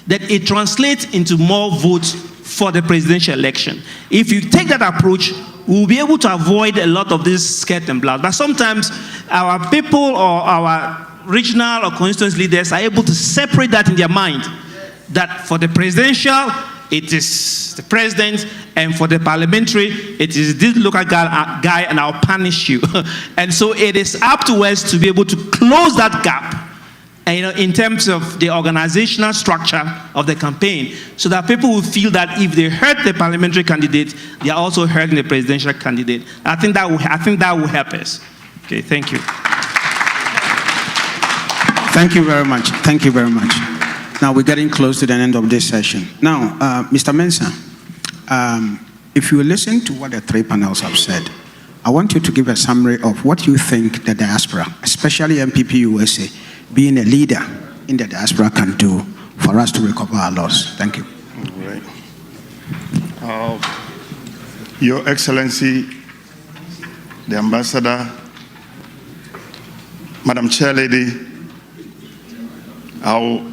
then it translates into more votes for the presidential election. If you take that approach, we'll be able to avoid a lot of this skirt and blouse. But sometimes our people or our regional or constituency leaders are able to separate that in their mind. That for the presidential, it is the president, and for the parliamentary, it is this local guy and I'll punish you. And so it is up to us to be able to close that gap, in terms of the organizational structure of the campaign, so that people will feel that if they hurt the parliamentary candidate, they are also hurting the presidential candidate. I think that will help us. Okay, thank you. Thank you very much. Thank you very much. Now we're getting close to the end of this session. Now, Mr. Mensah, if you listen to what the three panels have said, I want you to give a summary of what you think the diaspora, especially Mpp USA, being a leader in the diaspora, can do for us to recover our loss. Thank you. All right. Your Excellency, the Ambassador, Madam Chair Lady, I'll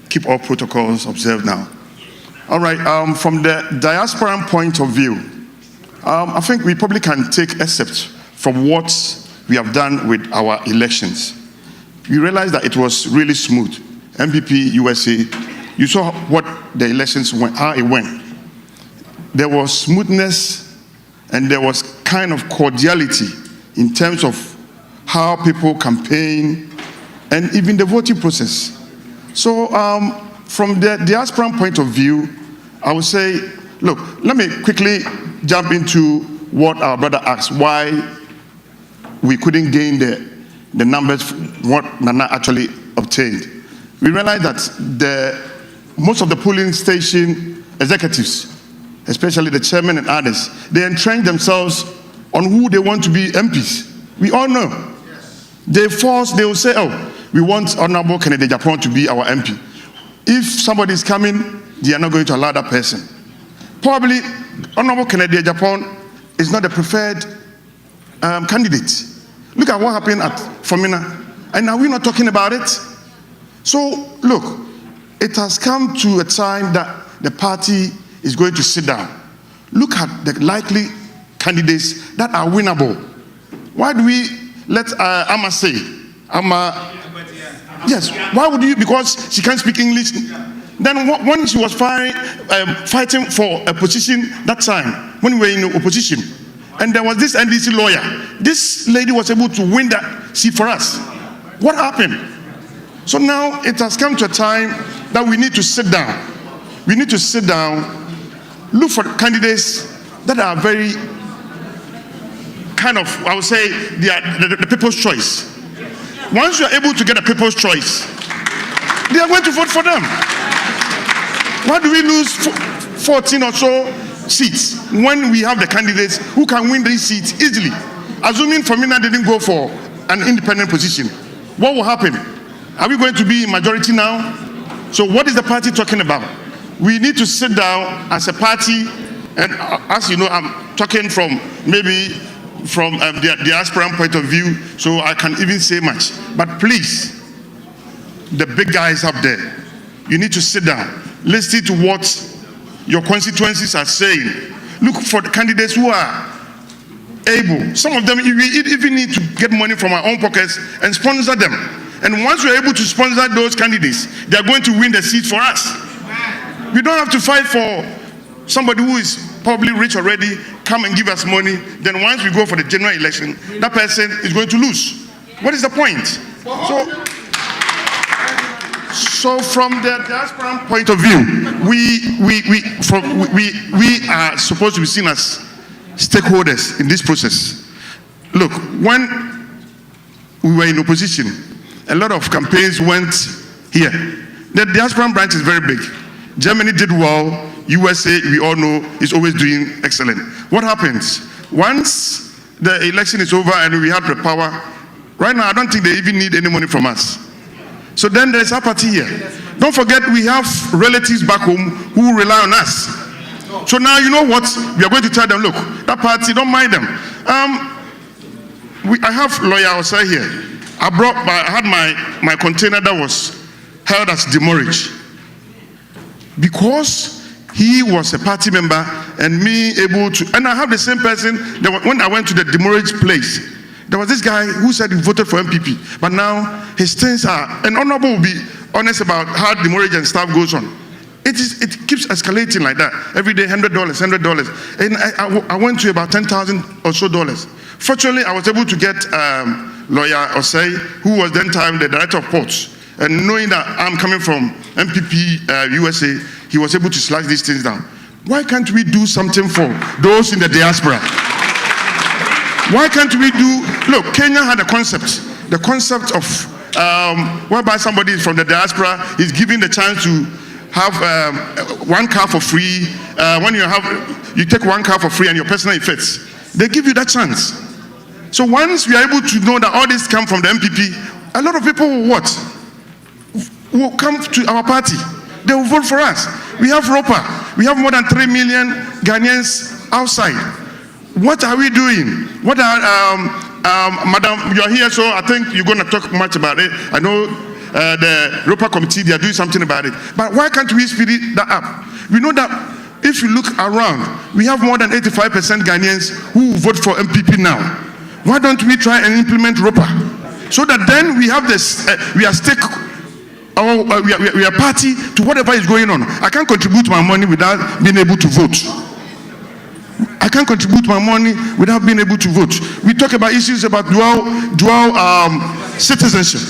keep all protocols observed now. All right, from the diasporan point of view, I think we probably can take excerpts from what we have done with our elections. We realized that it was really smooth. Mpp USA, you saw what the elections went, how it went. There was smoothness and there was kind of cordiality in terms of how people campaign and even the voting process. So from the diasporan point of view, I would say, look, let me quickly jump into what our brother asked, why we couldn't gain the numbers, what Nana actually obtained. We realized that most of the polling station executives, especially the chairman and others, they entrench themselves on who they want to be MPs. We all know. They will say, oh, we want Honorable Kennedy Japan to be our MP. If somebody is coming, they are not going to allow that person. Probably Honorable Kennedy Japan is not the preferred candidate. Look at what happened at Fomina. And are we not talking about it? So, look, it has come to a time that the party is going to sit down. Look at the likely candidates that are winnable. Why do we let Amma say? Yes, why would you? Because she can't speak English. Then when she was fighting for a position that time, when we were in opposition, and there was this NDC lawyer, this lady was able to win that seat for us. What happened? So now it has come to a time that we need to sit down. We need to sit down, look for candidates that are very kind of, I would say, they are the people's choice. Once you are able to get a people's choice, they are going to vote for them. Why do we lose 14 or so seats when we have the candidates who can win these seats easily? Assuming Femina didn't go for an independent position, what will happen? Are we going to be in majority now? So what is the party talking about? We need to sit down as a party, and as you know, I'm talking from maybe from the diasporan point of view, so I can even say much. But please, the big guys up there. You need to sit down, listen to what your constituencies are saying. Look for the candidates who are able. Some of them we even need to get money from our own pockets and sponsor them. And once we're able to sponsor those candidates, they're going to win the seat for us. We don't have to fight for somebody who is probably rich already, come and give us money. Then once we go for the general election, that person is going to lose. What is the point? So from the diaspora point of view, we are supposed to be seen as stakeholders in this process. Look, when we were in opposition, a lot of campaigns went here. The diaspora branch is very big. Germany did well. USA, we all know, is always doing excellent. What happens? Once the election is over and we have the power, right now I don't think they even need any money from us. So then there's apathy here. Don't forget we have relatives back home who rely on us. So now you know what? We are going to tell them, look, that party, don't mind them. I have lawyer Usa here. I had my container that was held as demurrage. Because he was a party member and me able to, and I have the same person, when I went to the demurrage place, there was this guy who said he voted for NPP, but now his things are, and Honorable will be honest about how demurrage and stuff goes on. It keeps escalating like that. Every day, $100. And I went to about $10,000 or so dollars. Fortunately, I was able to get lawyer Usa, who was then time the director of ports. And knowing that I'm coming from Mpp Usa, he was able to slash these things down. Why can't we do something for those in the diaspora? Why can't we do, look, Kenya had a concept, the concept of whereby somebody from the diaspora is given the chance to have one car for free. When you take one car for free and your personal effects, they give you that chance. So once we are able to know that all this come from the NPP, a lot of people will what? Will come to our party. They will vote for us. We have ROPA. We have more than 3 million Ghanaians outside. What are we doing? What are, Madam, you're here, so I think you're going to talk much about it. I know the ROPA committee, they are doing something about it. But why can't we speed that up? We know that if you look around, we have more than 85% Ghanaians who vote for NPP now. Why don't we try and implement ROPA? So that then we have this, we are party to whatever is going on. I can't contribute my money without being able to vote. I can't contribute my money without being able to vote. We talk about issues about dual citizenship.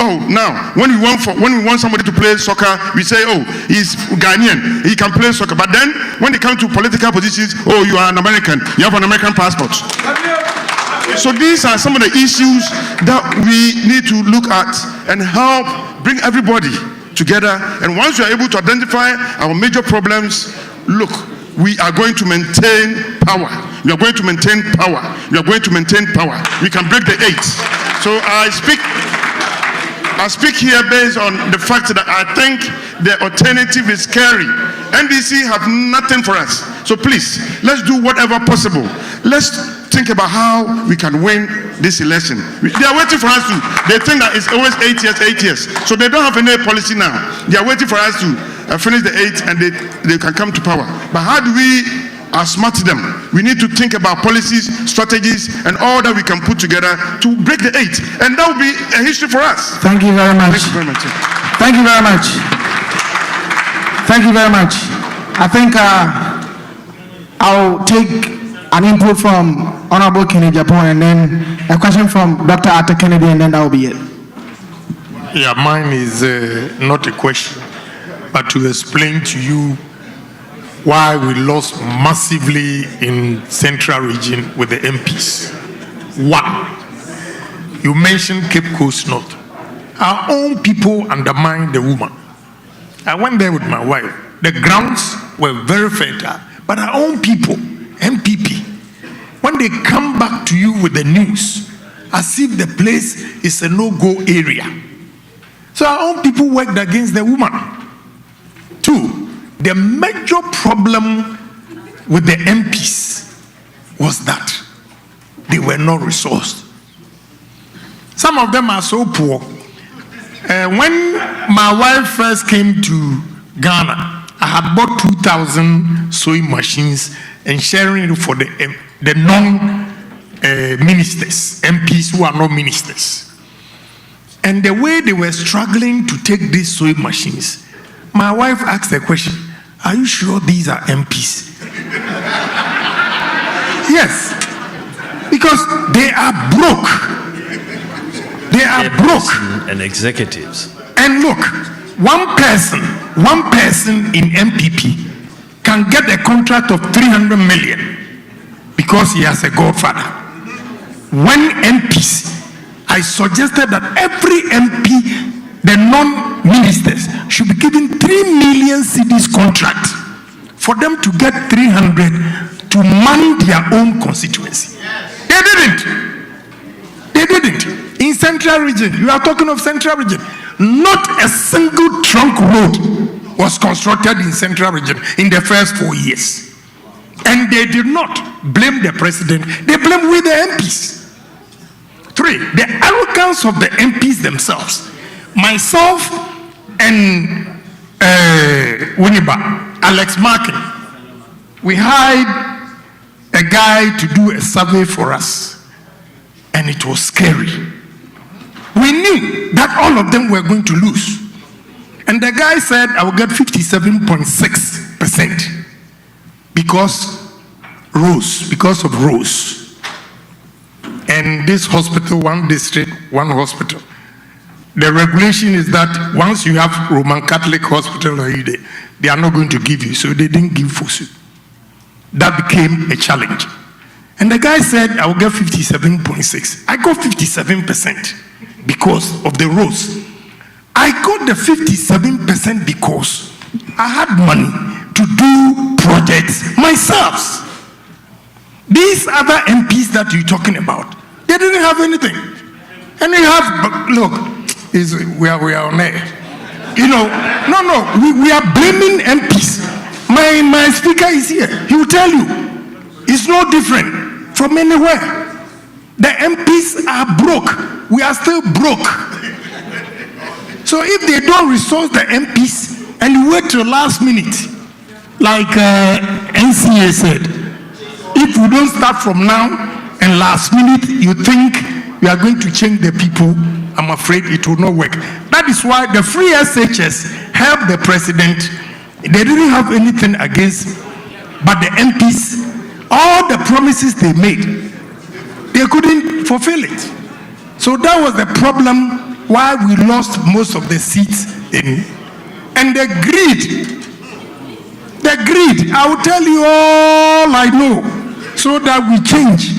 Oh, now when we want somebody to play soccer, we say, oh, he's Ghanaian, he can play soccer. But then when it comes to political positions, oh, you are an American, you have an American passport. So these are some of the issues that we need to look at and help bring everybody together. And once we are able to identify our major problems, look, we are going to maintain power. We are going to maintain power. We are going to maintain power. We can break the 8. So I speak here based on the fact that I think the alternative is scary. NDC have nothing for us. So please, let's do whatever possible. Let's think about how we can win this election. They are waiting for us to, they think that it's always 8 years. So they don't have any policy now. They are waiting for us to finish the 8 and they can come to power. But how do we outsmart them? We need to think about policies, strategies, and all that we can put together to break the 8. And that will be a history for us. Thank you very much. Thank you very much. Thank you very much. Thank you very much. I think I'll take an input from Honorable Kennedy Japan and then a question from Dr. Arthur Kennedy, and then that will be it. Yeah, mine is not a question, but to explain to you why we lost massively in Central Region with the MPs. One, you mentioned Cape Coast North. Our own people undermined the woman. I went there with my wife. The grounds were very fertile, but our own people, NPP, when they come back to you with the news, as if the place is a no-go area. So our own people worked against the woman. Two, the major problem with the MPs was that they were not resourced. Some of them are so poor. When my wife first came to Ghana, I had bought 2,000 sewing machines and sharing it for the non-ministers, MPs who are not ministers. And the way they were struggling to take these sewing machines, my wife asked the question, are you sure these are MPs? Yes, because they are broke. They are broke. And executives. And look, one person in NPP can get a contract of 300 million because he has a godfather. When MPs, I suggested that every MP, the non-ministers, should be given 3 million cedis contract for them to get 300 to man their own constituency. They didn't. They didn't. In Central Region, you are talking of Central Region, not a single trunk road was constructed in Central Region in the first 4 years. And they did not blame the president, they blamed with the MPs. 3, the arrogance of the MPs themselves. Myself and Alex Markin, we hired a guy to do a survey for us, and it was scary. We knew that all of them were going to lose. And the guy said, I will get 57.6% because of Rose. And this hospital, one district, one hospital. The regulation is that once you have Roman Catholic hospital, they are not going to give you, so they didn't give Fosu. That became a challenge. And the guy said, I will get 57.6. I got 57% because of the Rose. I got the 57% because I had money to do projects myself. These other MPs that you're talking about, they didn't have anything. And they have, look, we are on air. We are blaming MPs. My speaker is here. He will tell you, it's no different from anywhere. The MPs are broke. We are still broke. So if they don't resource the MPs and you wait till last minute, like NCA said, if we don't start from now and last minute you think we are going to change the people, I'm afraid it will not work. That is why the free SHS helped the president. They didn't have anything against, but the MPs, all the promises they made, they couldn't fulfill it. So that was the problem why we lost most of the seats in. And the greed, I will tell you all I know so that we change.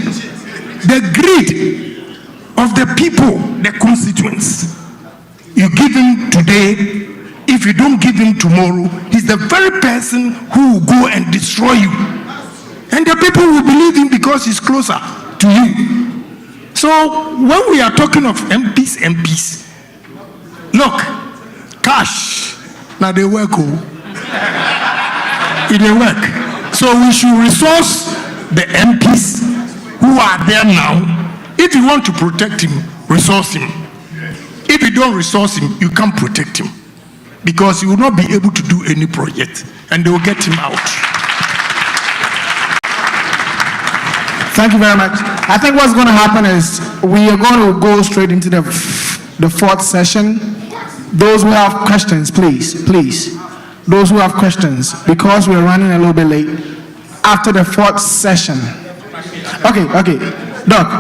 The greed of the people, the constituents. You give him today, if you don't give him tomorrow, he's the very person who will go and destroy you. And the people will believe him because he's closer to you. So when we are talking of MPs, look, cash, now they work. It will work. So we should resource the MPs who are there now. If you want to protect him, resource him. If you don't resource him, you can't protect him. Because he will not be able to do any project and they will get him out. Thank you very much. I think what's going to happen is we are going to go straight into the fourth session. Those who have questions, please. Those who have questions, because we're running a little bit late. After the fourth session. Okay. Doc,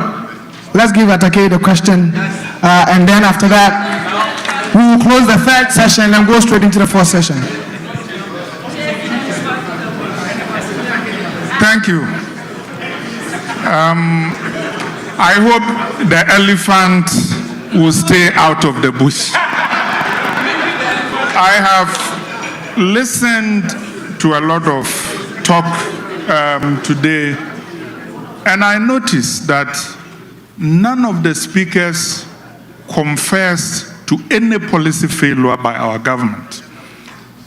let's give Atake the question. And then after that, we will close the third session and go straight into the fourth session. Thank you. I hope the elephant will stay out of the bush. I have listened to a lot of talk today, and I noticed that none of the speakers confessed to any policy failure by our government.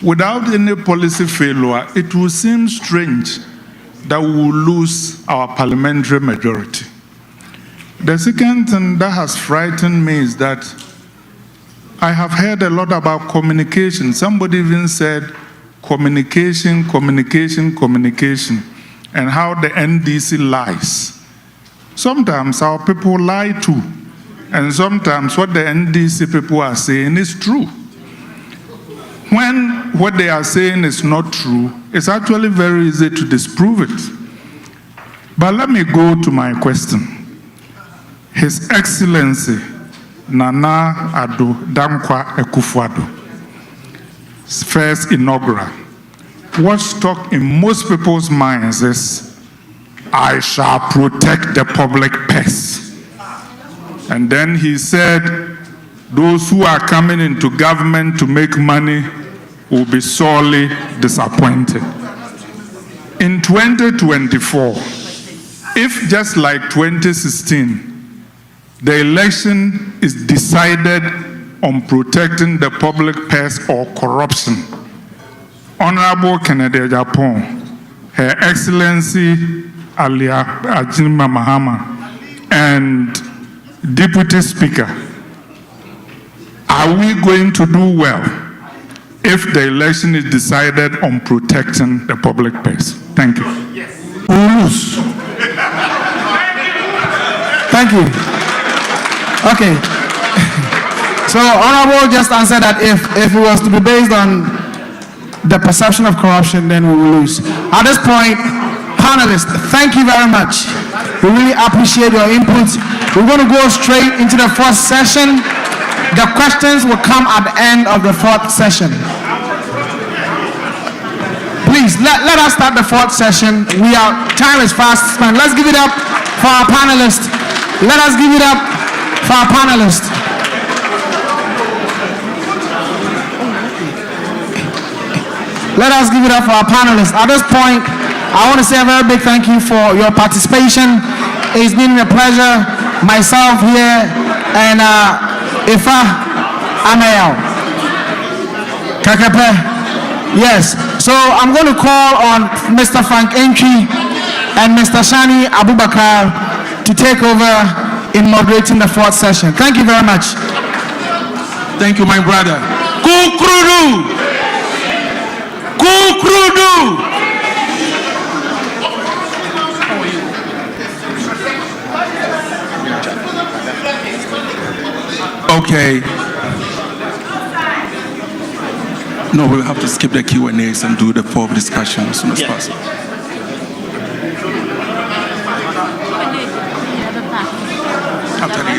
Without any policy failure, it will seem strange that we will lose our parliamentary majority. The second thing that has frightened me is that I have heard a lot about communication. Somebody even said communication, communication, communication, and how the NDC lies. Sometimes our people lie too, and sometimes what the NDC people are saying is true. When what they are saying is not true, it's actually very easy to disprove it. But let me go to my question. His Excellency Nana Addo Dankwa Akufo-Addo, first inaugural, what stuck in most people's minds is, I shall protect the public purse. And then he said, those who are coming into government to make money will be sorely disappointed. In 2024, if just like 2016, the election is decided on protecting the public purse or corruption, Honorable Kennedy Agyapong, Her Excellency Alia Ajinma Mahama, and Deputy Speaker, are we going to do well if the election is decided on protecting the public purse? Thank you. We'll lose. Thank you. Okay. So Honorable just answered that if it was to be based on the perception of corruption, then we will lose. At this point, panelists, thank you very much. We really appreciate your input. We're going to go straight into the fourth session. The questions will come at the end of the fourth session. Please, let us start the fourth session. Time is fast spent. Let's give it up for our panelists. Let us give it up for our panelists. Let us give it up for our panelists. At this point, I want to say a very big thank you for your participation. It's been a pleasure. Myself here and Ifa Amael Kakape. Yes. So I'm going to call on Mr. Frank Entry and Mr. Shani Abubakar to take over in moderating the fourth session. Thank you very much. Thank you, my brother. Kukrudu! Kukrudu! Okay. No, we'll have to skip the Q&As and do the fourth discussion as soon as possible. After the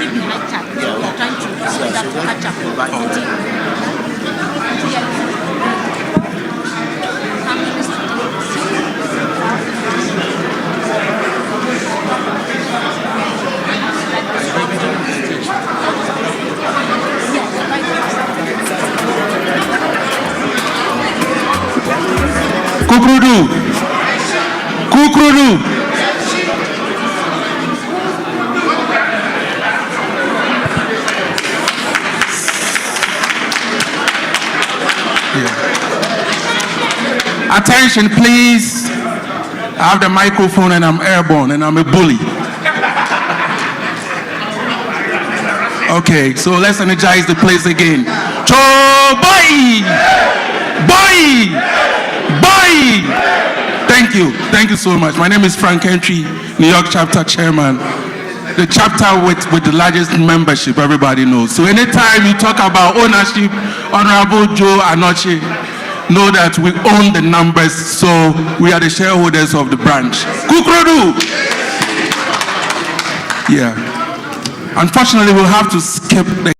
Kukrudu. Kukrudu. Attention, please. I have the microphone and I'm airborne and I'm a bully. Okay, so let's energize the place again. Chobai! Boy! Boy! Thank you so much. My name is Frank Entry, New York Chapter Chairman. The chapter with the largest membership, everybody knows. So anytime you talk about ownership, Honorable Joe Anoche, know that we own the numbers, so we are the shareholders of the branch. Kukrodu! Yeah. Unfortunately, we'll have to skip the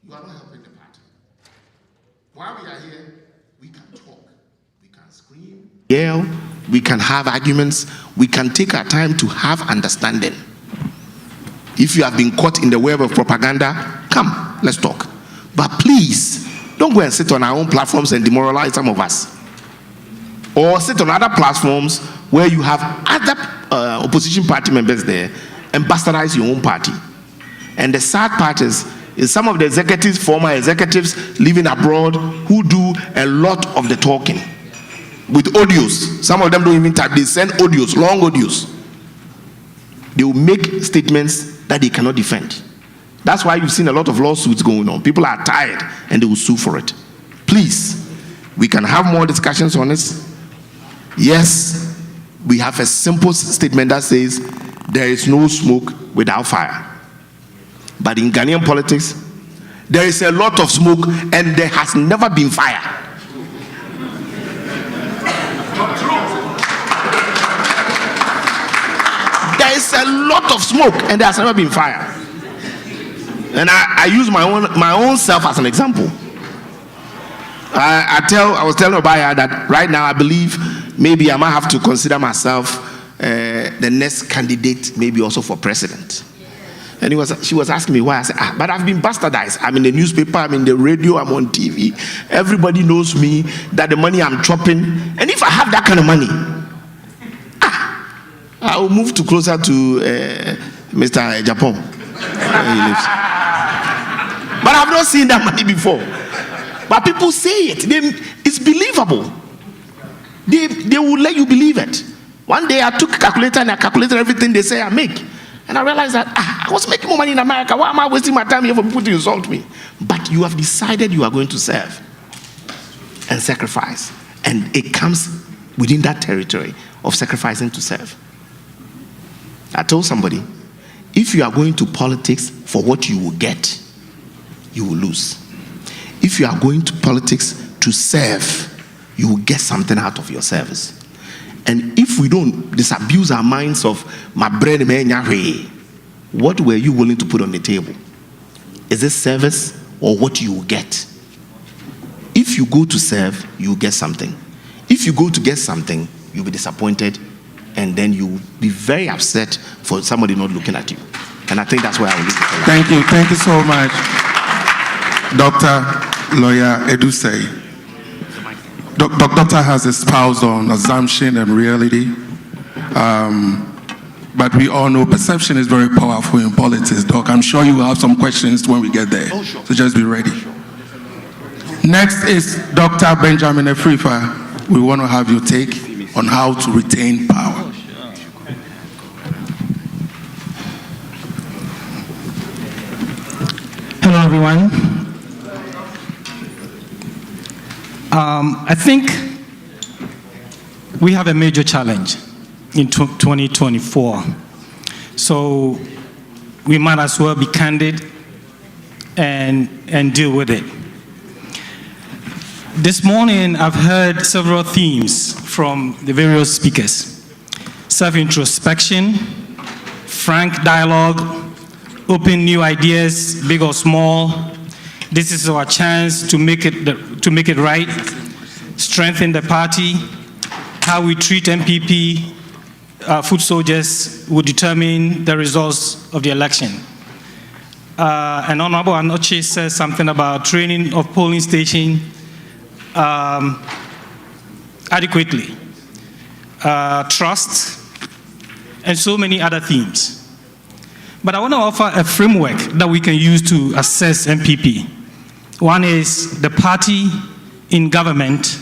you are not helping the party. While we are here, we can talk, we can scream, yell, we can have arguments, we can take our time to have understanding. If you have been caught in the web of propaganda, come, let's talk. But please, don't go and sit on our own platforms and demoralize some of us. Or sit on other platforms where you have other opposition party members there and bastardize your own party. And the sad part is some of the executives, former executives living abroad who do a lot of the talking with audios. Some of them don't even type, they send audios, long audios. They will make statements that they cannot defend. That's why you've seen a lot of lawsuits going on. People are tired and they will sue for it. Please, we can have more discussions on this. Yes, we have a simple statement that says there is no smoke without fire. But in Ghanaian politics, there is a lot of smoke and there has never been fire. There is a lot of smoke and there has never been fire. And I use my own self as an example. I was telling Obaya that right now I believe maybe I might have to consider myself the next candidate, maybe also for president. And she was asking me why. I said, but I've been bastardized. I'm in the newspaper, I'm in the radio, I'm on TV. Everybody knows me, that the money I'm chopping. And if I have that kind of money, I will move closer to Mr. Japan. Where he lives. But I've not seen that money before. But people say it. It's believable. They will let you believe it. One day I took a calculator and I calculated everything they say I make. And I realized that I was making more money in America. Why am I wasting my time here for people to insult me? But you have decided you are going to serve and sacrifice. And it comes within that territory of sacrificing to serve. I told somebody, if you are going to politics for what you will get, you will lose. If you are going to politics to serve, you will get something out of your service. And if we don't disabuse our minds of my bread, what were you willing to put on the table? Is it service or what you will get? If you go to serve, you will get something. If you go to get something, you'll be disappointed, and then you'll be very upset for somebody not looking at you. And I think that's where I will leave it. Thank you so much, Dr. Lawyer Edusei. Doctor has espoused on assumption and reality, but we all know perception is very powerful in politics, Doc. I'm sure you will have some questions when we get there, so just be ready. Next is Dr. Benjamin Efrifa. We want to have your take on how to retain power. Hello, everyone. I think we have a major challenge in 2024. So we might as well be candid and deal with it. This morning, I've heard several themes from the various speakers. Self-introspection, frank dialogue, open new ideas, big or small. This is our chance to make it right, strengthen the party. How we treat NPP foot soldiers will determine the results of the election. And Honorable Anoche says something about training of polling station adequately, trust, and so many other themes. But I want to offer a framework that we can use to assess NPP. One is the party in government,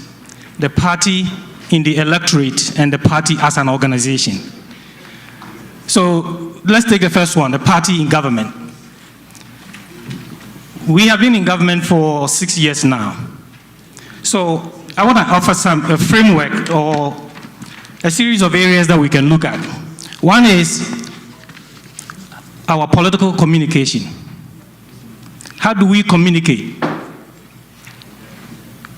the party in the electorate, and the party as an organization. So let's take the first one, the party in government. We have been in government for 6 years now. So I want to offer a framework or a series of areas that we can look at. One is our political communication. How do we communicate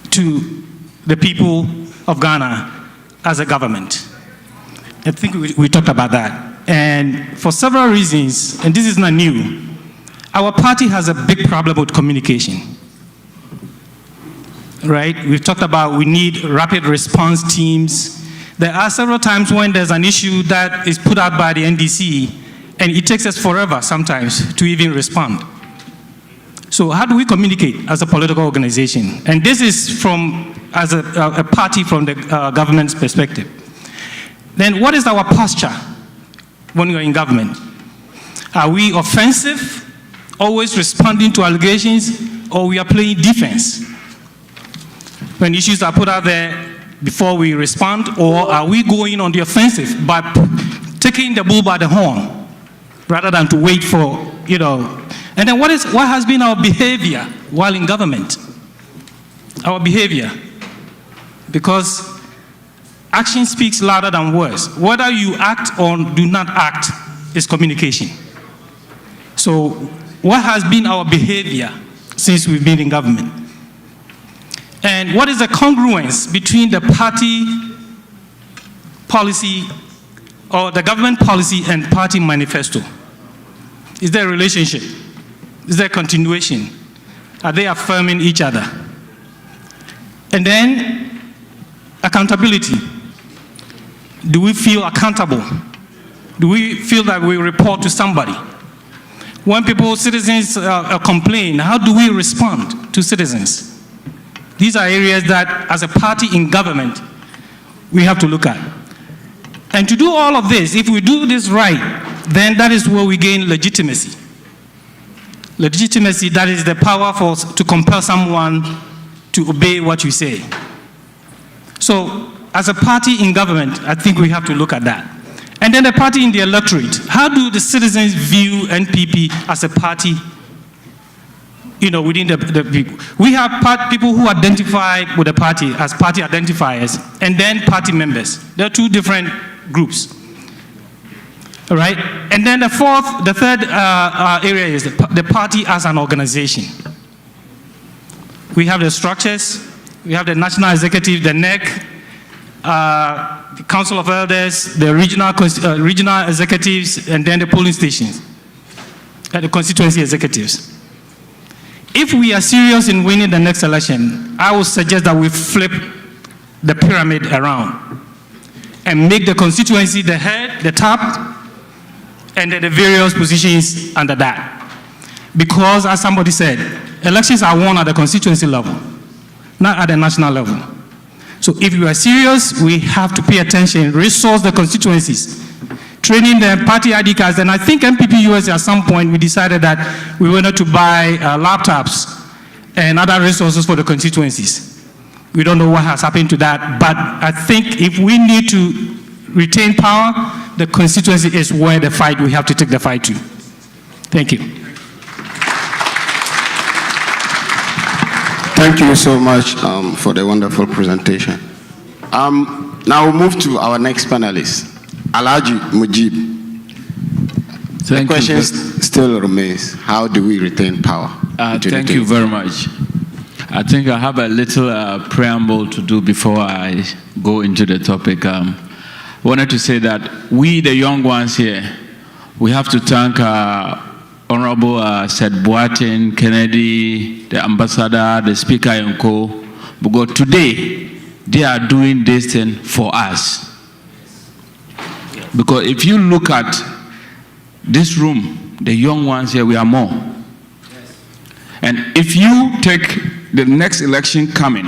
to the people of Ghana as a government? I think we talked about that. And for several reasons, and this is not new, Our party has a big problem with communication. Right? We've talked about we need rapid response teams. There are several times when there's an issue that is put out by the NDC, and it takes us forever sometimes to even respond. So how do we communicate as a political organization? And this is as a party from the government's perspective. Then what is our posture when we are in government? Are we offensive, always responding to allegations, or we are playing defense? When issues are put out there before we respond, or are we going on the offensive by taking the bull by the horn rather than to wait for, And then what has been our behavior while in government? Our behavior. Because action speaks louder than words. Whether you act or do not act is communication. So what has been our behavior since we've been in government? And what is the congruence between the party policy or the government policy and party manifesto? Is there a relationship? Is there continuation? Are they affirming each other? And then accountability. Do we feel accountable? Do we feel that we report to somebody? When citizens complain, how do we respond to citizens? These are areas that, as a party in government, we have to look at. And to do all of this, if we do this right, then that is where we gain legitimacy. Legitimacy, that is the power to compel someone to obey what you say. So, as a party in government, I think we have to look at that. And then the party in the electorate. How do the citizens view NPP as a party, within the people? We have people who identify with the party as party identifiers, and then party members. There are two different groups. All right? And then the third area is the party as an organization. We have the structures, we have the national executive, the NEC, the Council of Elders, the regional executives, and then the polling stations, and the constituency executives. If we are serious in winning the next election, I would suggest that we flip the pyramid around and make the constituency the head, the top, and then the various positions under that. Because, as somebody said, elections are won at the constituency level, not at the national level. So if we are serious, we have to pay attention, resource the constituencies, training the party ID cards. And I think Mpp Usa at some point, we decided that we wanted to buy laptops and other resources for the constituencies. We don't know what has happened to that, but I think if we need to retain power, the constituency is where we have to take the fight to. Thank you. Thank you so much for the wonderful presentation. Now we'll move to our next panelist, Alhaji Mujib. The question still remains, how do we retain power? Thank you very much. I think I have a little preamble to do before I go into the topic. I wanted to say that we, the young ones here, we have to thank Honorable Seth Boateng, Kennedy, the ambassador, the speaker, and co. Because today, they are doing this thing for us. Because if you look at this room, the young ones here, we are more. And if you take the next election coming,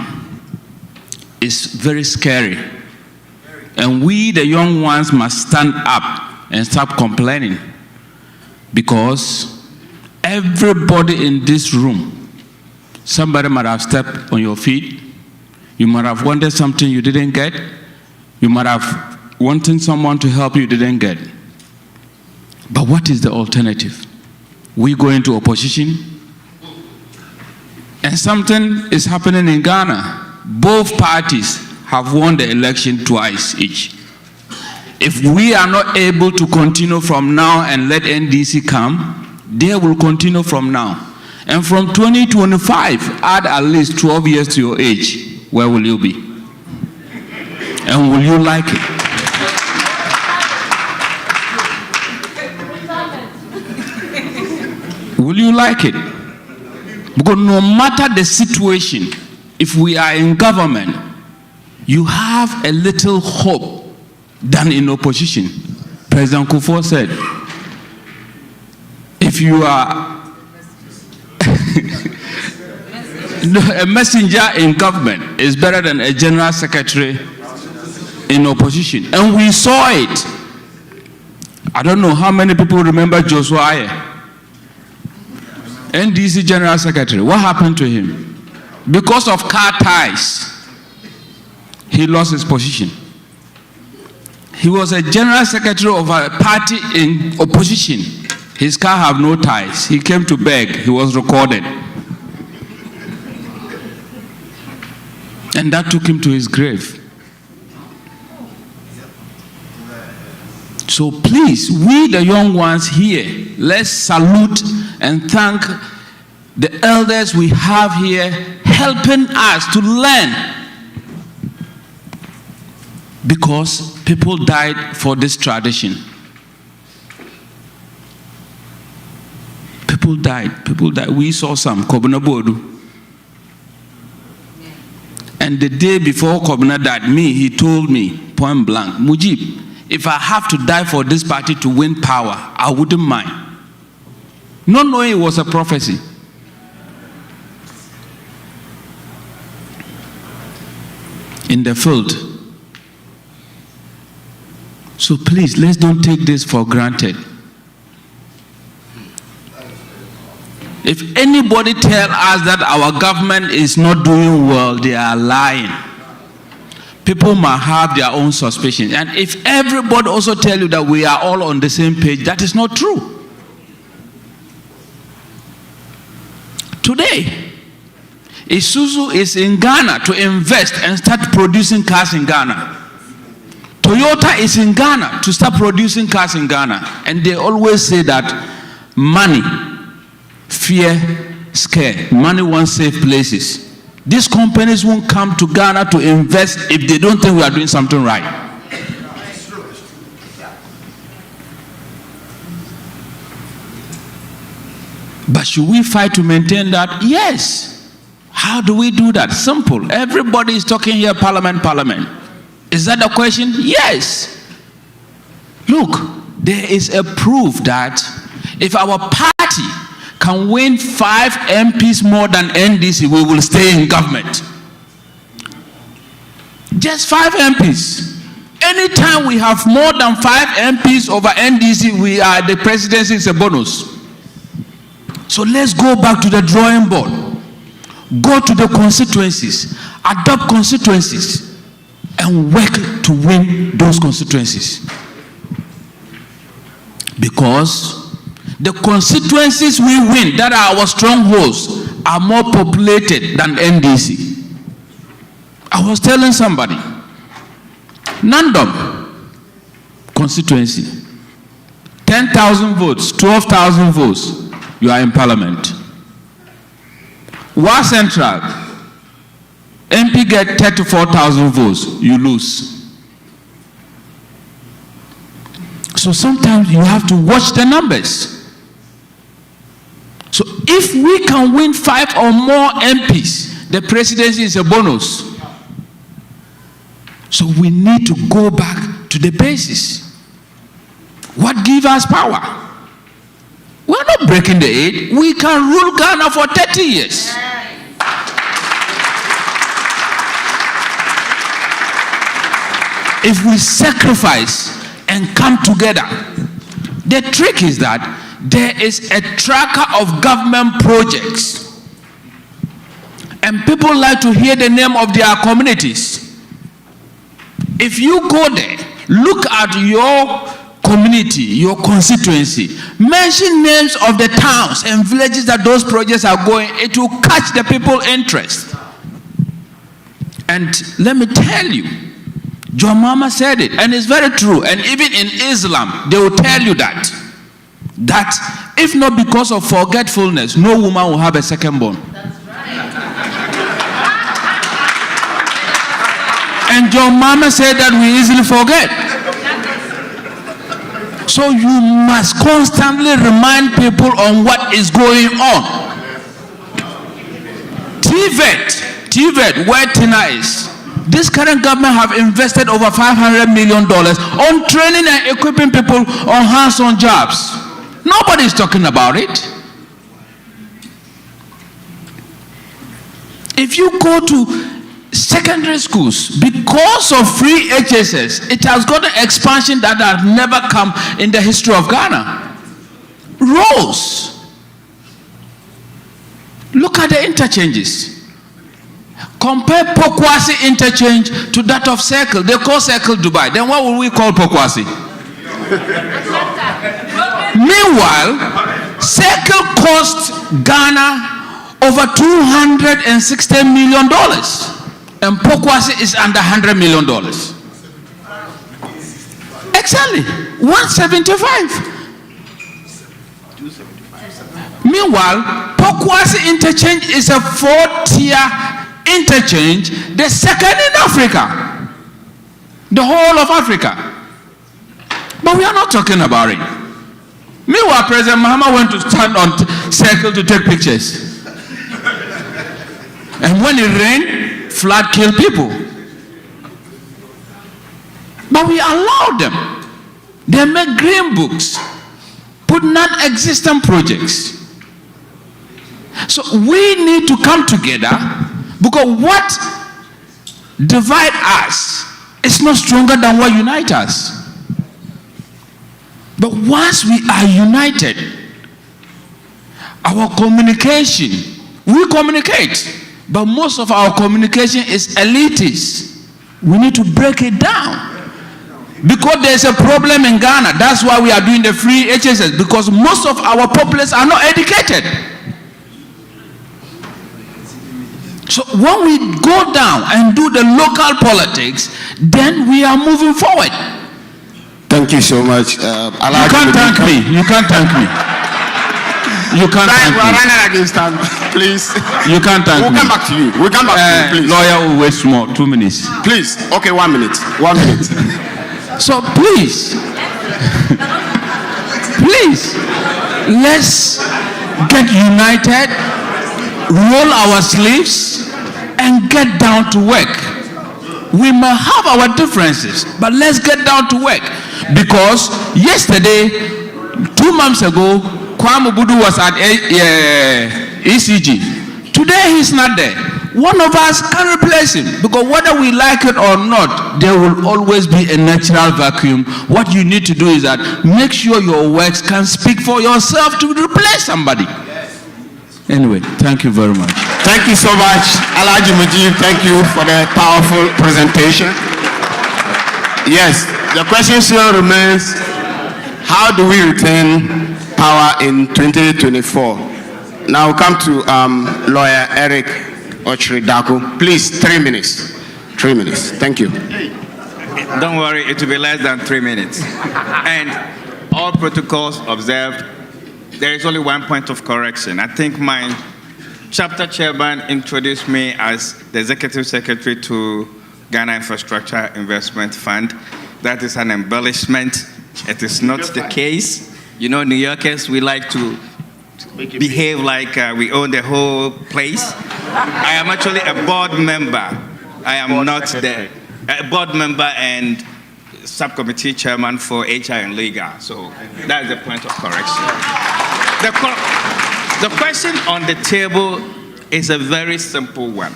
it's very scary. And we, the young ones, must stand up and stop complaining. Because everybody in this room, somebody might have stepped on your feet. You might have wanted something you didn't get. You might have wanted someone to help you didn't get. But what is the alternative? We go into opposition, and something is happening in Ghana. Both parties have won the election twice each. If we are not able to continue from now and let NDC come, they will continue from now. And from 2025, add at least 12 years to your age. Where will you be? And will you like it? Will you like it? Because no matter the situation, if we are in government, you have a little hope than in opposition. President Kufuor said, if you are a messenger in government is better than a general secretary in opposition. And we saw it. I don't know how many people remember Joshua Aye, NDC general secretary. What happened to him? Because of car ties, he lost his position. He was a general secretary of a party in opposition. His car have no ties. He came to beg. He was recorded. And that took him to his grave. So please, we the young ones here, let's salute and thank the elders we have here helping us to learn. Because people died for this tradition. People died. We saw some, Kobina Bodu. And the day before Kobina died, he told me, point blank, Mujib, if I have to die for this party to win power, I wouldn't mind. Not knowing it was a prophecy. In the field. So please, let's don't take this for granted. If anybody tell us that our government is not doing well, they are lying. People might have their own suspicions. And if everybody also tell you that we are all on the same page, that is not true. Today, Isuzu is in Ghana to invest and start producing cars in Ghana. Toyota is in Ghana to start producing cars in Ghana. And they always say that money, fear, scare. Money won't save places. These companies won't come to Ghana to invest if they don't think we are doing something right. But should we fight to maintain that? Yes. How do we do that? Simple. Everybody is talking here, parliament. Is that the question? Yes. Look, there is a proof that if our party can win 5 MPs more than NDC, we will stay in government. Just 5 MPs. Anytime we have more than 5 MPs over NDC, the presidency is a bonus. So let's go back to the drawing board. Go to the constituencies, adopt constituencies, and work to win those constituencies. Because the constituencies we win that are our strongholds are more populated than NDC. I was telling somebody, Nandom constituency, 10,000 votes, 12,000 votes, you are in parliament. Wa Central, MP get 34,000 votes, you lose. So sometimes you have to watch the numbers. So if we can win 5 or more MPs, the presidency is a bonus. So we need to go back to the basis. What gives us power? We're not breaking the aid. We can rule Ghana for 30 years. If we sacrifice and come together, the trick is that there is a tracker of government projects. And people like to hear the name of their communities. If you go there, look at your community, your constituency, mention names of the towns and villages that those projects are going, it will catch the people's interest. And let me tell you, John Mama said it, and it's very true. And even in Islam, they will tell you that if not because of forgetfulness, no woman will have a second born. And John Mama said that we easily forget. So you must constantly remind people on what is going on. TVET, where Tina is. This current government have invested over $500 million on training and equipping people on hands-on jobs. Nobody is talking about it. If you go to secondary schools, because of free HSS, it has got an expansion that has never come in the history of Ghana. Roads. Look at the interchanges. Compare Pokwasi interchange to that of Circle. They call Circle Dubai. Then what will we call Pokwasi? Meanwhile, Circle cost Ghana over $260 million. And Pokwasi is under $100 million. Exactly. 175. Meanwhile, Pokwasi interchange is a 4-tier interchange, the second in Africa. The whole of Africa. But we are not talking about it. Meanwhile, President Mahama went to stand on Circle to take pictures. And when it rained, flood killed people. But we allow them. They make green books, put non-existent projects. So we need to come together, because what divides us is not stronger than what unites us. But once we are united, our communication, we communicate, but most of our communication is elitist. We need to break it down. Because there's a problem in Ghana. That's why we are doing the free HSS, because most of our populace are not educated. So when we go down and do the local politics, then we are moving forward. Thank you so much. You can't thank me. You can't thank me. You can't thank me. We're running against time, please. You can't thank me. We'll come back to you. We'll come back to you, please. Lawyer will wait more, 2 minutes. Please. Okay, 1 minute. 1 minute. So please, let's get united, roll our sleeves, and get down to work. We may have our differences, but let's get down to work. Because yesterday, 2 months ago, Kwame Budu was at ECG. Today he's not there. One of us can replace him, because whether we like it or not, there will always be a natural vacuum. What you need to do is that make sure your works can speak for yourself to replace somebody. Anyway, thank you very much. Thank you so much, Alhaji Mujib. Thank you for the powerful presentation. Yes, the question still remains, how do we retain power in 2024? Now we'll come to Lawyer Eric Ochridako. Please, 3 minutes. 3 minutes. Thank you. Don't worry, it will be less than 3 minutes. And all protocols observed. There is only one point of correction. I think my chapter chairman introduced me as the executive secretary to Ghana Infrastructure Investment Fund. That is an embellishment. It is not the case. You know, New Yorkers, we like to behave like we own the whole place. I am actually a board member. I am not a board member and subcommittee chairman for HR and Legal. So that is the point of correction. The question on the table is a very simple one.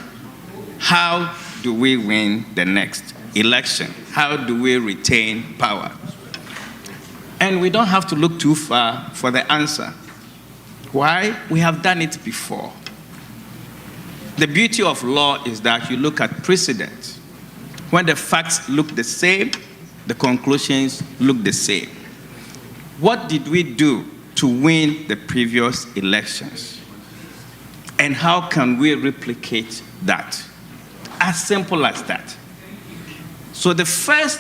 How do we win the next election? How do we retain power? And we don't have to look too far for the answer. Why? We have done it before. The beauty of law is that you look at precedent. When the facts look the same, the conclusions look the same. What did we do to win the previous elections? And how can we replicate that? As simple as that. So the first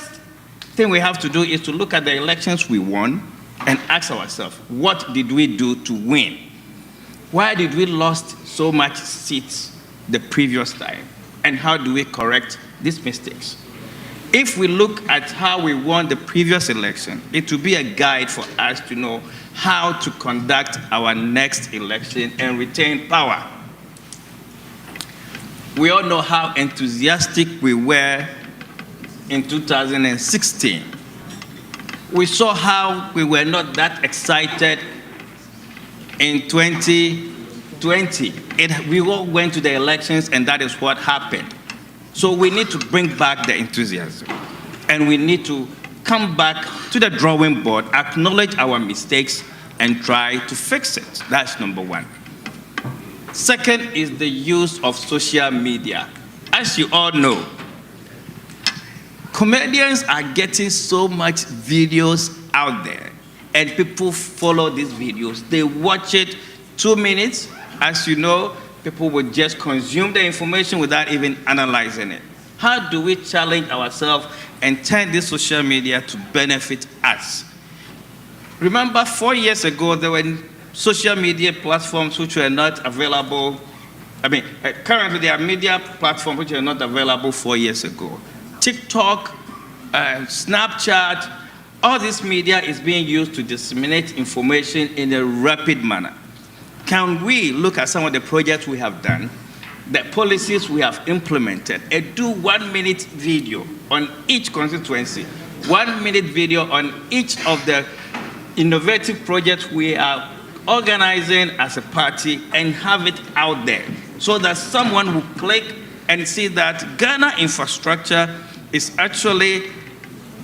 thing we have to do is to look at the elections we won and ask ourselves, what did we do to win? Why did we lost so much seats the previous time? And how do we correct these mistakes? If we look at how we won the previous election, it will be a guide for us to know how to conduct our next election and retain power. We all know how enthusiastic we were in 2016. We saw how we were not that excited in 2020. We all went to the elections, and that is what happened. So we need to bring back the enthusiasm, and we need to come back to the drawing board, acknowledge our mistakes, and try to fix it. That's number one. Second is the use of social media. As you all know, comedians are getting so much videos out there, and people follow these videos. They watch it 2 minutes. As you know, people will just consume the information without even analyzing it. How do we challenge ourselves and turn this social media to benefit us? Remember, 4 years ago, there were social media platforms which were not available. Currently there are media platforms which are not available 4 years ago. TikTok, Snapchat, all this media is being used to disseminate information in a rapid manner. Can we look at some of the projects we have done, the policies we have implemented, and do 1 minute video on each constituency, 1 minute video on each of the innovative projects we are organizing as a party, and have it out there so that someone will click and see that Ghana infrastructure is actually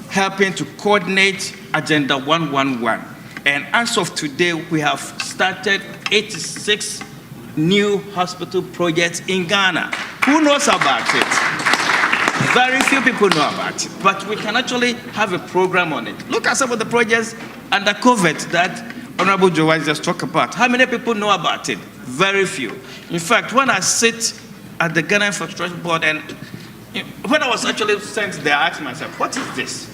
helping to coordinate Agenda 111. And as of today, we have started 86 new hospital projects in Ghana. Who knows about it? Very few people know about it, but we can actually have a program on it. Look at some of the projects under COVID that Honorable Joe just talked about. How many people know about it? Very few. In fact, when I sit at the Ghana Infrastructure Board, and when I was actually sent there, I asked myself, what is this?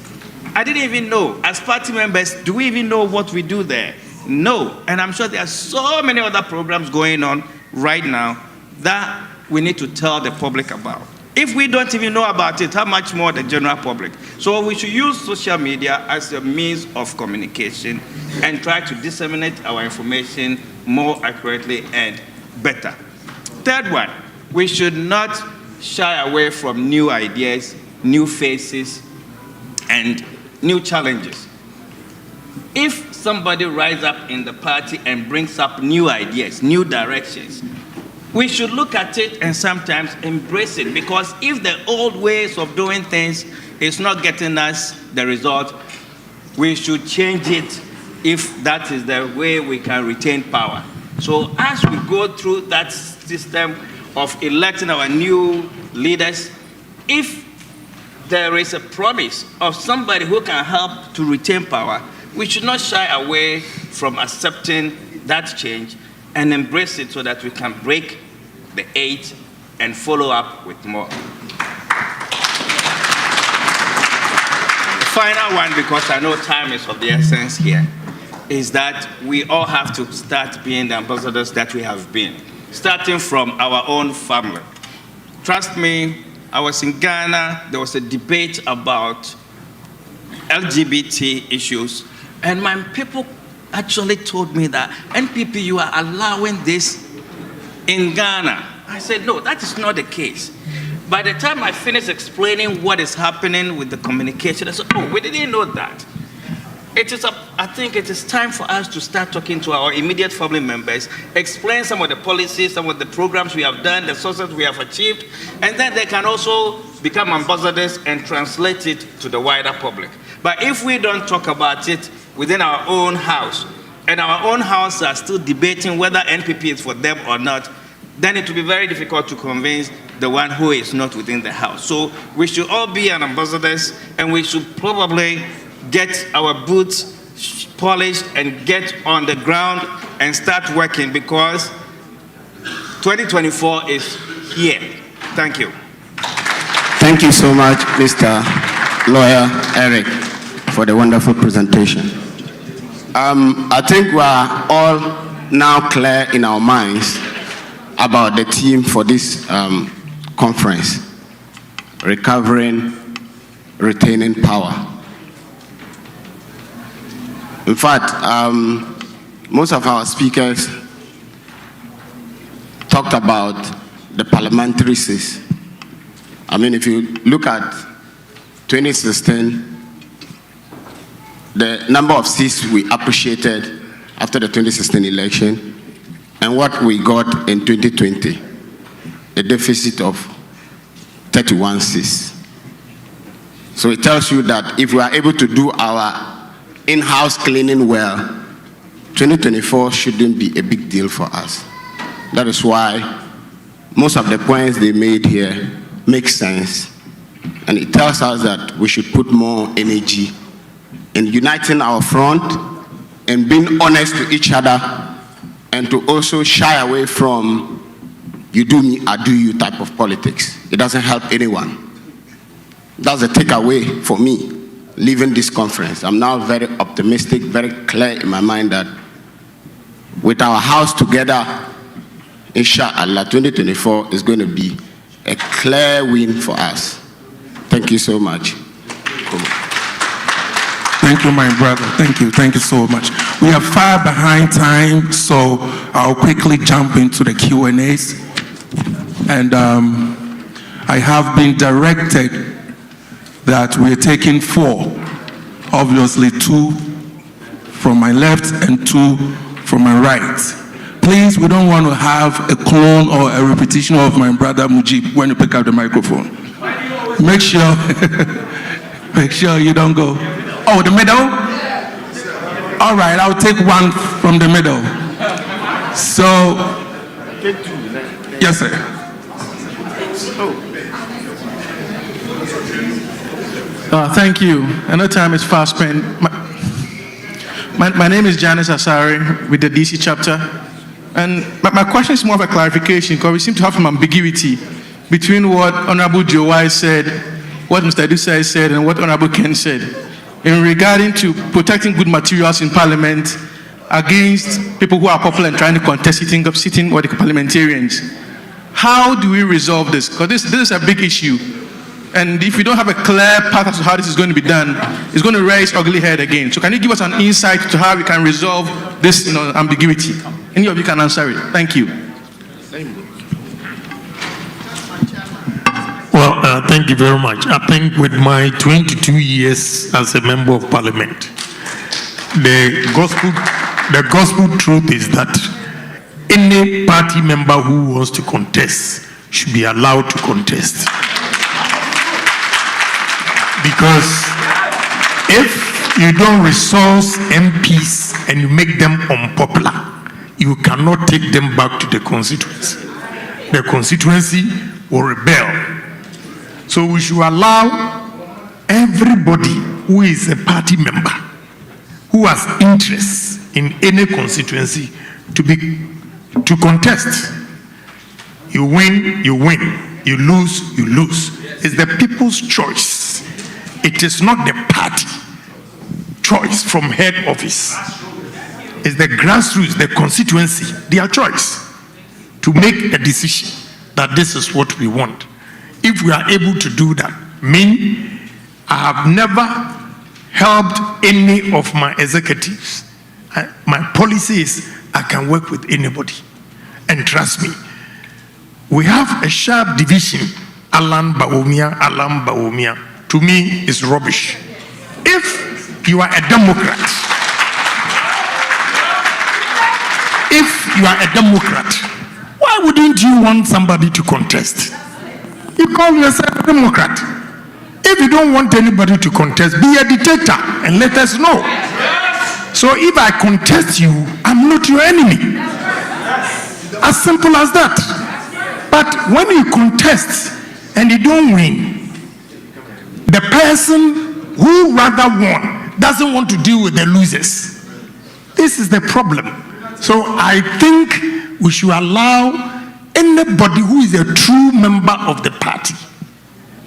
I didn't even know. As party members, do we even know what we do there? No. And I'm sure there are so many other programs going on right now that we need to tell the public about. If we don't even know about it, how much more the general public? So we should use social media as a means of communication and try to disseminate our information more accurately and better. Third one, we should not shy away from new ideas, new faces, and new challenges. If somebody rises up in the party and brings up new ideas, new directions, we should look at it and sometimes embrace it, because if the old ways of doing things is not getting us the result, we should change it if that is the way we can retain power. So as we go through that system of electing our new leaders, if there is a promise of somebody who can help to retain power, we should not shy away from accepting that change and embrace it so that we can break the 8 and follow up with more. The final one, because I know time is of the essence here, is that we all have to start being the ambassadors that we have been, starting from our own family. Trust me, I was in Ghana, there was a debate about LGBT issues, and my people actually told me that, NPP, you are allowing this in Ghana. I said, no, that is not the case. By the time I finished explaining what is happening with the communication, I said, oh, we didn't know that. I think it is time for us to start talking to our immediate family members, explain some of the policies, some of the programs we have done, the sources we have achieved, and then they can also become ambassadors and translate it to the wider public. But if we don't talk about it within our own house, and our own house are still debating whether NPP is for them or not, then it will be very difficult to convince the one who is not within the house. So we should all be an ambassadors, and we should probably get our boots polished and get on the ground and start working, because 2024 is here. Thank you. Thank you so much, Mr. Lawyer Eric, for the wonderful presentation. I think we are all now clear in our minds about the theme for this conference: recovering retaining power. In fact, most of our speakers talked about the parliamentary seats. I mean, if you look at 2016, the number of seats we appreciated after the 2016 election and what we got in 2020, a deficit of 31 seats. So it tells you that if we are able to do our in-house cleaning well, 2024 shouldn't be a big deal for us. That is why most of the points they made here make sense. And it tells us that we should put more energy in uniting our front and being honest to each other, and to also shy away from you do me, I do you type of politics. It doesn't help anyone. That's a takeaway for me leaving this conference. I'm now very optimistic, very clear in my mind that with our house together, inshallah, 2024 is going to be a clear win for us. Thank you so much. Thank you, my brother. Thank you so much. We are far behind time, so I'll quickly jump into the Q&As. And I have been directed that we're taking 4, obviously 2 from my left and 2 from my right. Please, we don't want to have a clone or a repetition of my brother Mujib when you pick up the microphone. Make sure you don't go. Oh, the middle? All right, I'll take 1 from the middle. So, yes, sir. Thank you. I know time is fast spent. My name is Janice Asari with the DC chapter. And my question is more of a clarification, because we seem to have some ambiguity between what Honorable Joe Wise said, what Mr. Dusai said, and what Honorable Ken said in regarding to protecting good materials in Parliament against people who are popular and trying to contest sitting with the parliamentarians. How do we resolve this? Because this is a big issue. And if we don't have a clear path as to how this is going to be done, it's going to raise ugly head again. So can you give us an insight to how we can resolve this ambiguity? Any of you can answer it. Thank you. Well, thank you very much. I think with my 22 years as a member of parliament, the gospel truth is that any party member who wants to contest should be allowed to contest. Because if you don't resource MPs and you make them unpopular, you cannot take them back to the constituency. The constituency will rebel. So we should allow everybody who is a party member, who has interest in any constituency, to contest. You win, you win. You lose, you lose. It's the people's choice. It is not the party choice from head office. It's the grassroots, the constituency, their choice to make a decision that this is what we want. If we are able to do that, I have never helped any of my executives. My policy is I can work with anybody. And trust me, we have a sharp division, Alan Bawumia. To me, is rubbish. If you are a Democrat, why wouldn't you want somebody to contest? You call yourself a Democrat. If you don't want anybody to contest, be a dictator and let us know. So if I contest you, I'm not your enemy. As simple as that. But when you contest and you don't win, the person who rather won doesn't want to deal with the losers. This is the problem. So I think we should allow anybody who is a true member of the party,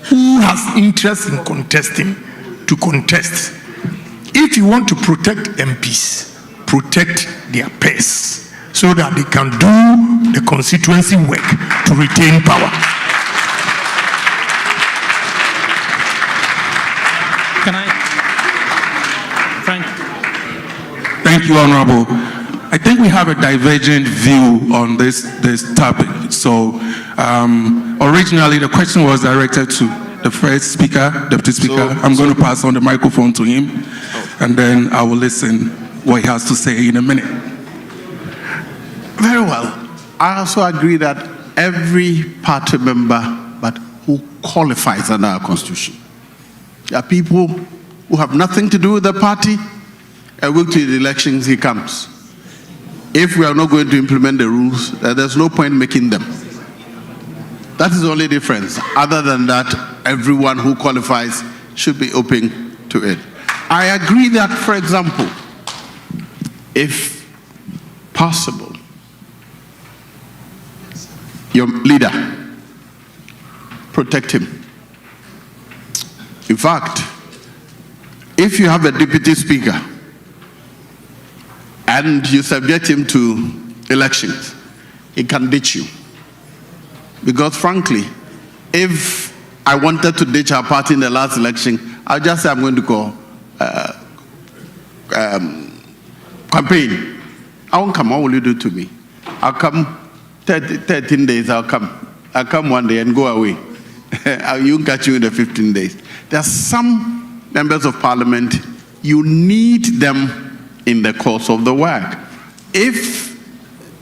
who has interest in contesting, to contest. If you want to protect MPs, protect their purse so that they can do the constituency work to retain power. Thank you, Honorable. I think we have a divergent view on this topic. So originally the question was directed to the first speaker, Deputy Speaker. I'm going to pass on the microphone to him, and then I will listen what he has to say in a minute. Very well. I also agree that every party member, but who qualifies under our constitution. There are people who have nothing to do with the party. A week to the elections, he comes. If we are not going to implement the rules, there's no point making them. That is the only difference. Other than that, everyone who qualifies should be open to it. I agree that, for example, if possible, your leader, protect him. In fact, if you have a deputy speaker and you subject him to elections, he can ditch you. Because frankly, if I wanted to ditch our party in the last election, I'll just say I'm going to go campaign. I won't come. What will you do to me? I'll come 13 days, I'll come one day and go away. You won't catch you in the 15 days. There are some members of parliament, you need them in the course of the work. If,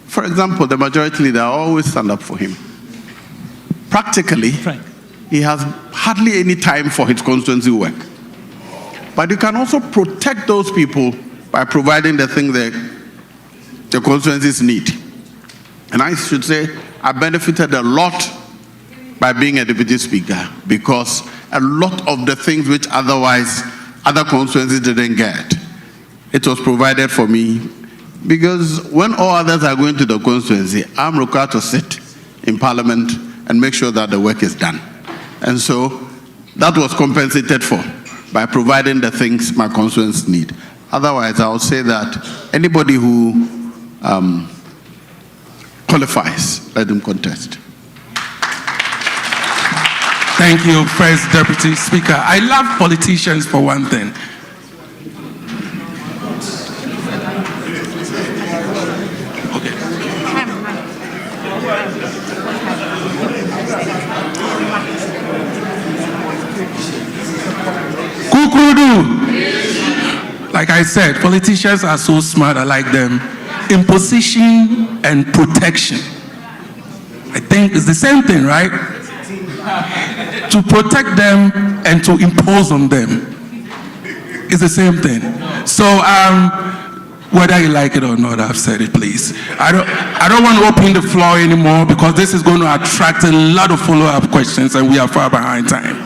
for example, the majority leader always stand up for him, practically, he has hardly any time for his constituency work. But you can also protect those people by providing the thing that the constituencies need. And I should say, I benefited a lot by being a deputy speaker, because a lot of the things which otherwise other constituencies didn't get, it was provided for me. Because when all others are going to the constituency, I'm required to sit in parliament and make sure that the work is done. And so that was compensated for by providing the things my constituents need. Otherwise, I would say that anybody who qualifies, let them contest. Thank you, First Deputy Speaker. I love politicians for one thing. Like I said, politicians are so smart, I like them. Imposition and protection. I think it's the same thing, right? To protect them and to impose on them is the same thing. So whether you like it or not, I've said it, please. I don't want to open the floor anymore, because this is going to attract a lot of follow-up questions and we are far behind time.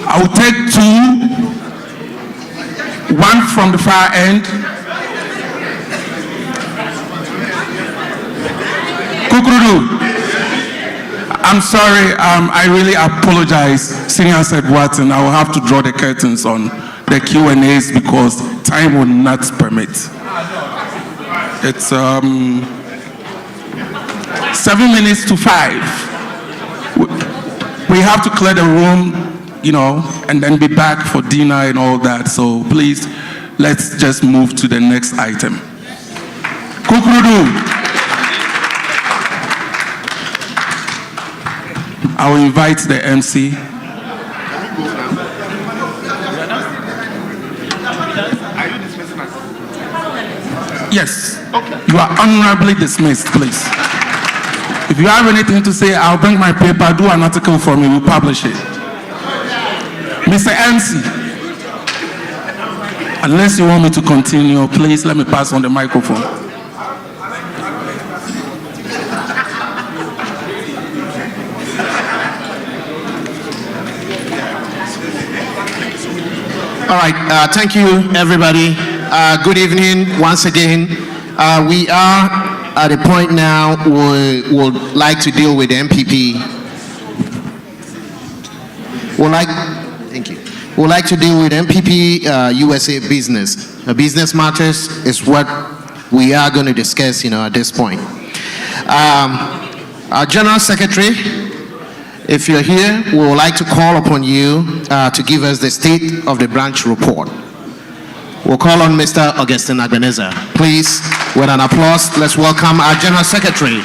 I will take two. One from the far end. Kukurudu. I'm sorry, I really apologize. Senior said Watson, I will have to draw the curtains on the Q&As because time will not permit. It's 7 minutes to 5. We have to clear the room, you know, and then be back for dinner and all that. So please, let's just move to the next item. Kukurudu. I will invite the MC. Yes. You are honorably dismissed, please. If you have anything to say, I'll bring my paper, do an article for me, we'll publish it. Mr. MC, unless you want me to continue, please let me pass on the microphone. All right, thank you, everybody. Good evening once again. We are at a point now we would like to deal with the NPP. We'd like to deal with Mpp Usa business. Business matters is what we are going to discuss, at this point. Our General Secretary, if you're here, we would like to call upon you to give us the state of the branch report. We'll call on Mr. Augustine Agbeneza. Please, with an applause, let's welcome our General Secretary,